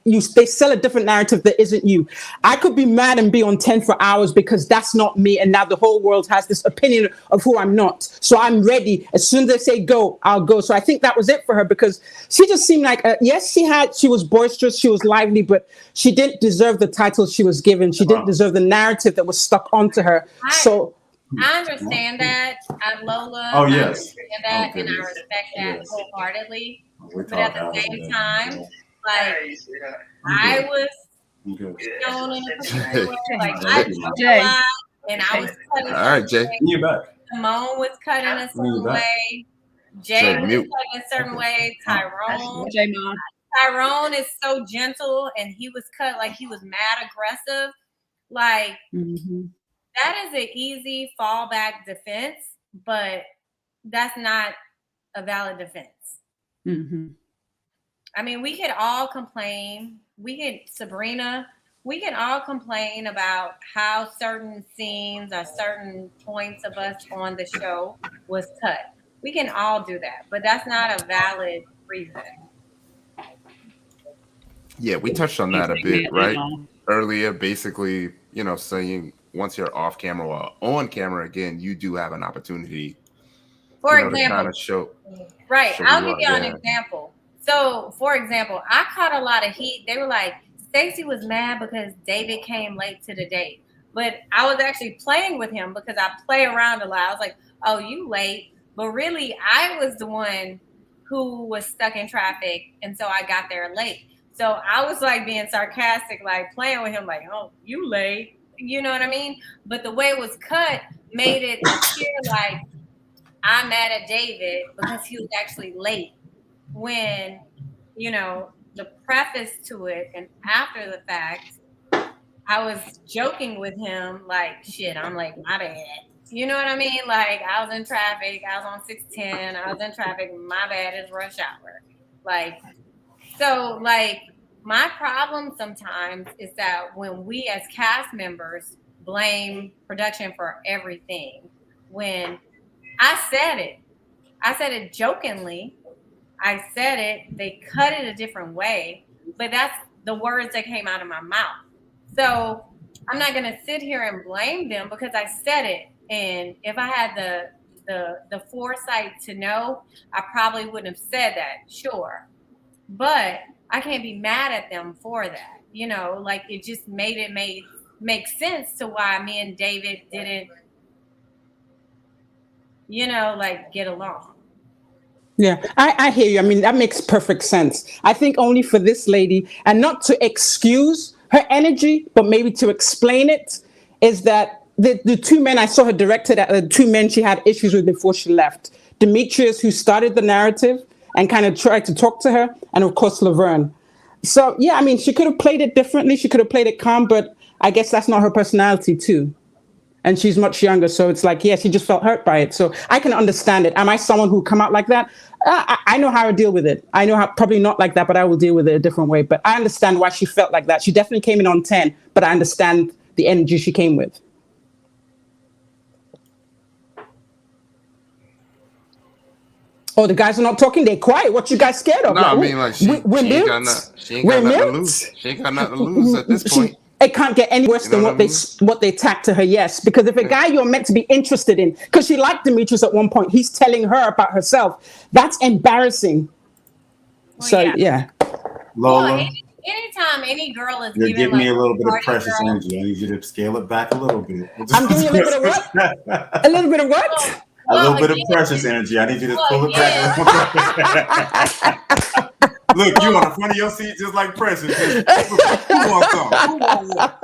sell a different narrative that isn't you. I could be mad and be on 10 for hours because that's not me. And now the whole world has this opinion of who I'm not. So I'm ready. As soon as they say go, I'll go. So I think that was it for her, because she just seemed like, yes, she was boisterous. She was lively, but she didn't deserve the title she was given. She didn't deserve the narrative that was stuck onto her. I understand that. I'm Lola. Oh, yes. I understand that, and I respect that wholeheartedly. But at the same time, like, I was shown in a particular way. Like, I talked a lot, and I was cutting. All right, Jay. You back. Simone was cutting a certain way. Jay was cutting a certain way. Tyrone is so gentle, and he was cut like he was mad aggressive. Like, that is an easy fallback defense, but that's not a valid defense. I mean, we could all complain. Sabrina, we can all complain about how certain scenes or certain points of us on the show was cut. We can all do that, but that's not a valid reason. Yeah, we touched on that a bit, right? Earlier, basically, saying once you're off camera or on camera again, you do have an opportunity. For example, to kind of show. Right. I'll give you an example. So, for example, I caught a lot of heat. They were like, Stacey was mad because David came late to the date. But I was actually playing with him because I play around a lot. I was like, oh, you late. But really, I was the one who was stuck in traffic. And so I got there late. So I was like being sarcastic, like playing with him, like, oh, you late. You know what I mean? But the way it was cut made it appear like I'm mad at David because he was actually late. When, the preface to it and after the fact, I was joking with him like, shit, I'm like, my bad. You know what I mean? Like, I was in traffic. I was on 610. I was in traffic. My bad, it's rush hour. Like, so, like, my problem sometimes is that when we as cast members blame production for everything, when I said it jokingly, I said it, they cut it a different way, but that's the words that came out of my mouth. So I'm not going to sit here and blame them because I said it. And if I had the foresight to know, I probably wouldn't have said that, sure. But I can't be mad at them for that. Like it just made it make sense to why me and David didn't, like get along. Yeah, I hear you. I mean, that makes perfect sense. I think only for this lady, and not to excuse her energy, but maybe to explain it, is that the two men I saw her directed at, the two men she had issues with before she left. Demetrius, who started the narrative, and kind of tried to talk to her, and of course Laverne. So yeah, I mean, she could have played it differently. She could have played it calm, but I guess that's not her personality too. And she's much younger, so it's like, yeah, she just felt hurt by it. So I can understand it. Am I someone who come out like that? I know how to deal with it. I know how, probably not like that, but I will deal with it a different way. But I understand why she felt like that. She definitely came in on 10, but I understand the energy she came with. Oh, the guys are not talking. They're quiet. What you guys scared of? No, Like, I mean, like, she ain't got nothing. She ain't We're got nothing to mute. lose. She ain't got nothing to lose at this point. It can't get any worse You know than what I what they tacked to her. Yes, because if a guy you're meant to be interested in, because she liked Demetrius at one point, he's telling her about herself. That's embarrassing. Well, So yeah. Lola, Well, anytime any girl is you're giving giving me like a little bit of party precious girl, energy. I need you to scale it back a little bit. I'm giving you a little bit of what? A little bit of what? A little bit of again- precious energy. I need you to pull it again- back. Look, you on the front of your seat just like Precious. Who wants some? Who wants one?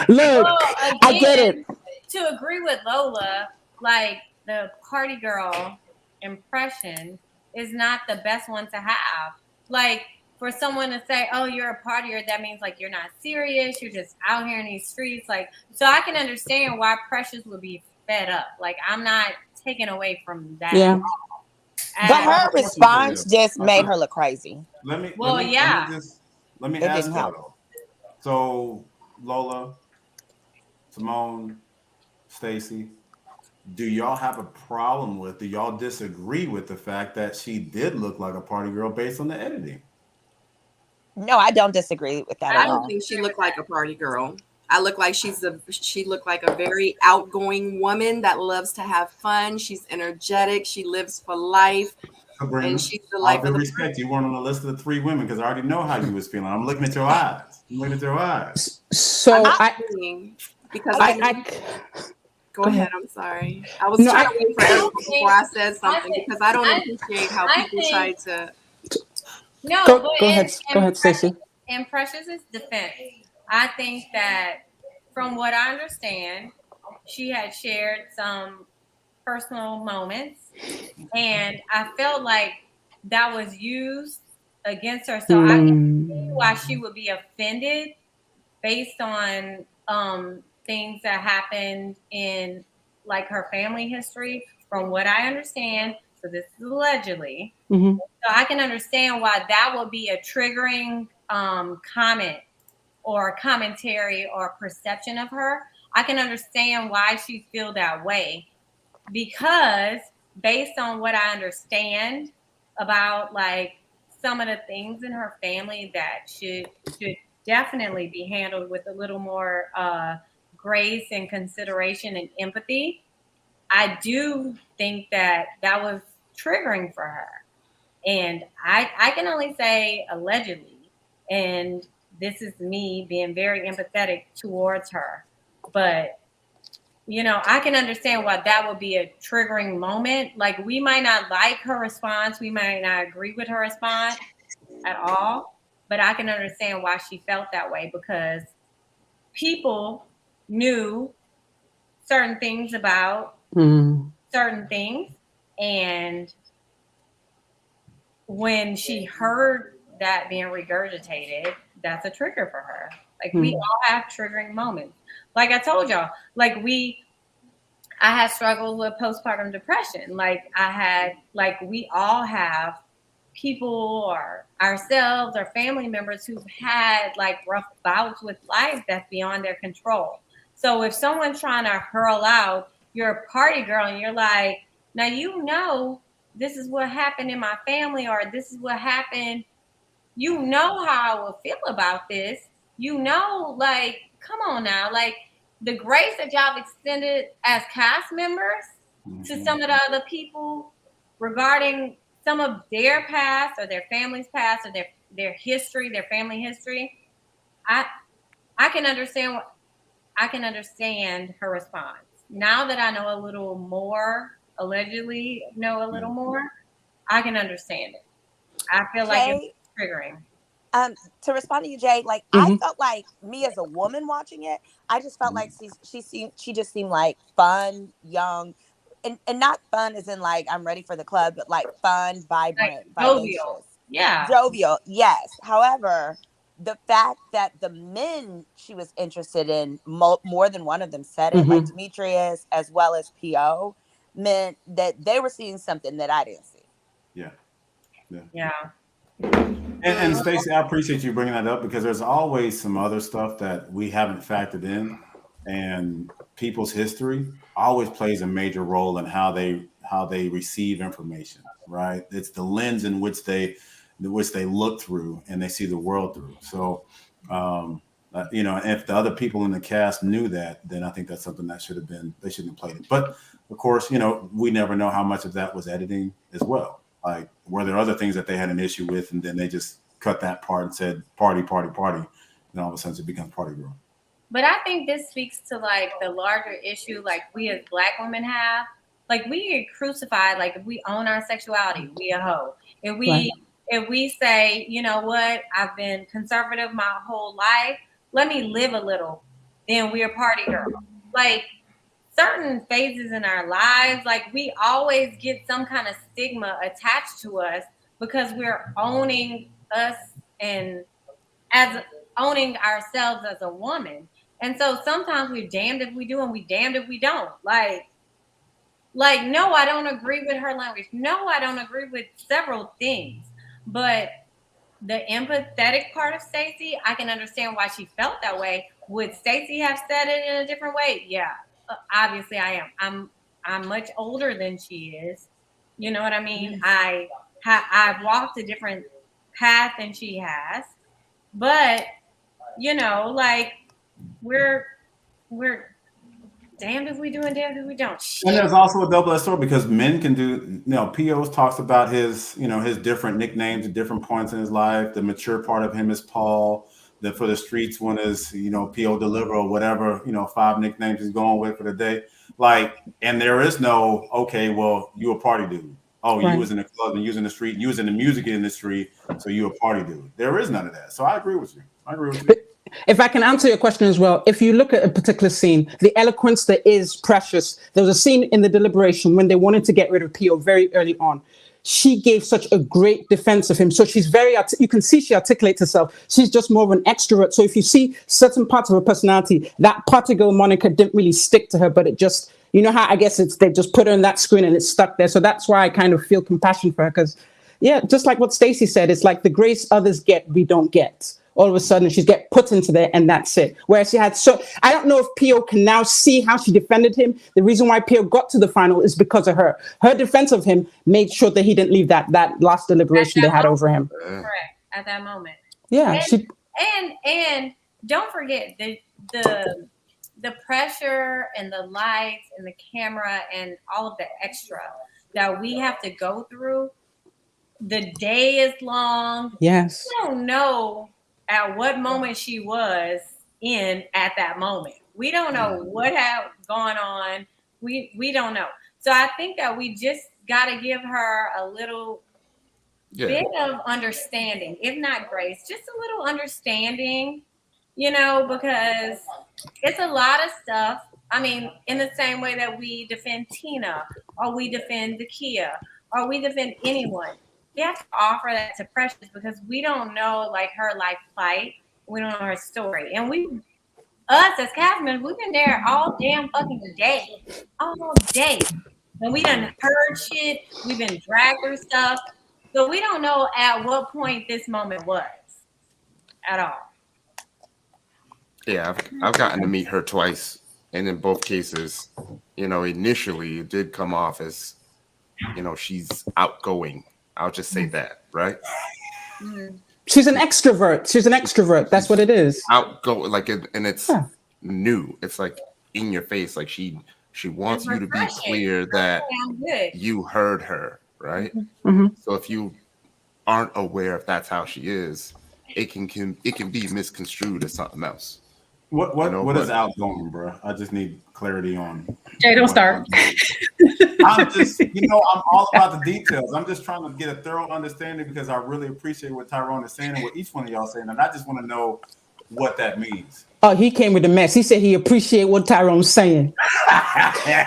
Look, Well, I get it. To agree with Lola, like the party girl impression is not the best one to have. Like for someone to say, "Oh, you're a partier," that means like you're not serious. You're just out here in these streets. Like, so I can understand why Precious would be fed up. Like, I'm not taking away from that. Yeah. But her response just made her look crazy. Let me It ask didn't help. though. So Lola, Simone, Stacy, do y'all have a problem with? Do y'all disagree with the fact that she did look like a party girl based on the editing? No, I don't disagree with that I at don't all. think she looked like a party girl. I look like she looked like a very outgoing woman that loves to have fun. She's energetic. She lives for life. Sabrina, And she's the all life due of the respect, you weren't on the list of the 3 women because I already know how you was feeling. I'm looking at your eyes. I'm looking at your eyes. So because go Go ahead. ahead. I'm sorry. I was trying to wait for everyone before I said something because I don't appreciate how people try to. No, Go but ahead. Go ahead, Stacey. In Precious's defense, I think that from what I understand, she had shared some personal moments, and I felt like that was used against her. So I can see why she would be offended based on things that happened in like her family history. From what I understand, so this is allegedly. Mm-hmm. So I can understand why that would be a triggering comment or commentary or perception of her. I can understand why she feel that way because based on what I understand about like some of the things in her family that should definitely be handled with a little more grace and consideration and empathy. I do think that was triggering for her. And I can only say allegedly, and this is me being very empathetic towards her. But, I can understand why that would be a triggering moment. Like, we might not like her response. We might not agree with her response at all. But I can understand why she felt that way because people knew certain things about certain things. And when she heard that being regurgitated, that's a trigger for her. Like we all have triggering moments. Like I told y'all, like I had struggled with postpartum depression. Like we all have people or ourselves or family members who've had like rough bouts with life that's beyond their control. So if someone's trying to hurl out, you're a party girl and you're like, now this is what happened in my family, or this is what happened. You know how I would feel about this. Like, come on now. Like, the grace that y'all extended as cast members to some of the other people regarding some of their past or their family's past or their history, their family history. I can understand her response. Now that I know a little more, allegedly know a little more, I can understand it. I feel like it's triggering. To respond to you, Jay, like I felt like me as a woman watching it, I just felt like she just seemed like fun, young, and not fun as in like I'm ready for the club, but like fun, vibrant, Like jovial. vivacious, Yeah. jovial. Yes. However, the fact that the men she was interested in, more than one of them said it, like Demetrius as well as PO, meant that they were seeing something that I didn't see. Yeah. Yeah. And Stacey, I appreciate you bringing that up because there's always some other stuff that we haven't factored in, and people's history always plays a major role in how they receive information. Right? It's the lens in which they look through and they see the world through. So, if the other people in the cast knew that, then I think that's something that they shouldn't have played it. But of course, we never know how much of that was editing as well. Like, were there other things that they had an issue with, and then they just cut that part and said party, party, party, and all of a sudden it becomes party girl. But I think this speaks to like the larger issue, like we as Black women have. Like we get crucified. Like if we own our sexuality, we a hoe. If we say, you know what, I've been conservative my whole life, let me live a little, then we're party girl. Like certain phases in our lives, like we always get some kind of stigma attached to us because we're owning us and as owning ourselves as a woman. And so sometimes we're damned if we do and we damned if we don't. Like, no, I don't agree with her language. No, I don't agree with several things. But the empathetic part of Stacey, I can understand why she felt that way. Would Stacey have said it in a different way? Yeah, obviously I am. I'm much older than she is. You know what I mean? Yes. I've walked a different path than she has. But, like we're damned if we do and damned if we don't. Shit. And there's also a double-edged sword because men can do, P.O.'s talks about his different nicknames at different points in his life. The mature part of him is Paul. For the streets one is, P.O. Deliver or whatever, 5 nicknames he's going with for the day. Like, and there is no, okay, well, you a party dude. Oh, right. You was in the club and you was in the street. You was in the music industry, so you a party dude. There is none of that. So I agree with you. If I can answer your question as well, if you look at a particular scene, the eloquence that is precious. There was a scene in the deliberation when they wanted to get rid of P.O. very early on. She gave such a great defense of him. So she's you can see she articulates herself. She's just more of an extrovert. So if you see certain parts of her personality, that party girl moniker didn't really stick to her, but it just, how I guess they just put her in that screen and it's stuck there. So that's why I kind of feel compassion for her because, yeah, just like what Stacey said, it's like the grace others get, we don't get. All of a sudden she's get put into there and that's it. Whereas she had I don't know if P.O. can now see how she defended him. The reason why P.O. got to the final is because of her. Her defense of him made sure that he didn't leave that last deliberation they had over him. Correct. At that moment. Yeah. And don't forget the pressure and the lights and the camera and all of the extra that we have to go through. The day is long. Yes. We don't know at what moment she was in at that moment. We don't know what had gone on. We don't know. So I think that we just got to give her a little bit of understanding, if not grace, just a little understanding, because it's a lot of stuff. I mean, in the same way that we defend Tina or we defend Zakia or we defend anyone. We have to offer that to Precious because we don't know like her life plight. We don't know her story. And us as cast members, we've been there all damn fucking day. All day. And we done heard shit. We've been dragged through stuff. So we don't know at what point this moment was at all. Yeah, I've gotten to meet her twice. And in both cases, initially it did come off as, she's outgoing. I'll just say that, right? She's an extrovert. That's what it is. Outgoing, and it's new. It's like in your face. Like she wants you to be clear that you heard her, right? Mm-hmm. So if you aren't aware if that's how she is, it can be misconstrued as something else. What is outgoing, bro? I just need clarity on. Jay, don't start. I'm just, I'm all about the details. I'm just trying to get a thorough understanding because I really appreciate what Tyrone is saying and what each one of y'all saying. And I just want to know what that means. Oh, he came with a mess. He said he appreciate what Tyrone's saying.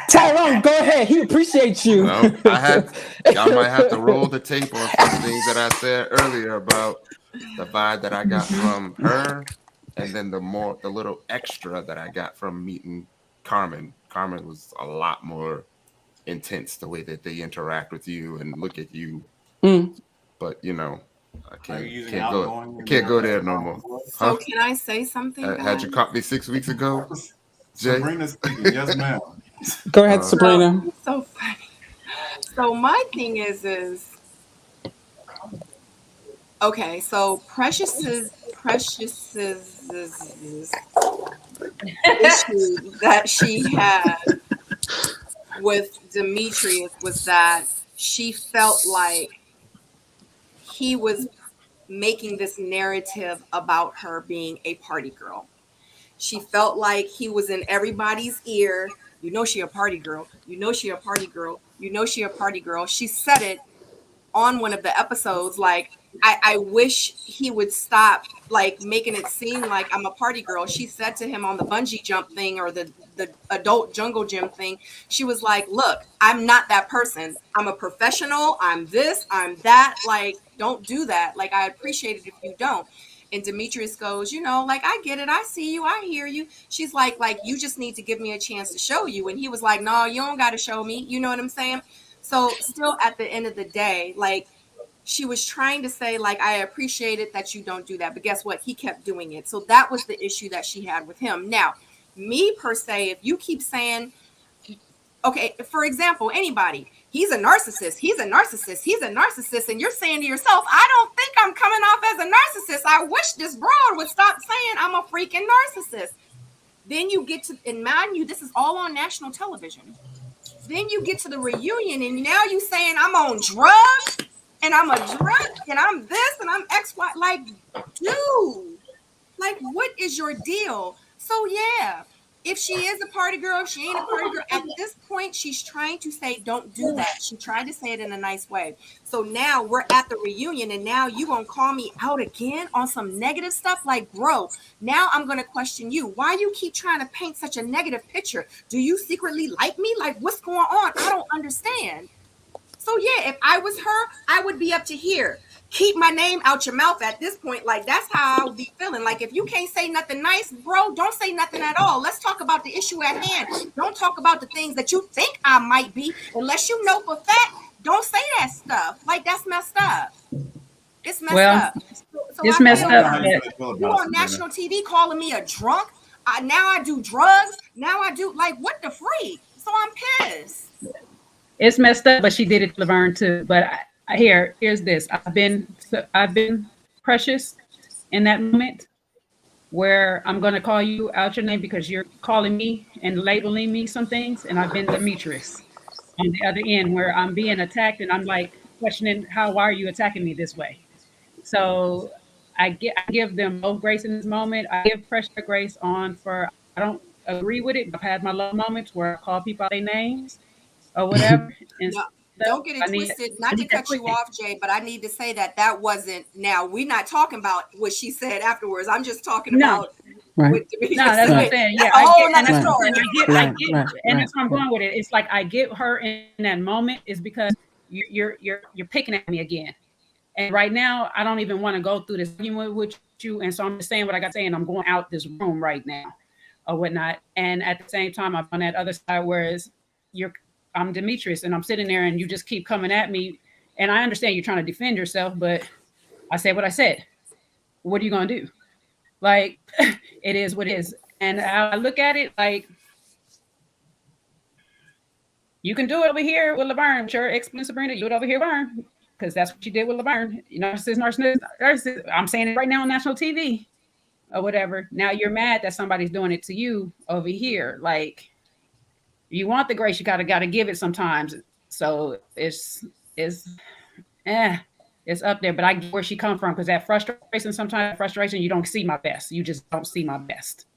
Tyrone, go ahead. He appreciates you. Y'all might have to roll the tape on some things that I said earlier about the vibe that I got from her, and then the little extra that I got from meeting Carmen. Carmen was a lot more intense, the way that they interact with you and look at you. But I can't go there no more. So can I say something? Had you caught me 6 weeks ago, Jay? Sabrina speaking. Yes, ma'am. Go ahead, Sabrina. So funny. So my thing is okay. So Precious's issue that she had with Demetrius was that she felt like he was making this narrative about her being a party girl. She felt like he was in everybody's ear. You know she a party girl. You know she a party girl. You know she a party girl. She said it on one of the episodes, like, I wish he would stop like making it seem like I'm a party girl. She said to him on the bungee jump thing or the adult jungle gym thing, she was like, look, I'm not that person. I'm a professional. I'm this, I'm that. Like, don't do that. Like, I appreciate it if you don't. And Demetrius goes, like, I get it. I see you. I hear you. She's like, you just need to give me a chance to show you. And he was like, no, you don't got to show me. You know what I'm saying? So still at the end of the day, like, she was trying to say, like, I appreciate it that you don't do that. But guess what? He kept doing it. So that was the issue that she had with him. Now, me per se, if you keep saying, okay, for example, anybody, he's a narcissist, he's a narcissist, he's a narcissist, and you're saying to yourself, I don't think I'm coming off as a narcissist. I wish this broad would stop saying I'm a freaking narcissist. Then you get to, and mind you, this is all on national television. Then you get to the reunion, and now you saying I'm on drugs, and I'm a drug, and I'm this, and I'm XY. Like, dude, like, what is your deal? So yeah, if she is a party girl, if she ain't a party girl, at this point, she's trying to say, don't do that. She tried to say it in a nice way. So now we're at the reunion, and now you gonna call me out again on some negative stuff? Like, bro, now I'm gonna question you. Why you keep trying to paint such a negative picture? Do you secretly like me? Like, what's going on? I don't understand. So yeah, if I was her, I would be up to here. Keep my name out your mouth at this point. Like, that's how I would be feeling. Like, if you can't say nothing nice, bro, don't say nothing at all. Let's talk about the issue at hand. Don't talk about the things that you think I might be. Unless you know for fact, don't say that stuff. Like, that's messed up. It's messed up. So it's messed up. You on national TV calling me a drunk. Now I do drugs. Now I do, like, what the freak? So I'm pissed. It's messed up, but she did it to Laverne too. But here's this. I've been precious in that moment where I'm going to call you out your name because you're calling me and labeling me some things. And I've been Demetrius on the other end where I'm being attacked and I'm like questioning, why are you attacking me this way? So I give them both grace in this moment. I give Precious grace I don't agree with it. I've had my low moments where I call people out their names or whatever. And don't get it twisted. Not to cut you off, Jay, but I need to say that wasn't. Now, we're not talking about what she said afterwards. I'm just talking about. Right. No, that's what I'm saying. Yeah, I get, and that's where I'm going with it. It's like I get her in that moment is because you're picking at me again, and right now I don't even want to go through this argument with you, and so I'm just saying what I got to say, and I'm going out this room right now, or whatnot. And at the same time, I'm on that other side, whereas I'm Demetrius and I'm sitting there and you just keep coming at me. And I understand you're trying to defend yourself, but I said what I said. What are you going to do? Like, it is what it is. And I look at it like, you can do it over here with Laverne. Sure, explain Sabrina, do it over here, Laverne, because that's what you did with Laverne. Narcissist. I'm saying it right now on national TV or whatever. Now you're mad that somebody's doing it to you over here. Like, you want the grace, you gotta give it sometimes. So it's up there. But I get where she come from, because that frustration, you don't see my best. You just don't see my best.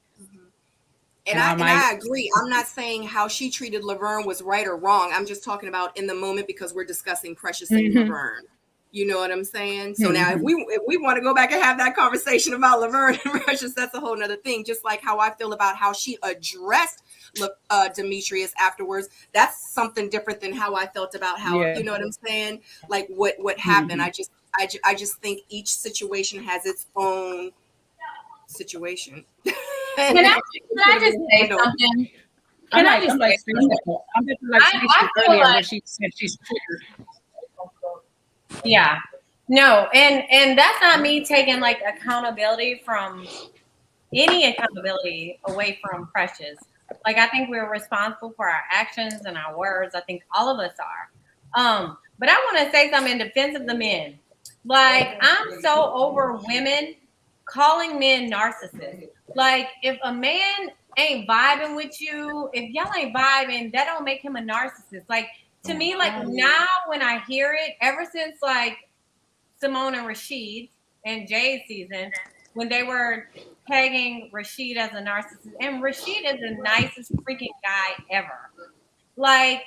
And I agree. I'm not saying how she treated Laverne was right or wrong. I'm just talking about in the moment because we're discussing Precious and Laverne. You know what I'm saying? So now if we want to go back and have that conversation about Laverne and Precious, that's a whole nother thing. Just like how I feel about how she addressed Demetrius afterwards. That's something different than how I felt about how, you know what I'm saying? Like what happened. I just think each situation has its own situation. Can I just say something? I'm like earlier when she said she's triggered. Yeah. No, and that's not me taking like accountability from any accountability away from Precious. Like I think we're responsible for our actions and our words. I think all of us are. But I want to say something in defense of the men. Like I'm so over women calling men narcissists. Like if a man ain't vibing with you, if y'all ain't vibing, that don't make him a narcissist. Like to me, like now when I hear it, ever since like Simone and Rashid and Jay's season, when they were tagging Rashid as a narcissist, and Rashid is the nicest freaking guy ever. Like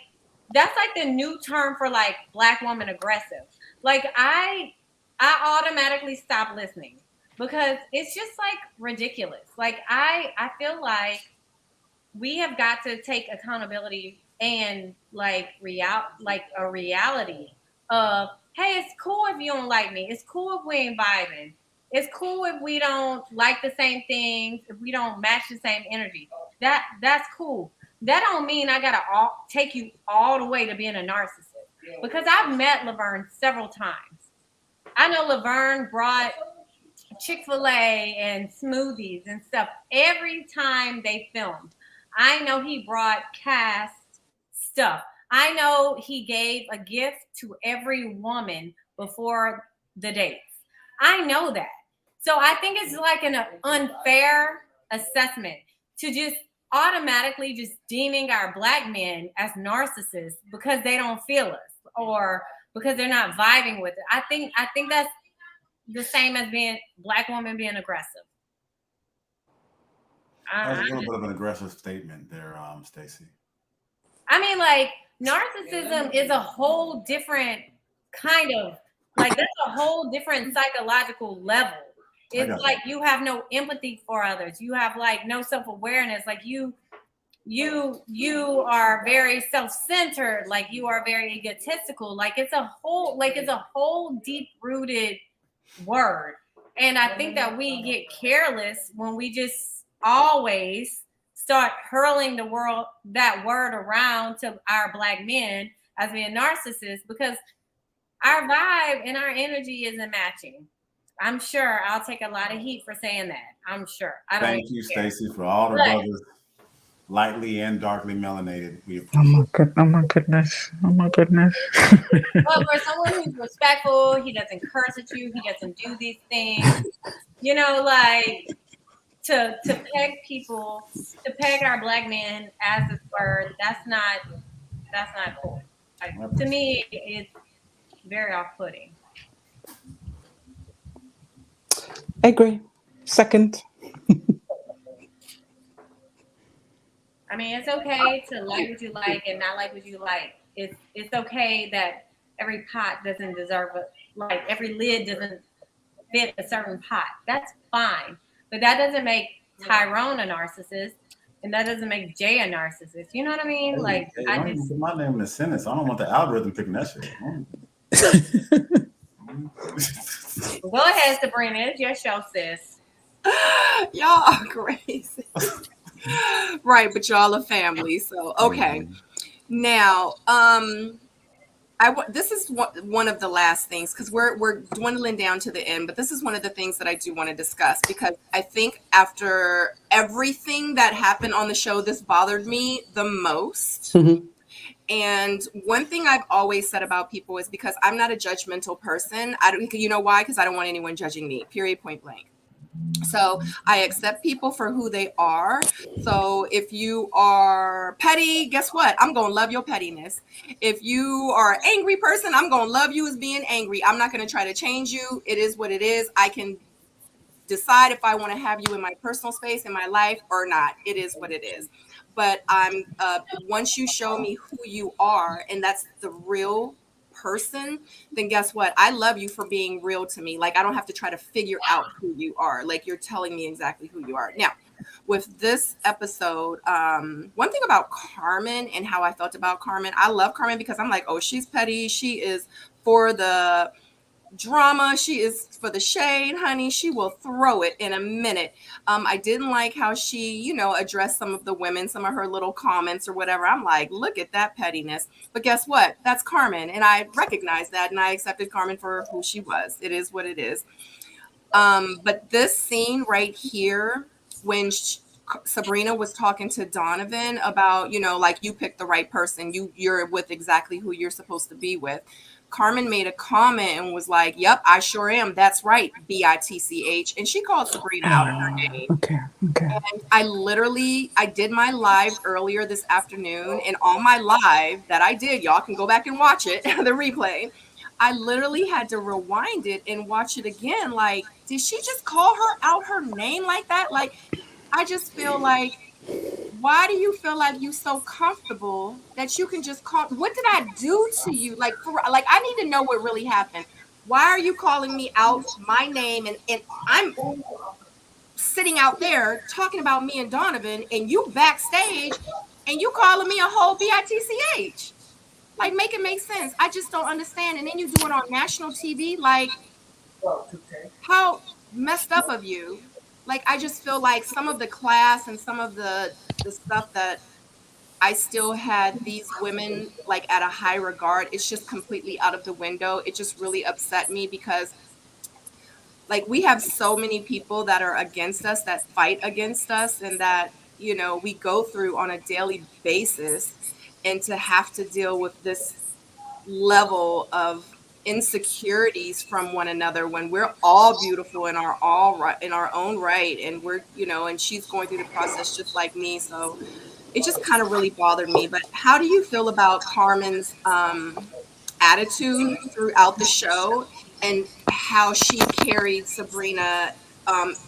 that's like the new term for like black woman aggressive. Like I automatically stop listening because it's just like ridiculous. Like I feel like we have got to take accountability and like a reality of, hey, it's cool if you don't like me. It's cool if we ain't vibing. It's cool if we don't like the same things, if we don't match the same energy. That's cool. That don't mean I gotta take you all the way to being a narcissist. Because I've met Laverne several times. I know Laverne brought Chick-fil-A and smoothies and stuff every time they filmed. I know he brought cast stuff. I know he gave a gift to every woman before the dates. I know that. So I think it's like an unfair assessment to just automatically just deeming our black men as narcissists because they don't feel us or because they're not vibing with it. I think that's the same as being black woman being aggressive. That's a little bit of an aggressive statement there, Stacey. I mean, like narcissism is a whole different kind of like that's a whole different psychological level. It's like you have no empathy for others. You have like no self-awareness. Like you are very self-centered. Like you are very egotistical. Like it's a whole deep-rooted word. And I think that we get careless when we just always start hurling that word around to our black men as being narcissists because our vibe and our energy isn't matching. I'm sure I'll take a lot of heat for saying that. I'm sure. Thank you, Stacey, for all the brothers, lightly and darkly melanated. Oh my goodness. Well, for someone who's respectful, he doesn't curse at you, he doesn't do these things. You know, like to peg our black men as a word, that's not cool. Like, to me, it's very off-putting. I agree. Second. I mean, it's okay to like what you like and not like what you like. It's okay that every pot doesn't deserve like every lid doesn't fit a certain pot. That's fine. But that doesn't make Tyrone a narcissist, and that doesn't make Jay a narcissist. You know what I mean? Like I don't even put my name in the sentence. I don't want the algorithm picking that shit. Go ahead, Sabrina. It's your show, sis. Y'all are crazy. Right, but y'all are family. So okay. Now, this is one of the last things because we're dwindling down to the end, but this is one of the things that I do want to discuss because I think after everything that happened on the show, this bothered me the most. Mm-hmm. And one thing I've always said about people is because I'm not a judgmental person. You know why? Because I don't want anyone judging me, period, point blank. So I accept people for who they are. So if you are petty, guess what? I'm going to love your pettiness. If you are an angry person, I'm going to love you as being angry. I'm not going to try to change you. It is what it is. I can decide if I want to have you in my personal space in my life or not. It is what it is. But once you show me who you are, and that's the real person, then guess what? I love you for being real to me. Like, I don't have to try to figure out who you are. Like, you're telling me exactly who you are. Now, with this episode, one thing about Carmen and how I felt about Carmen, I love Carmen because I'm like, oh, she's petty. She is for the drama. She is for the shade, honey. She will throw it in a minute. I didn't like how she, addressed some of the women, some of her little comments or whatever. I'm like, look at that pettiness. But guess what? That's Carmen. And I recognized that and I accepted Carmen for who she was. It is what it is. But this scene right here, when Sabrina was talking to Donovan about, like, you picked the right person. You're with exactly who you're supposed to be with. Carmen made a comment and was like, yep, I sure am. That's right. BITCH. And she called Sabrina out of her name. Okay. And I did my live earlier this afternoon. And on my live that I did, y'all can go back and watch it, the replay. I literally had to rewind it and watch it again. Like, did she just call her out her name like that? Like, I just feel like, why do you feel like you so comfortable that you can just call? What did I do to you? Like, I need to know what really happened. Why are you calling me out my name? And I'm sitting out there talking about me and Donovan, and you backstage and you calling me a whole BITCH. Like, make it make sense. I just don't understand. And then you do it on national TV. Like, how messed up of you. Like, I just feel like some of the class and some of the stuff that I still had these women like at a high regard, it's just completely out of the window. It just really upset me because, like, we have so many people that are against us, that fight against us, and that, we go through on a daily basis. And to have to deal with this level of insecurities from one another when we're all beautiful and are all right in our own right, and we're, and she's going through the process just like me. So it just kind of really bothered me. But how do you feel about Carmen's attitude throughout the show and how she carried Sabrina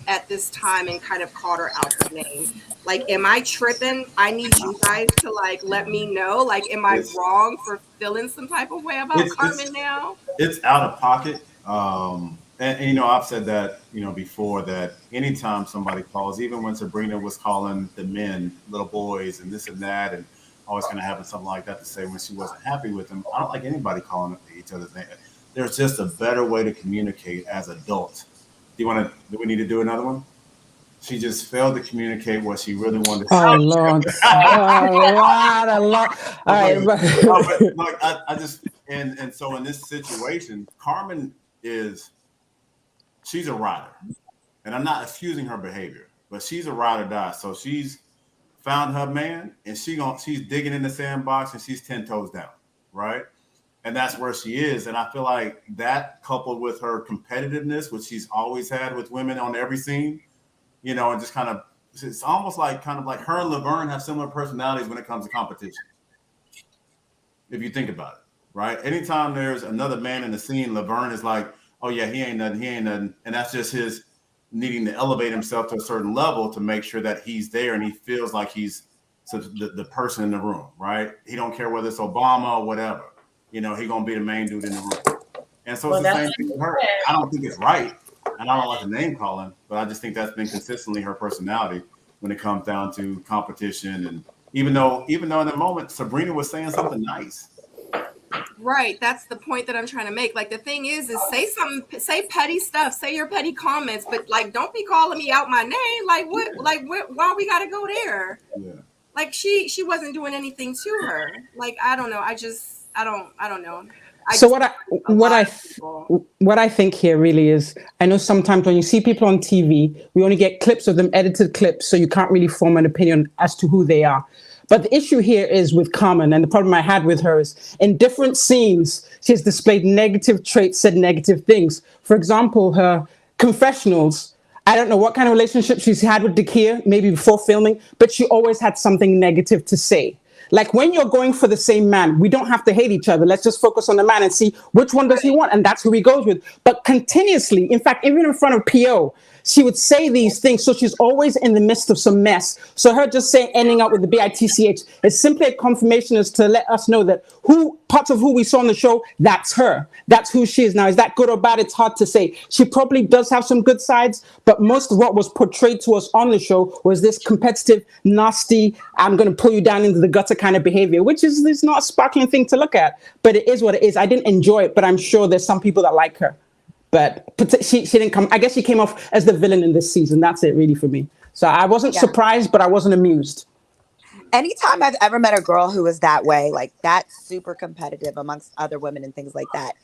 at this time and kind of called her out her name? Like, am I tripping? I need you guys to, like, let me know. Like, am I wrong for feeling some type of way about Carmen now? It's out of pocket. And I've said that, before, that anytime somebody calls, even when Sabrina was calling the men little boys and this and that, and always kind of having something like that to say when she wasn't happy with them, I don't like anybody calling each other's name. There's just a better way to communicate as adults. Do we need to do another one? She just failed to communicate what she really wanted to say. Oh, Lord. A lot. All right. But like, I just, and so in this situation, Carmen she's a rider. And I'm not excusing her behavior, but she's a ride or die. So she's found her man, and she's digging in the sandbox, and she's 10 toes down, right? And that's where she is. And I feel like that, coupled with her competitiveness, which she's always had with women on every scene, and just kind of, it's almost like her and Laverne have similar personalities when it comes to competition. If you think about it, right? Anytime there's another man in the scene, Laverne is like, oh yeah, he ain't nothing. And that's just his needing to elevate himself to a certain level to make sure that he's there and he feels like he's the person in the room, right? He don't care whether it's Obama or whatever. He gonna be the main dude in the room. And so it's the same thing with her. I don't think it's right. And I don't like the name calling, but I just think that's been consistently her personality when it comes down to competition. And even though in the moment Sabrina was saying something nice. Right. That's the point that I'm trying to make. Like, the thing is say petty stuff, say your petty comments, but, like, don't be calling me out my name. Like, why we got to go there? Yeah. Like, she wasn't doing anything to her. Like, I don't know. I don't know. So what I think here really is, I know sometimes when you see people on TV, we only get clips of them, edited clips, so you can't really form an opinion as to who they are. But the issue here is with Carmen, and the problem I had with her is in different scenes, she has displayed negative traits, said negative things. For example, her confessionals, I don't know what kind of relationship she's had with Dakia, maybe before filming, but she always had something negative to say. Like, when you're going for the same man, we don't have to hate each other. Let's just focus on the man and see which one does he want. And that's who he goes with. But continuously, in fact, even in front of PO, she would say these things. So she's always in the midst of some mess. So her just saying ending up with the BITCH is simply a confirmation as to let us know that parts of who we saw on the show, that's her. That's who she is. Now, is that good or bad? It's hard to say. She probably does have some good sides, but most of what was portrayed to us on the show was this competitive, nasty, I'm going to pull you down into the gutter kind of behavior, which is not a sparkling thing to look at, but it is what it is. I didn't enjoy it, but I'm sure there's some people that like her. But she didn't come. I guess she came off as the villain in this season. That's it, really, for me. So I wasn't surprised, but I wasn't amused. Anytime I've ever met a girl who was that way, like that super competitive amongst other women and things like that,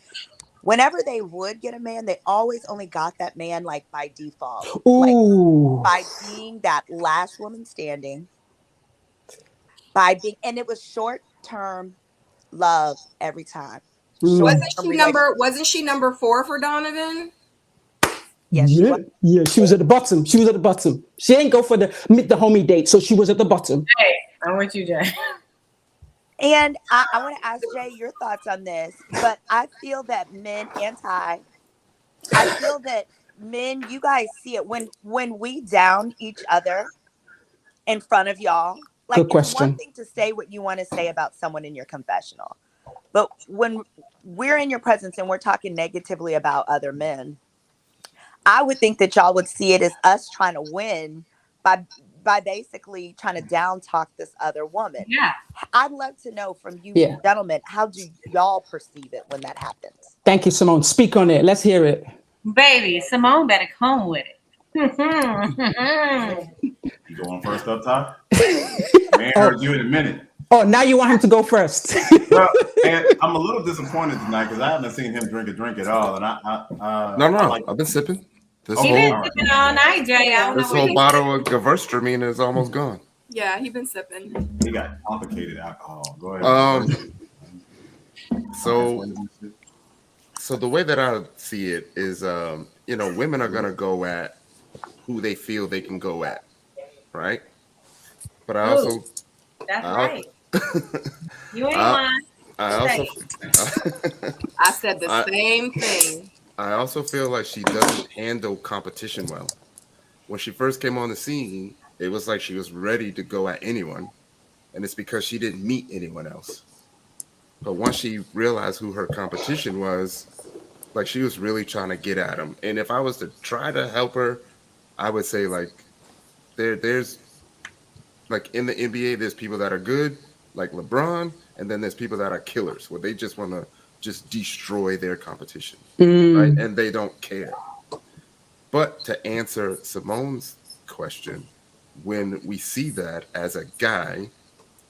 whenever they would get a man, they always only got that man like by default. Ooh. Like by being that last woman standing. And it was short-term love every time. Wasn't she number 4 for Donovan? Yes, yeah, she was at the bottom. She didn't go for the homie date, so she was at the bottom. Hey, I'm with you, Jay. And I want to ask Jay your thoughts on this, but I feel that men I feel that men, you guys see it when we down each other in front of y'all. Like, good question. It's one thing to say what you want to say about someone in your confessional, but when we're in your presence and we're talking negatively about other men, I would think that y'all would see it as us trying to win by basically trying to down talk this other woman. Yeah. I'd love to know from you gentlemen, how do y'all perceive it when that happens? Thank you, Simone. Speak on it. Let's hear it. Baby, Simone better come with it. You going first up top? I ain't heard you in a minute. Oh, now you want him to go first. Well, and I'm a little disappointed tonight because I haven't seen him drink a drink at all. And I've been sipping. He's been sipping all night, Jay. This whole bottle of Gewürztraminer is almost gone. Yeah, he's been sipping. He got complicated alcohol. Go ahead. So the way that I see it is, women are gonna go at who they feel they can go at, right? But I also, that's right. You ain't lying. I said the same thing. I also feel like she doesn't handle competition well. When she first came on the scene, it was like she was ready to go at anyone, and it's because she didn't meet anyone else. But once she realized who her competition was, like, she was really trying to get at him. And if I was to try to help her, I would say, like, there's like in the NBA, there's people that are good, like LeBron, and then there's people that are killers, where they just want to just destroy their competition, right? And they don't care. But to answer Simone's question, when we see that as a guy,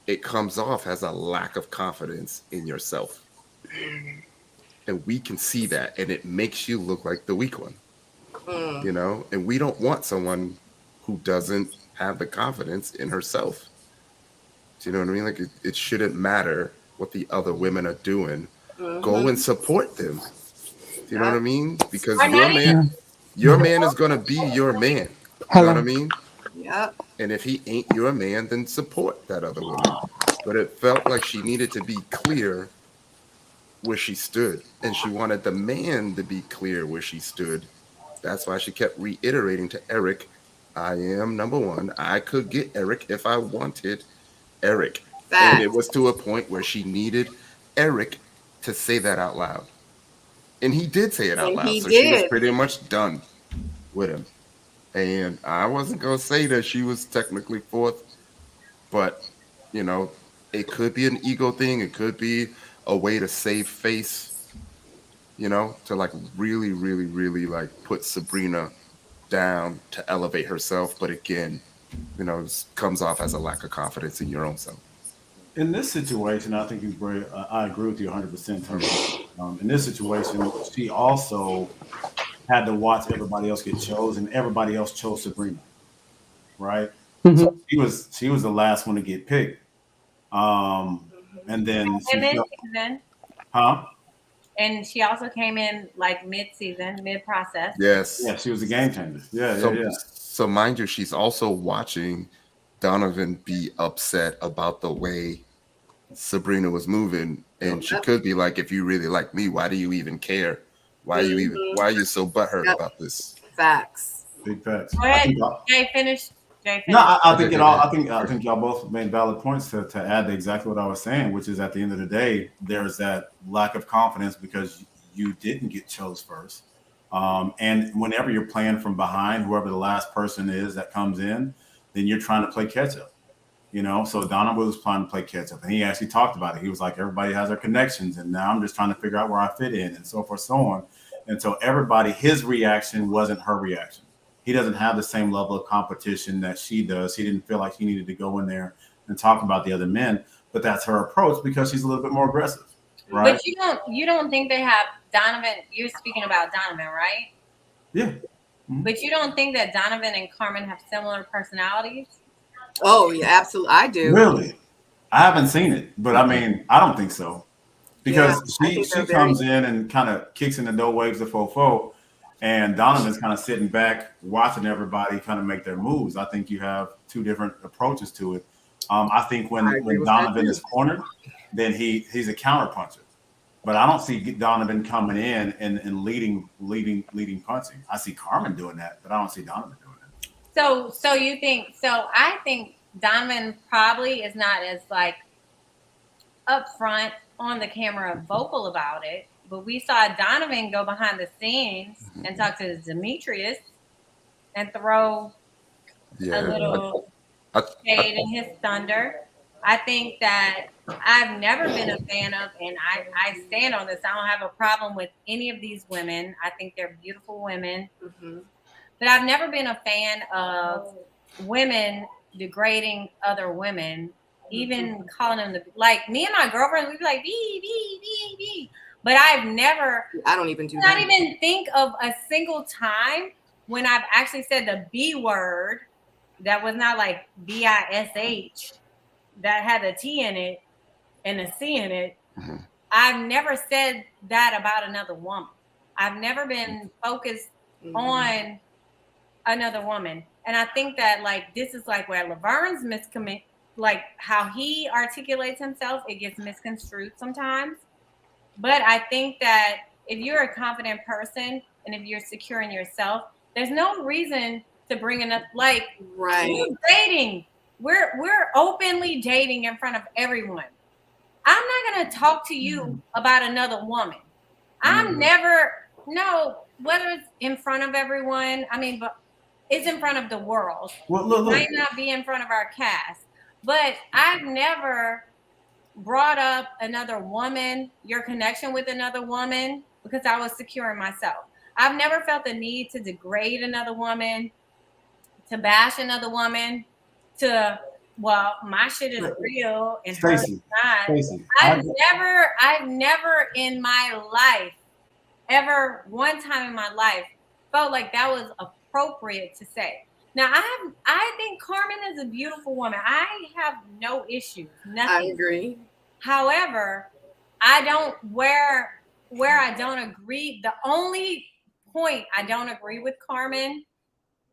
it comes off as a lack of confidence in yourself. And we can see that, and it makes you look like the weak one, and we don't want someone who doesn't have the confidence in herself. Do you know what I mean? Like, it shouldn't matter what the other women are doing. Go and support them. Do you know what I mean? Because your man is going to be your man. You know what I mean? Yeah. And if he ain't your man, then support that other woman. But it felt like she needed to be clear where she stood, and she wanted the man to be clear where she stood. That's why she kept reiterating to Eric, I am number one. I could get Eric if I wanted Eric. And it was to a point where she needed Eric to say that out loud. And he did say it out loud. So she was pretty much done with him. And I wasn't going to say that she was technically fourth, but, it could be an ego thing. It could be a way to save face, to like really, really, really like put Sabrina down to elevate herself. But again, it comes off as a lack of confidence in your own self. In this situation, I think I agree with you 100%. In this situation, she also had to watch everybody else get chosen. Everybody else chose Sabrina, right? So she was the last one to get picked. And then and she also came in like mid-season, mid-process. Yes. Yeah, she was a game changer. So mind you, she's also watching Donovan be upset about the way Sabrina was moving, and she could be like, if you really like me, why do you even care? Why are you so butthurt about this? Facts. Big facts. Go ahead, Jay. Finish. Jay, finish. No, I think Okay, it go all. ahead. I think y'all both made valid points to add exactly what I was saying, which is at the end of the day, there's that lack of confidence because you didn't get chose first. And whenever you're playing from behind, whoever the last person is that comes in, then you're trying to play catch up. You know, so Donovan was trying to play catch up, and he actually talked about it. He was like, everybody has their connections, and now I'm just trying to figure out where I fit in, and so forth, so on. And so everybody, his reaction wasn't her reaction. He doesn't have the same level of competition that she does. He didn't feel like he needed to go in there and talk about the other men, but that's her approach because she's a little bit more aggressive, right? But you don't think they have Donovan? You're speaking about Donovan, right? Yeah. Mm-hmm. But you don't think that Donovan and Carmen have similar personalities? Oh yeah, absolutely. I do. Really? I haven't seen it, but I mean, I don't think so. Because she comes in and kind of kicks in the door, waves the fofo, and Donovan's kind of sitting back, watching everybody kind of make their moves. I think you have two different approaches to it. I think when Donovan is cornered, then he's a counterpuncher. But I don't see Donovan coming in and leading punching. I see Carmen doing that, but I don't see Donovan doing that. So you think? So I think Donovan probably is not as like upfront on the camera vocal about it, but we saw Donovan go behind the scenes and talk to Demetrius and throw a little shade in his thunder. I think that I've never been a fan of, and I stand on this, I don't have a problem with any of these women. I think they're beautiful women. Mm-hmm. But I've never been a fan of women degrading other women, even calling them like me and my girlfriend, we'd be like, B. But I don't even do that. Not even think of a single time when I've actually said the B word that was not like BISH, that had a T in it and a C in it. Mm-hmm. I've never said that about another woman. I've never been focused on another woman. And I think that like this is like where Laverne's like how he articulates himself, it gets misconstrued sometimes. But I think that if you're a confident person and if you're secure in yourself, there's no reason to bring enough like we're dating. We're openly dating in front of everyone. I'm not gonna talk to you about another woman. I'm never whether it's in front of everyone. I mean, but it's in front of the world. Well, look. It might not be in front of our cast, but I've never brought up another woman, your connection with another woman, because I was secure in myself. I've never felt the need to degrade another woman, to bash another woman, well, my shit is real and hers is not. I've never in my life, ever one time in my life, felt like that was appropriate to say. Now, I think Carmen is a beautiful woman. I have no issues. Nothing. I agree. However, I don't where I don't agree. The only point I don't agree with Carmen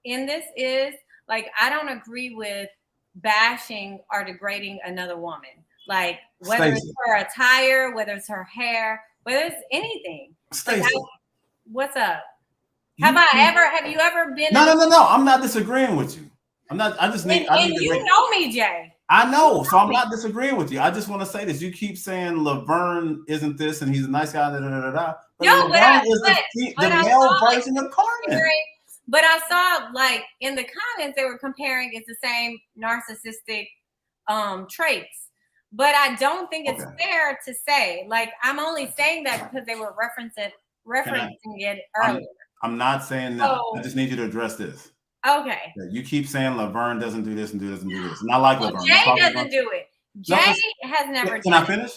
in this is like I don't agree with bashing or degrading another woman. Like whether it's her attire, whether it's her hair, whether it's anything. Like what's up? Have you ever been? No. I'm not disagreeing with you. I'm not. I just need. You know me, Jay. I know, so I'm not disagreeing with you. I just want to say this. You keep saying Laverne isn't this, and he's a nice guy. But Laverne is the male version of Carmen. But I saw, like, in the comments, they were comparing it's the same narcissistic traits. But I don't think it's fair to say. Like, I'm only saying that because they were referencing it earlier. I'm not saying that. So, I just need you to address this. Okay. You keep saying Laverne doesn't do this and doesn't do this. And I like Laverne. Jay doesn't do it. Jay has never done it. Can I finish?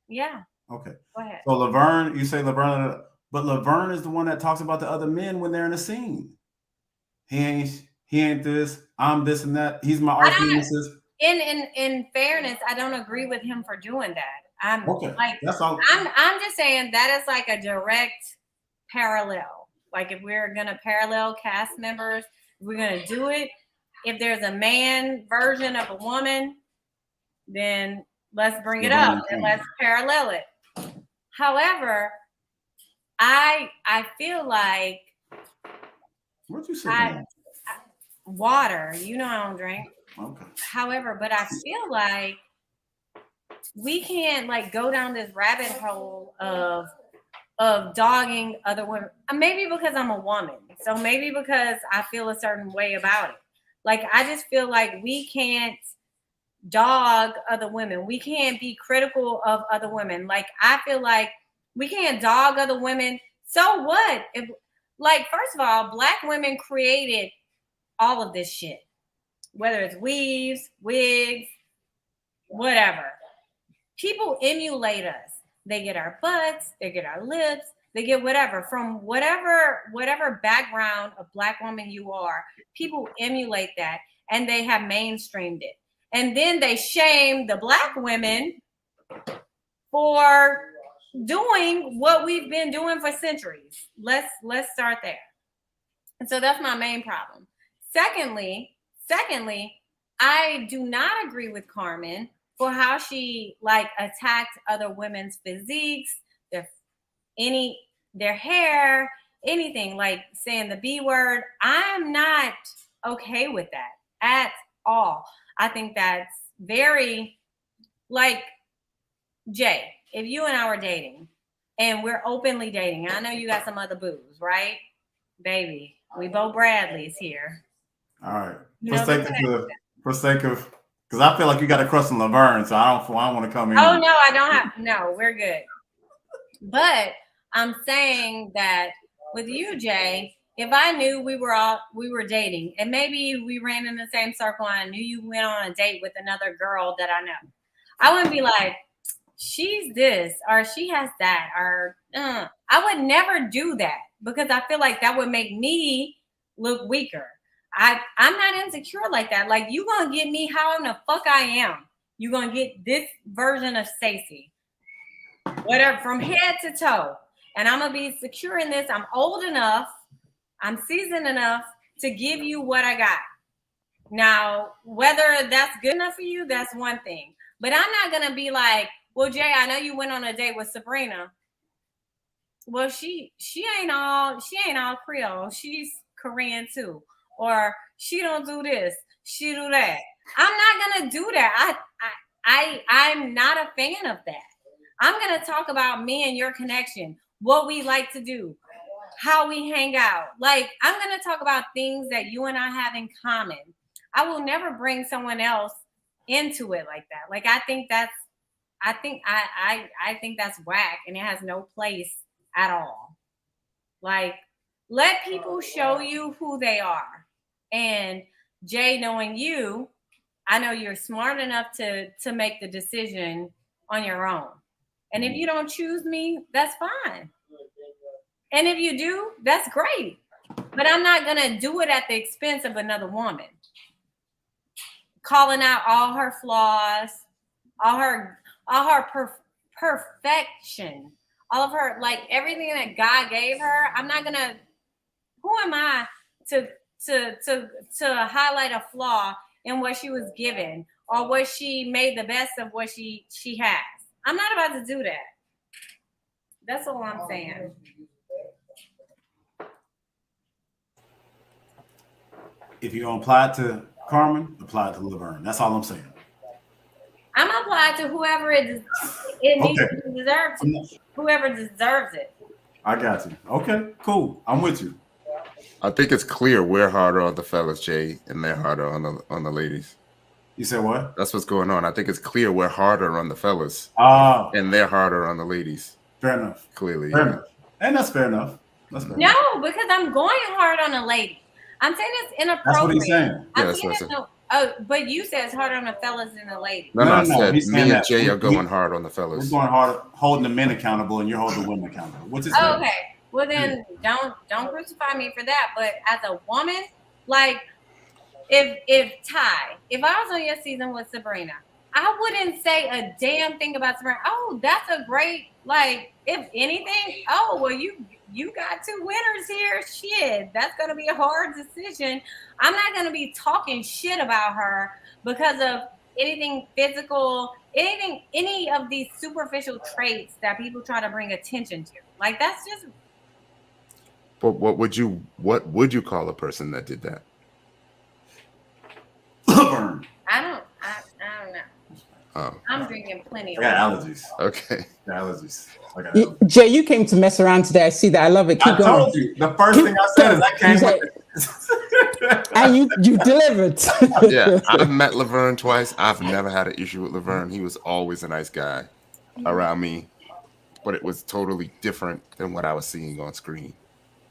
Yeah. Okay. Go ahead. So Laverne, you say Laverne, but Laverne is the one that talks about the other men when they're in a scene. He ain't this. I'm this and that. He's my arch nemesis. In fairness, I don't agree with him for doing that. That's all. I'm just saying that is like a direct parallel. Like if we're gonna parallel cast members, we're gonna do it. If there's a man version of a woman, then let's bring it up and let's parallel it. However, I feel like What you sipping on? Water. You know I don't drink. Okay. However, but I feel like we can't like go down this rabbit hole of dogging other women. Maybe because I'm a woman. So maybe because I feel a certain way about it. Like I just feel like we can't dog other women. We can't be critical of other women. Like I feel like we can't dog other women. So what? If like first of all, Black women created all of this shit. Whether it's weaves, wigs, whatever. People emulate us. They get our butts, they get our lips, they get whatever from whatever background of Black woman you are. People emulate that and they have mainstreamed it. And then they shame the Black women for doing what we've been doing for centuries. Let's start there. And so that's my main problem. Secondly, I do not agree with Carmen for how she like attacked other women's physiques, their hair, anything like saying the B word. I'm not okay with that at all. I think that's very like Jay, if you and I were dating and we're openly dating, I know you got some other boos, right? Baby, we both Bradleys here. All right. You For sake of, because I feel like you got a crush on Laverne, so I don't want to come in. Oh no, I don't have. No, we're good. But I'm saying that with you, Jay, if I knew we were dating, and maybe we ran in the same circle, and I knew you went on a date with another girl that I know, I wouldn't be like, she's this or she has that, or I would never do that because I feel like that would make me look weaker. I'm not insecure like that. Like you gonna get me how in the fuck I am. You gonna get this version of Stacey, whatever, from head to toe, and I'm gonna be secure in this. I'm old enough, I'm seasoned enough to give you what I got. Now, whether that's good enough for you, that's one thing. But I'm not gonna be like, well, Jay, I know you went on a date with Sabrina. Well, she ain't all Creole. She's Korean too. Or she don't do this, she do that. I'm not gonna do that. I'm not a fan of that. I'm gonna talk about me and your connection, what we like to do, how we hang out. Like I'm gonna talk about things that you and I have in common. I will never bring someone else into it like that. Like I think that's whack and it has no place at all. Like let people show you who they are. And Jay, knowing you, I know you're smart enough to make the decision on your own. And if you don't choose me, that's fine. And if you do, that's great. But I'm not gonna do it at the expense of another woman. Calling out all her flaws, all her perfection, all of her, like everything that God gave her. I'm not gonna. Who am I to highlight a flaw in what she was given or what she made the best of what she has? I'm not about to do that. That's all I'm saying. If you're gonna apply it to Carmen, apply it to Laverne. That's all I'm saying. I'm gonna apply it to whoever it needs to deserve to. Whoever deserves it. I got you. Okay, cool. I'm with you. I think it's clear we're harder on the fellas, Jay, and they're harder on the ladies. You said what? That's what's going on. I think it's clear we're harder on the fellas, and they're harder on the ladies. Fair enough. Clearly, fair enough. And that's fair enough. No, because I'm going hard on a lady. I'm saying it's inappropriate. That's what he's saying. That's what I'm saying. Oh, but you said it's harder on the fellas than the ladies. No, I said me and Jay are going hard on the fellas. We're going hard, holding the men accountable, and you're holding the women accountable. Which is okay. Well, then don't crucify me for that. But as a woman, like if I was on your season with Sabrina, I wouldn't say a damn thing about Sabrina. Oh, that's a great, like, if anything, oh, well, you got two winners here. Shit, that's gonna be a hard decision. I'm not gonna be talking shit about her because of anything physical, any of these superficial traits that people try to bring attention to. Like that's just. What would you call a person that did that? Laverne. I don't know. Oh, I'm drinking plenty I of got water. allergies. okay. I got allergies. I got allergies. Jay, you came to mess around today. I see that. I love it. Keep I going. told you. The first thing I said is I came with And you delivered. Yeah, I've met Laverne twice. I've never had an issue with Laverne. He was always a nice guy around me, but it was totally different than what I was seeing on screen.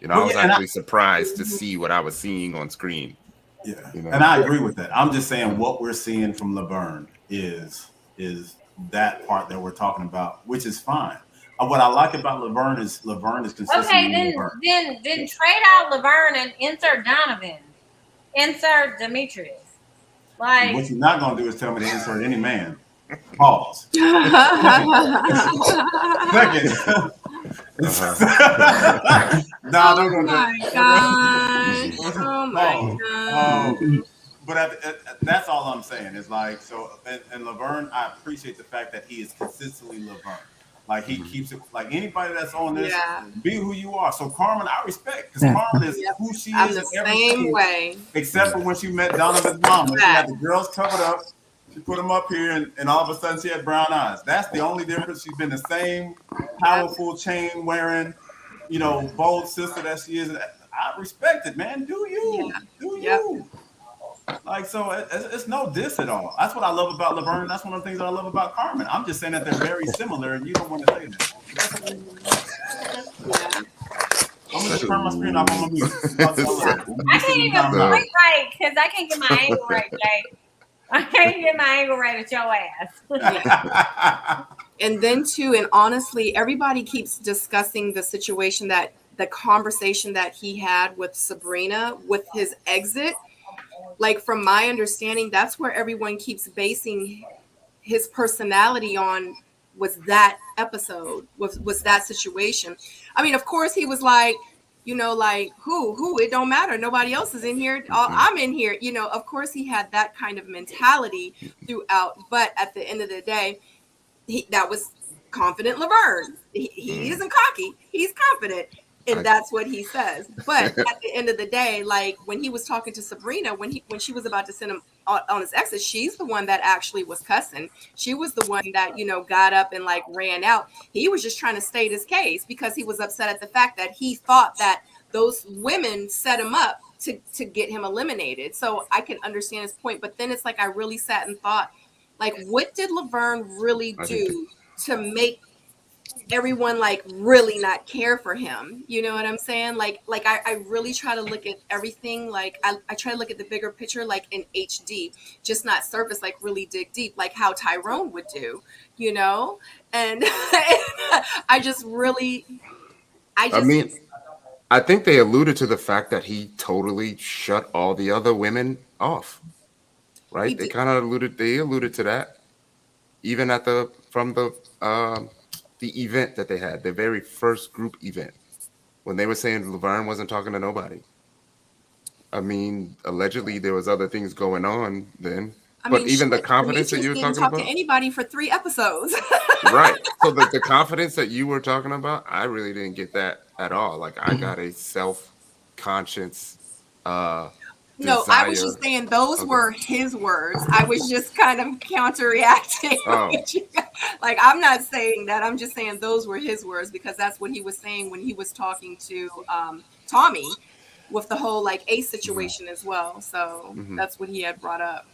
You know, I was actually surprised to see what I was seeing on screen. Yeah, you know? and I agree with that. I'm just saying what we're seeing from Laverne is that part that we're talking about, which is fine. What I like about Laverne is consistent. Okay, then trade out Laverne and insert Donovan. Insert Demetrius. Like, what you're not gonna do is tell me to insert any man. Pause. Second. No, don't go there. Oh my god. But that's all I'm saying is like, so, and Laverne, I appreciate the fact that he is consistently Laverne. Like he keeps it, like anybody that's on this, be who you are. So Carmen, I respect, because Carmen is who she I'm is the in everything, same way. except for when she met Donovan's mom. She had the girls covered up. She put them up here, and all of a sudden she had brown eyes. That's the only difference. She's been the same powerful chain wearing, bold sister that she is. I respect it, man. Do you? Do you? Like, so it's no diss at all. That's what I love about Laverne. That's one of the things that I love about Carmen. I'm just saying that they're very similar, and you don't want to say that. I'm gonna just turn my screen off on my music. I can't even point right because I can't get my angle right, Jay. I can't get my angle right at your ass. And then too, and honestly, everybody keeps discussing the situation the conversation that he had with Sabrina with his exit. Like, from my understanding, that's where everyone keeps basing his personality on, was that episode, was that situation. I mean, of course he was like, like who, it don't matter, nobody else is in here, I'm in here, of course he had that kind of mentality throughout, but at the end of the day, that was confident Laverne. He isn't cocky, he's confident. And that's what he says. But at the end of the day, like when he was talking to Sabrina, when she was about to send him on his exit, she's the one that actually was cussing. She was the one that, got up and like ran out. He was just trying to state his case because he was upset at the fact that he thought that those women set him up to get him eliminated. So I can understand his point. But then it's like I really sat and thought, like, what did Laverne really do to make everyone like really not care for him? You know what I'm saying? Like I really try to look at everything, like I try to look at the bigger picture, like in HD, just not surface, like really dig deep, like how Tyrone would do, and I mean, I think they alluded to the fact that he totally shut all the other women off, right? They kind of alluded to that, even from the event that they had, the very first group event, when they were saying Laverne wasn't talking to nobody. I mean, allegedly there was other things going on then. Even the confidence that you were talking about, to anybody for 3 episodes. Right. So the confidence that you were talking about, I really didn't get that at all. Like, I got a self-conscious No, I was just saying those were his words. I was just kind of counter-reacting. Like, I'm not saying that. I'm just saying those were his words because that's what he was saying when he was talking to Tommy with the whole like Ace situation as well. So that's what he had brought up.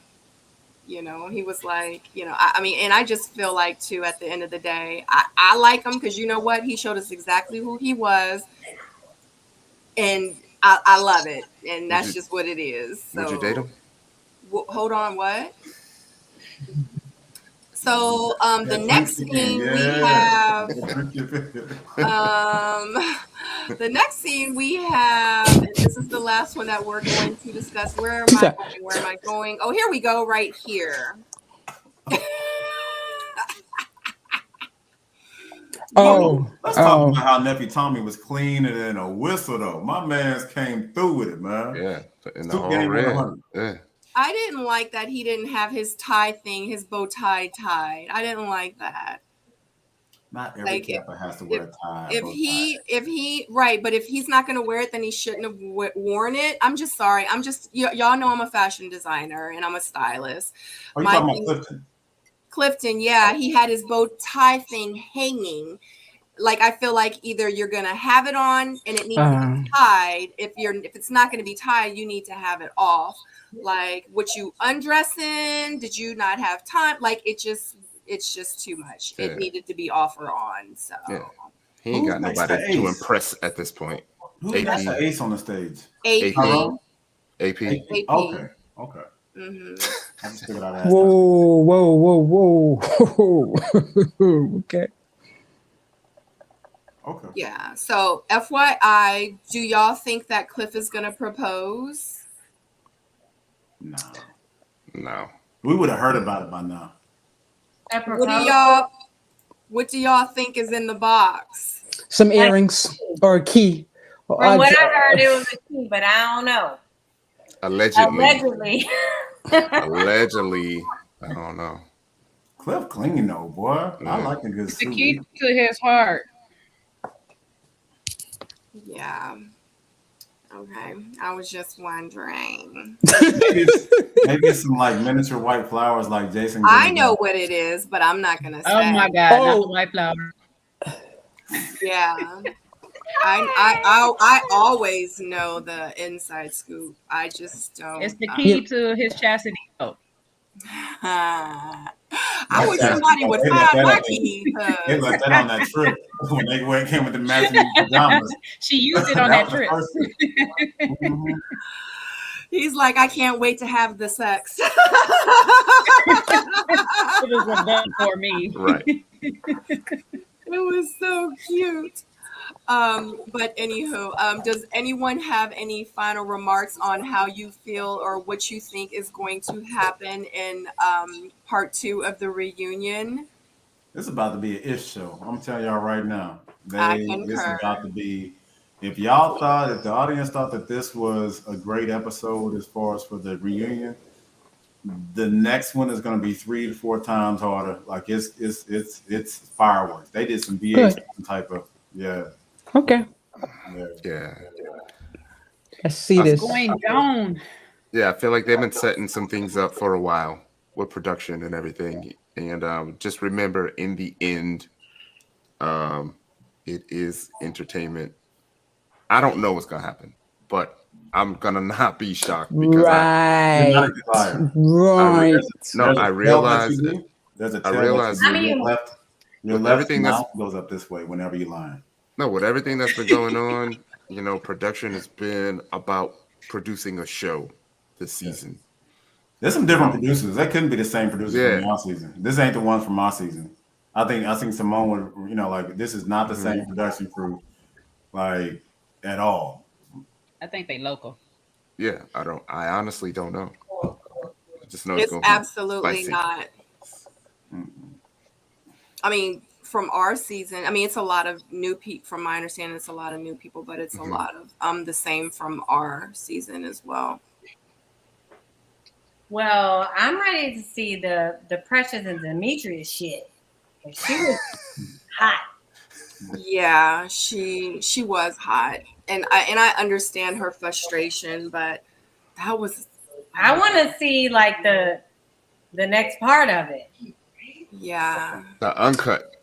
He was like, I mean, and I just feel like too, at the end of the day, I like him because you know what? He showed us exactly who he was. And I love it, and that's just what it is. So, would you date him? Hold on, what? So the next scene we have, the next scene we have, and this is the last one that we're going to discuss. Where am I going? Oh, here we go, right here. Let's talk about how Nephew Tommy was cleaner than a whistle, though. My man's came through with it, man. Yeah, in the whole red. Yeah. I didn't like that he didn't have his tie thing, his bow tie tied. I didn't like that. Not every Like capper has to wear a tie. if he right, but if he's not going to wear it, then he shouldn't have worn it. I'm just sorry. Y'all know I'm a fashion designer and I'm a stylist. Oh, you My talking thing, about Clifton? Clifton, yeah, he had his bow tie thing hanging. Like I feel like either you're gonna have it on and it needs to be tied. If it's not gonna be tied, you need to have it off. Like what you undressing? Did you not have time? Like it's just too much. Yeah. It needed to be off or on. So Yeah. He ain't got nobody to impress at this point. Who's next to Ace on the stage? AP. AP. Okay. Mm-hmm. I just figured I'd ask. Whoa. Okay. Okay. Yeah. So FYI, do y'all think that Cliff is gonna propose? No. We would have heard about it by now. What do y'all think is in the box? Some earrings or a key. From what I heard, it was a key, but I don't know. Allegedly. Allegedly. I don't know. Cliff clean though, boy. I like a good suit. The key to his heart. Yeah. Okay. I was just wondering. Maybe it's some like miniature white flowers like Jason. I know what it is, but I'm not gonna say. Oh my God! Not the white flower. Yeah. I always know the inside scoop. I just don't. It's the key to his chastity belt. I wish somebody would find my key. They left that on that trip when they came with the matching pajamas. She used it on that trip. He's like, I can't wait to have the sex. It was a bug for me. Right. It was so cute. But anywho, does anyone have any final remarks on how you feel or what you think is going to happen in part 2 of the reunion? This is about to be an ish show. I'm telling y'all right now. I concur. This is about to be. If the audience thought that this was a great episode as far as for the reunion, the next one is going to be 3 to 4 times harder. Like it's fireworks. They did some VH1 type of Okay. Yeah. Let's see this. Going down. Yeah, I feel like they've been setting some things up for a while with production and everything. And just remember, in the end, it is entertainment. I don't know what's gonna happen, but I'm gonna not be shocked because I realize it. There's a realize your left mouth goes up this way whenever you're lying. No, with everything that's been going on, production has been about producing a show this season. There's some different producers. They couldn't be the same producers from our season. This ain't the one from our season. I think Simone would, like this is not the same production crew, like at all. I think they local. Yeah, I honestly don't know. I just know it's absolutely not. I mean, from our season, it's a lot of new people. From my understanding, it's a lot of new people, but it's a lot of the same from our season as well. Well, I'm ready to see the Precious and Demetrius shit. She was hot. Yeah, she was hot, and I understand her frustration, but that was. I want to see like the next part of it. Yeah, the uncut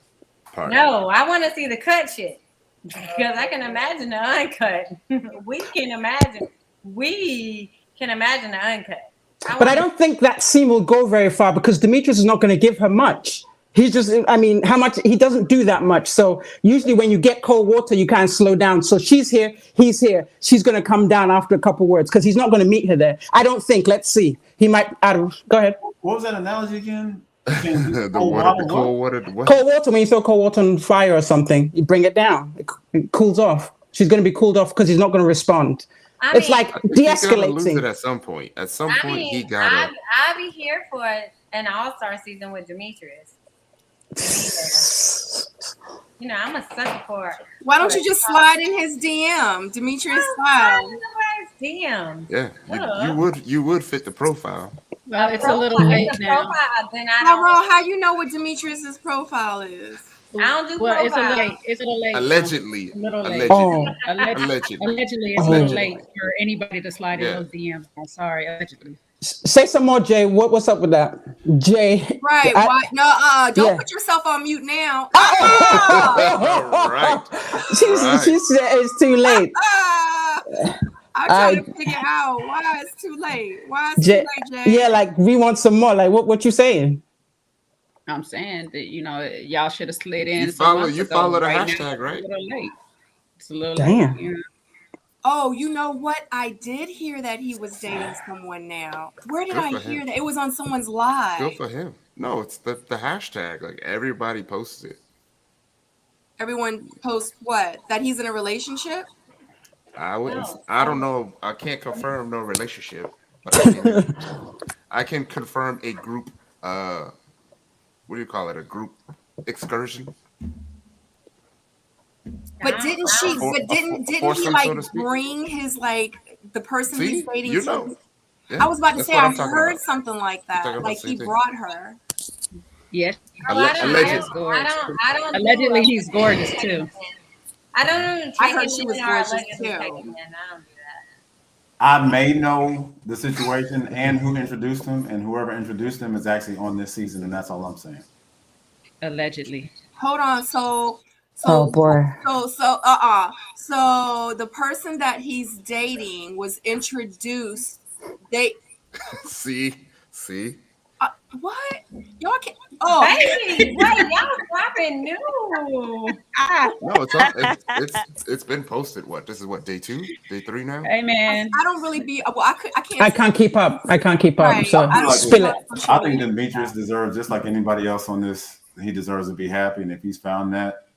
part. No, I want to see the cut shit because I can imagine the uncut. We can imagine the uncut. But I don't think that scene will go very far because Demetrius is not going to give her much. He's just, how much? He doesn't do that much. So usually when you get cold water, you kind of slow down. So she's here, he's here. She's going to come down after a couple words because he's not going to meet her there. I don't think. Let's see. He might. Go ahead. What was that analogy again? The cold water. What? Cold water, when you throw cold water on fire or something, you bring it down. It cools off. She's going to be cooled off because he's not going to respond. It's like de-escalating. Lose it at some point. At some point, he got it. I'll be here for an all-star season with Demetrius. I'm a sucker for it. Why don't you just slide in his DM, Demetrius style? DM. Yeah, you would fit the profile. Well, it's a little late now. How you know what Demetrius's profile is? I don't do Well, it's a profile. late. It's a little late. Allegedly. A little late. Oh, Allegedly. Allegedly, it's a little late for anybody to slide in Yeah. those DMs. I'm sorry, allegedly. say some more, Jay. What's up with that, Jay? Right. Why? No, don't Yeah. put yourself on mute now. Right. She said it's too late. I'm trying to figure out why it's too late. Why it's Jay, too late, Jay? yeah, like we want some more. Like what you saying? I'm saying that y'all should have slid in. You follow the right hashtag, right? It's a little late. It's a little Damn. late. Oh, you know what? I did hear that he was dating someone now. Where did I hear that? It was on someone's live. Good for him. No, it's the hashtag. Like everybody posts it. Everyone posts what? That he's in a relationship? I wouldn't. I don't know. I can't confirm no relationship, but I can confirm a group. What do you call it? A group excursion. But didn't she? But didn't he like bring his like the person he's dating? You know. Yeah, I was about to say I heard something like that. Like he brought her. Yes. Allegedly, he's gorgeous too. I don't know. I heard she was gorgeous too. I may know the situation and who introduced him, and whoever introduced him is actually on this season, and that's all I'm saying. Allegedly. Hold on. So oh boy. So the person that he's dating was introduced. See. What? Y'all can't. Oh, hey, wait, y'all dropping news. No, it's been posted. What? This is what, day 2, day 3 now? Hey man, I don't really be. Well, I can't. I can't keep up. Right. So spill it. I think Demetrius deserves, just like anybody else on this, he deserves to be happy. And if he's found that,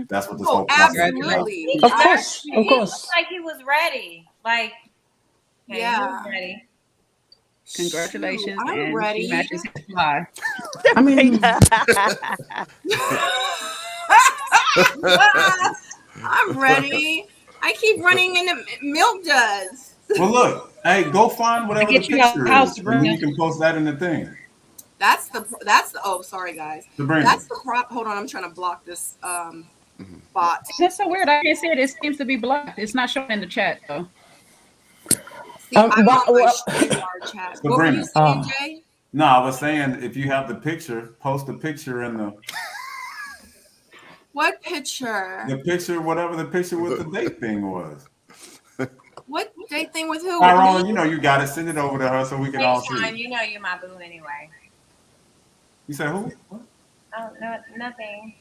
that's what this whole process is. Absolutely. Of course. He looked like he was ready. Like, yeah, he was ready. Congratulations. Shoot, I'm ready. He matches his fly. I mean, I'm ready. I keep running into milk duds. Well, look, hey, go find whatever the picture is, and then you can post that in the thing. That's the. Oh, sorry guys. Sabrina. That's the prop. Hold on, I'm trying to block this bot. That's so weird. I can't see it. It seems to be blocked. It's not showing in the chat though. See, I'm on my StreamYard chat. What were you saying, Jay? No, I was saying if you have the picture, post the picture in the. What picture? The picture, whatever the picture with the date thing was. What date thing with who? Tyrone, you know you got it. Send it over to her so we can all see. You know you're my boo anyway. You said who? What? Oh, no, nothing.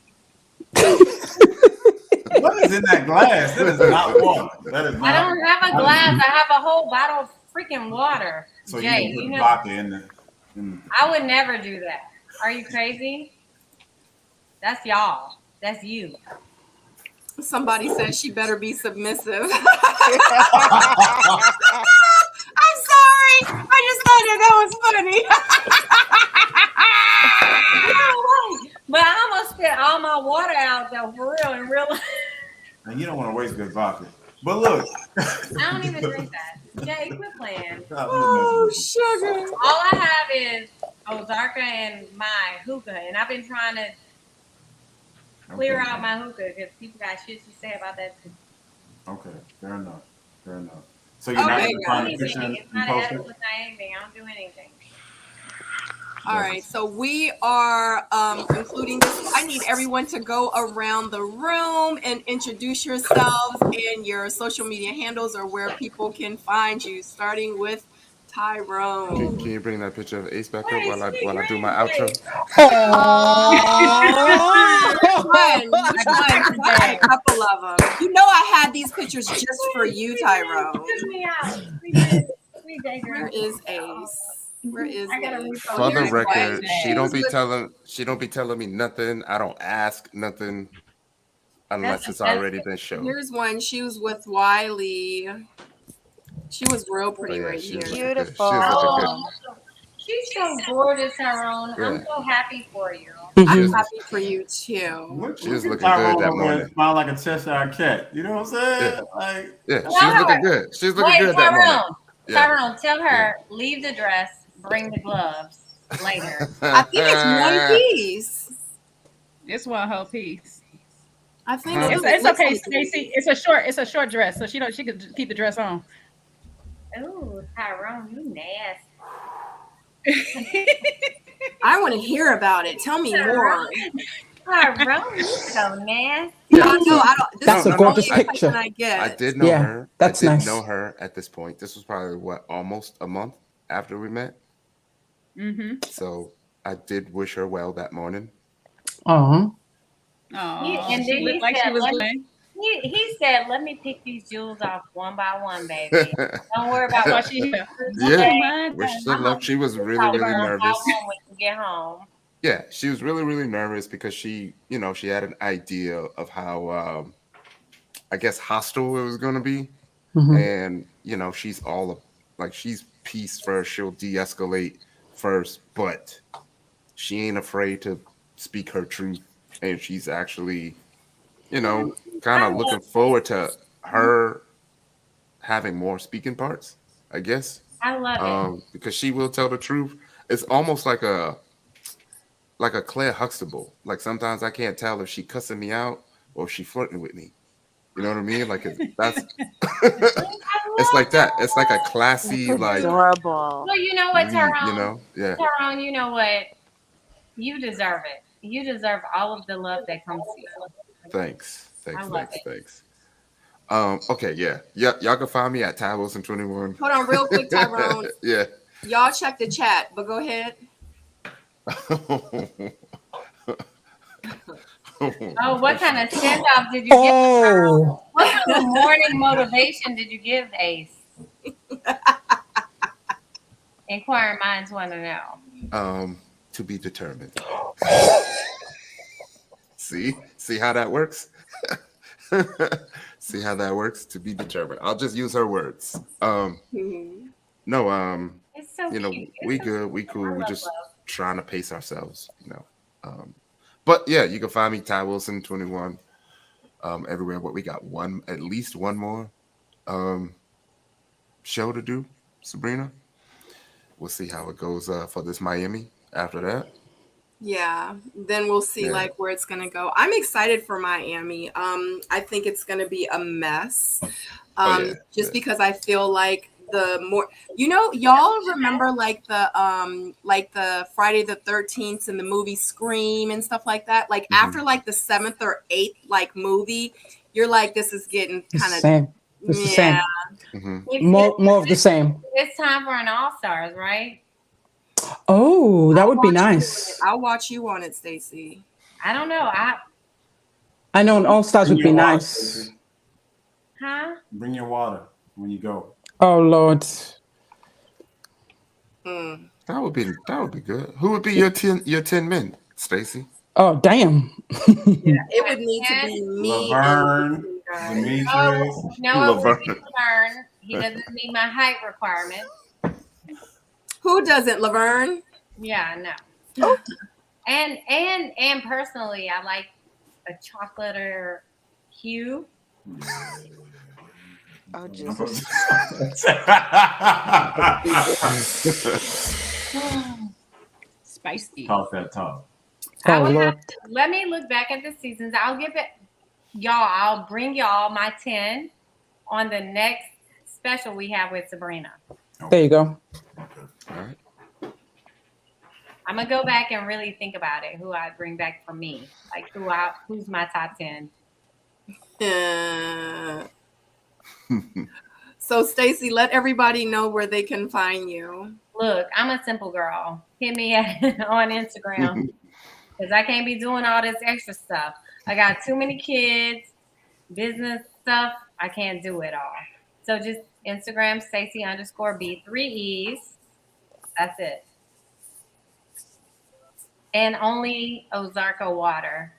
What is in that glass? That is not water. That is not. I don't have a glass. I have a whole bottle of freaking water. So Jay, you can put vodka in there. I would never do that. Are you crazy? That's y'all. That's you. Somebody said she better be submissive. I'm sorry. I just thought that was funny. But I almost spit all my water out though, for real, in real life. And you don't want to waste good vodka. But look. I don't even drink that. Jay, quit playing. Oh, sugar. All I have is Ozarka and my hookah, and I've been trying to clear out my hookah because people got shit to say about that too. Okay, fair enough. So you're not going to find the picture and It's not post it? edible, it's not anything. I don't do anything. All right, so we are including this. I need everyone to go around the room and introduce yourselves and your social media handles or where people can find you, starting with Tyrone. Can you bring that picture of Ace back up while I do my outro? Which one? A couple of them. You know I had these pictures just for you, Tyrone. Where is Ace? Where is Ace? For the record, she don't be telling me nothing. I don't ask nothing unless it's already been shown. Here's one. She was with Wiley. She was real pretty right here. Beautiful. She's so gorgeous, Tyrone. Yeah. I'm so happy for you. I'm happy for you too. She was looking good that morning. Smile like a Cheshire cat. You know what I'm saying? Yeah, she was looking good. She was looking good that morning. Tyrone, tell her, leave the dress, bring the gloves later. I think it's one piece. It's one whole piece. I think Huh? it It's looks okay, like Stacey. It's a short dress, so she could keep the dress on. Ooh, Tyrone, you nasty. I want to hear about it. Tell me more. Tyrone, you so nasty. Y'all know I don't. This That's is a the gorgeous only picture. impression I get. I did know Yeah, her. that's I did nice. know her at this point. This was probably what, almost a month after we met. Mm-hmm. So I did wish her well that morning. Oh, And She then looked he like she said, was playing. he said, let me pick these jewels off one by one, baby. Don't worry about That's why what she here. Yeah. My Wish her I'm God. luck. gonna She was talk really, really one by nervous. one when you get home. Yeah, she was really, really nervous because she, she had an idea of how, I guess, hostile it was going to be. mhm. And, she's like, she's peace first. She'll de escalate first, but she ain't afraid to speak her truth. And she's actually, kind I of love looking forward to her having more speaking parts, I guess. I love it. Because she will tell the truth. It's almost like a Claire Huxtable. Like sometimes I can't tell if she cussing me out or if she flirting with me. You know what I mean? Like that's it's like that. It's like a classy, like Adorable. Well, you know what, read, Tyrone? Yeah. Tyrone, you know what? You deserve it. You deserve all of the love that comes to you. Thanks. I Thanks, love thanks, it. thanks. Okay, yeah. Yeah, y'all can find me at Ty Wilson 21. Hold on, real quick, Tyrone. Yeah. Y'all check the chat, but go ahead. Oh, what kind of send off did you give? Oh, What kind of morning motivation did you give Ace? Inquiring minds want to know. To be determined. See how that works? See how that works? To be determined. I'll just use her words. Mhm. No, It's so cute. we It's so good, we cute. cool. I We're love just love. trying to pace ourselves. But yeah, you can find me Ty Wilson 21 everywhere. But we got at least one more show to do, Sabrina. We'll see how it goes for this Miami after that. Yeah, then we'll see Yeah. like where it's gonna go. I'm excited for Miami. I think it's gonna be a mess. Oh yeah. Just because I feel like the more y'all remember like the Friday the 13th and the movie Scream and stuff like that. Like after like the 7th or 8th like movie, you're like, this is getting it's kind the of same. It's the same. Mhm. More of the same. It's time for an All Stars, right? Oh, that would be watch you on nice. it. I'll watch you on it, Stacey. I don't know. I know an All Stars would Bring be your water, nice. Stacey. Huh? Bring your water when you go. Oh Lord. Mm. That would be good. Who would be your 10 men, Stacy? Oh damn. It would need to be me Laverne, and guys. Demetrius. No, it would be Laverne. Laverne. He doesn't meet my height requirement. Who doesn't, Laverne? Yeah, no. And personally, I like a chocolate hue. Oh, Jesus. Spicy. Talk that talk. I Oh would Lord. let me look back at the seasons. I'll give it y'all. I'll bring y'all my 10 on the next special we have with Sabrina. There you go. All right. I'm gonna go back and really think about it. Who I bring back for me, like who's my top 10. So Stacey, let everybody know where they can find you. Look, I'm a simple girl. Hit me on Instagram because I can't be doing all this extra stuff. I got too many kids, business stuff. I can't do it all. So just Instagram Stacey_B 3 E's. That's it. And only Ozarka water,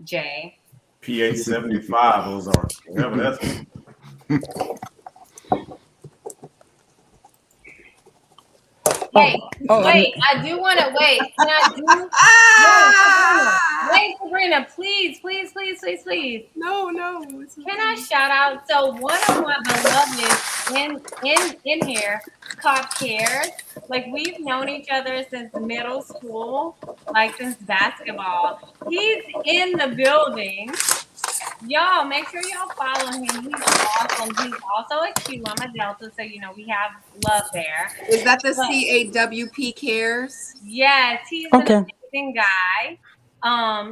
Jay. pH 75 Ozark. Whatever that's. Wait, Oh, wait. I do want to wait. Can I do? Wait, Sabrina. Ah! Wait, Sabrina. Please, please, please, please, please. No, it's Can I okay. shout out? So one of my beloveds in here, Cop Cares. Like we've known each other since middle school, like since basketball. He's in the building. Y'all, make sure y'all follow him. He's awesome. He's also a Q. I'm a Delta, so we have love there. Is that the But CAWP cares? yes, he's an okay. amazing guy.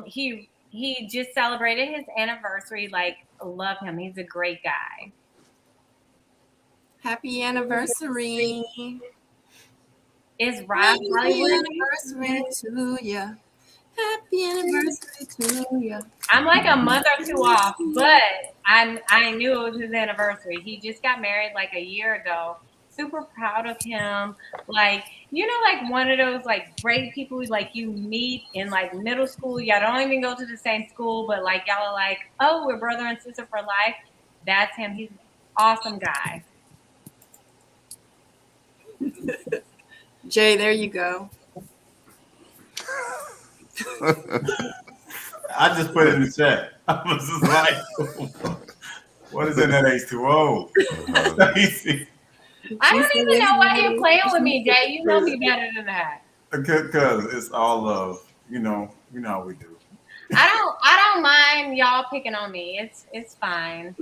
He just celebrated his anniversary. Like, love him. He's a great guy. Happy anniversary. Is Rob Happy Hollywood? anniversary to ya. Happy anniversary to ya. I'm like a month or two off, but I knew it was his anniversary. He just got married like a year ago. Super proud of him. Like, like one of those like great people like you meet in like middle school. Y'all don't even go to the same school, but like y'all are like, oh, we're brother and sister for life. That's him. He's an awesome guy. Jay, there you go. I just put it in the chat. I was just like, what is in that H2O? Stacey. I don't even know why you're playing with me, Jay. You know me better than that. Because it's all love. You know how we do. I don't mind y'all picking on me. It's fine.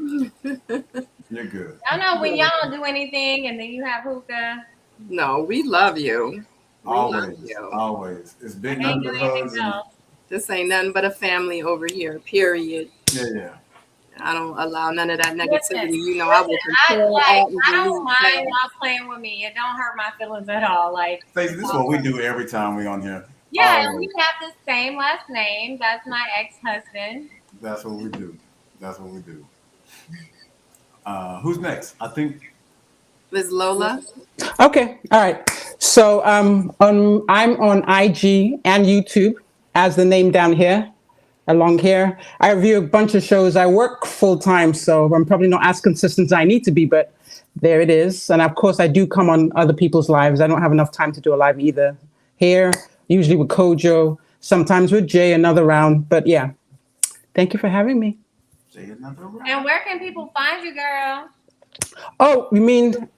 You're good. I know when y'all don't do anything and then you have hookah. No, we love you. We love Always. you. Always. It's I big can't do number anything hugs. And, else. This ain't nothing but a family over here, period. yeah. I don't allow none of that Listen, negativity. I will I control all I don't of mind these. y'all playing with me. It don't hurt my feelings at all. Like Stacey, this is what we do every time we on here. yeah, and Always. we have the same last name. That's my ex-husband. That's what we do. Who's next? I think Liz Lola. Okay. All right. So I'm on IG and YouTube as the name down here, along here. I review a bunch of shows. I work full time, so I'm probably not as consistent as I need to be, but there it is. And of course, I do come on other people's lives. I don't have enough time to do a live either. Here, usually with Kojo, sometimes with Jay, another round. But yeah, thank you for having me. say another round. And where can people find you, girl? Oh, you mean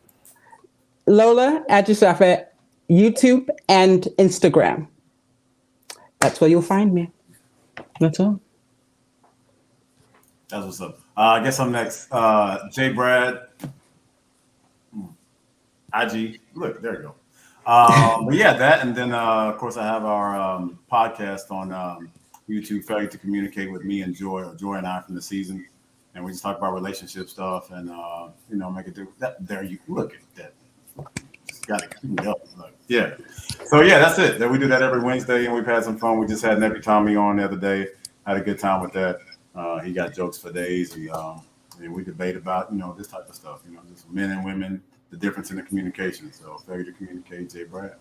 Lola, add yourself at YouTube and Instagram. That's where you'll find me. That's all. That's what's up. I guess I'm next. J Brad. IG. Look, there you go. But yeah, that, and then of course I have our podcast on YouTube, Failure to Communicate with me and Joy, or Joy and I from the season, and we just talk about relationship stuff and make it do that. There you look at that. Just got to go. Yeah. So yeah, that's it. That we do that every Wednesday, and we've had some fun. We just had Nebby Tommy on the other day. Had a good time with that. He got jokes for days. And we debate about this type of stuff. Just men and women, the difference in the communication. So failure to communicate, Jay Brad.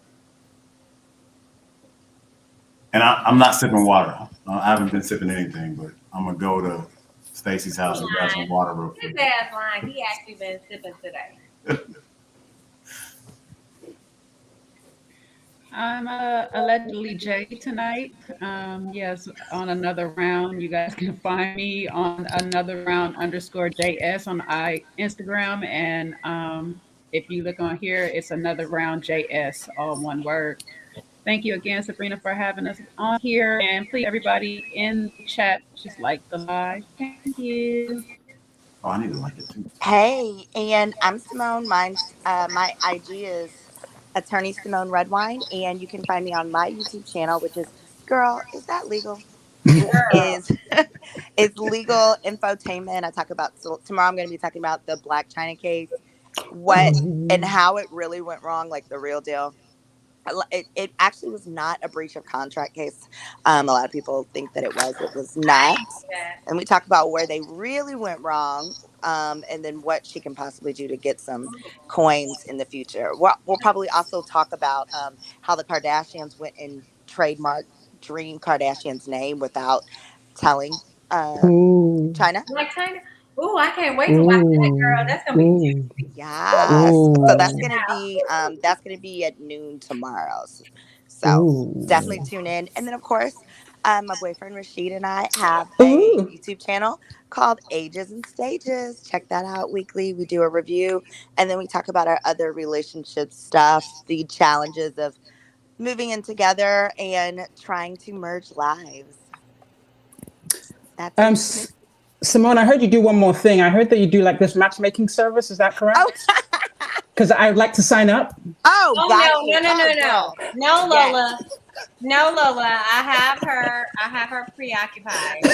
And I'm not sipping water. I haven't been sipping anything, but I'm gonna go to Stacey's house and grab some water real His quick. ass lying. He actually been sipping today. I'm allegedly Jay tonight. Yes, on another round. You guys can find me on another round _JS on Instagram. And if you look on here, it's another round JS, all one word. Thank you again, Sabrina, for having us on here. And please, everybody in the chat, just like the live. Thank you. Oh, I need to like it too. Hey, and I'm Simone. My IG is Attorney Simone Redwine, and you can find me on my YouTube channel, which is Girl, is that legal? Is it's legal infotainment. I talk about tomorrow. I'm going to be talking about the Black China case, what and how it really went wrong, like the real deal. It actually was not a breach of contract case. A lot of people think that it was. It was not. And we talk about where they really went wrong, and then what she can possibly do to get some coins in the future. We'll probably also talk about how the Kardashians went and trademarked Dream Kardashian's name without telling Ooh. China. Like China. Ooh, I can't wait to watch that, girl. That's gonna be Ooh. juicy. Yes. So that's gonna be at noon tomorrow. So definitely Ooh. tune in. And then of course, my boyfriend Rashid and I have a Ooh. YouTube channel called Ages and Stages. Check that out weekly. We do a review and then we talk about our other relationship stuff, the challenges of moving in together and trying to merge lives. That's Um, it. S- Simone, I heard you do one more thing. I heard that you do like this matchmaking service. Is that Oh, correct? Because I'd like to sign up. oh, Oh got no, you. no, no, Oh, no, no. girl. No, Yes. Lola. No, Lola. I have her preoccupied.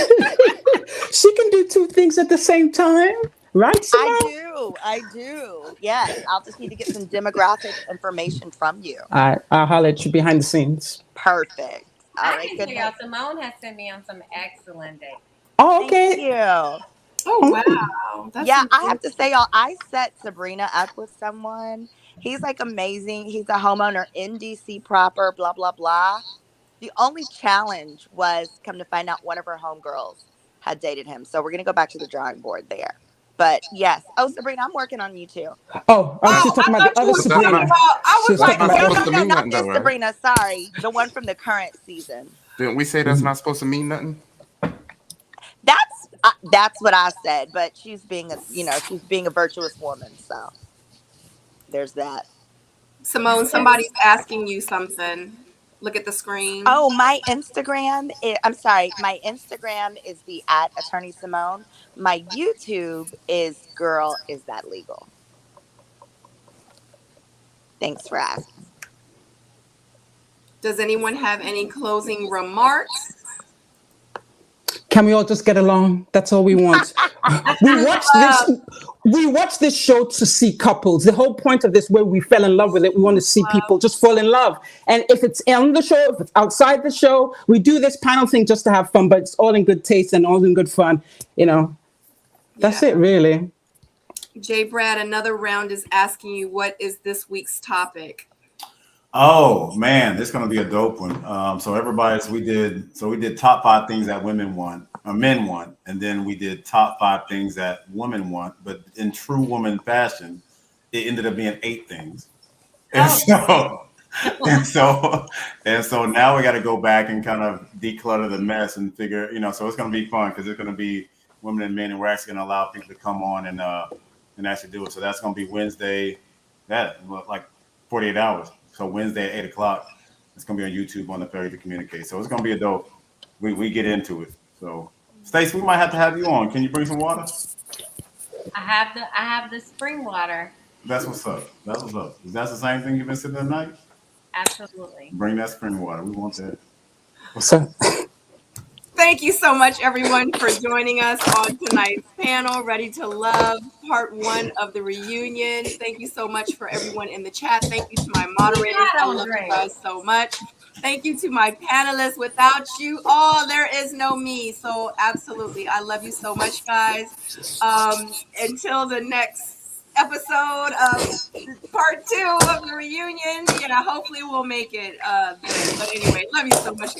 She can do two things at the same time, right, I Simone? do. I do. Yes. I'll just need to get some demographic information from you. I'll holler at you behind the scenes. Perfect. All I right. can Good tell y'all, night. Simone has sent me on some excellent dates. Oh, Thank okay. you. Oh Oh. wow, that's Yeah, I amazing. have to say, y'all, I set Sabrina up with someone. He's like amazing. He's a homeowner in DC proper, blah, blah, blah. The only challenge was come to find out one of her homegirls had dated him. So we're going to go back to the drawing board there. But yes. Oh, Sabrina, I'm working on you too. Oh, Oh, she's I talking about thought the you other were But that's talking not Sabrina. about. I She was was that's like, talking not about No, the supposed no, to no, mean not nothing though, this right? Sabrina. Sorry. The one from the current season. Didn't we say that's not supposed to mean nothing? That's what I said, but she's being she's being a virtuous woman, so there's that. Simone, somebody's asking you something. Look at the screen. Oh, I'm sorry, my Instagram is the at attorney Simone. My YouTube is girl, is that legal? Thanks for asking. Does anyone have any closing remarks? Can we all just get along? That's all we want. We watch this. We watch this show to see couples. The whole point of this, where we fell in love with it, we want to see people just fall in love. And if it's on the show, if it's outside the show, we do this panel thing just to have fun. But it's all in good taste and all in good fun. You know, that's Yeah. it, really. Jay Brad, another round is asking you what is this week's topic? Oh man, this is gonna be a dope one. We did top five things that women want, or men want, and then we did top five things that women want. But in true woman fashion, it ended up being eight things. And Oh, so and so and so now we got to go back and kind of declutter the mess and figure, so it's gonna be fun because it's gonna be women and men, and we're actually gonna allow people to come on and actually do it. So that's gonna be Wednesday, like 48 hours. So Wednesday at 8 o'clock, it's gonna be on YouTube on the Ferry to Communicate. So it's gonna be a dope. We get into it. So Stacey, we might have to have you on. Can you bring some water? I have the spring water. That's what's up. That's what's up. Is that the same thing you've been sipping tonight? Absolutely. Bring that spring water. We want that. So, Thank you so much, everyone, for joining us on tonight's panel, Ready to Love, part one of the reunion. Thank you so much for everyone in the chat. Thank you to my moderators. I love you guys so much. Thank you to my panelists. Without you all, there is no me. So absolutely, I love you so much, guys. Until the next episode of part two of the reunion, hopefully we'll make it then. But anyway, love you so much, guys.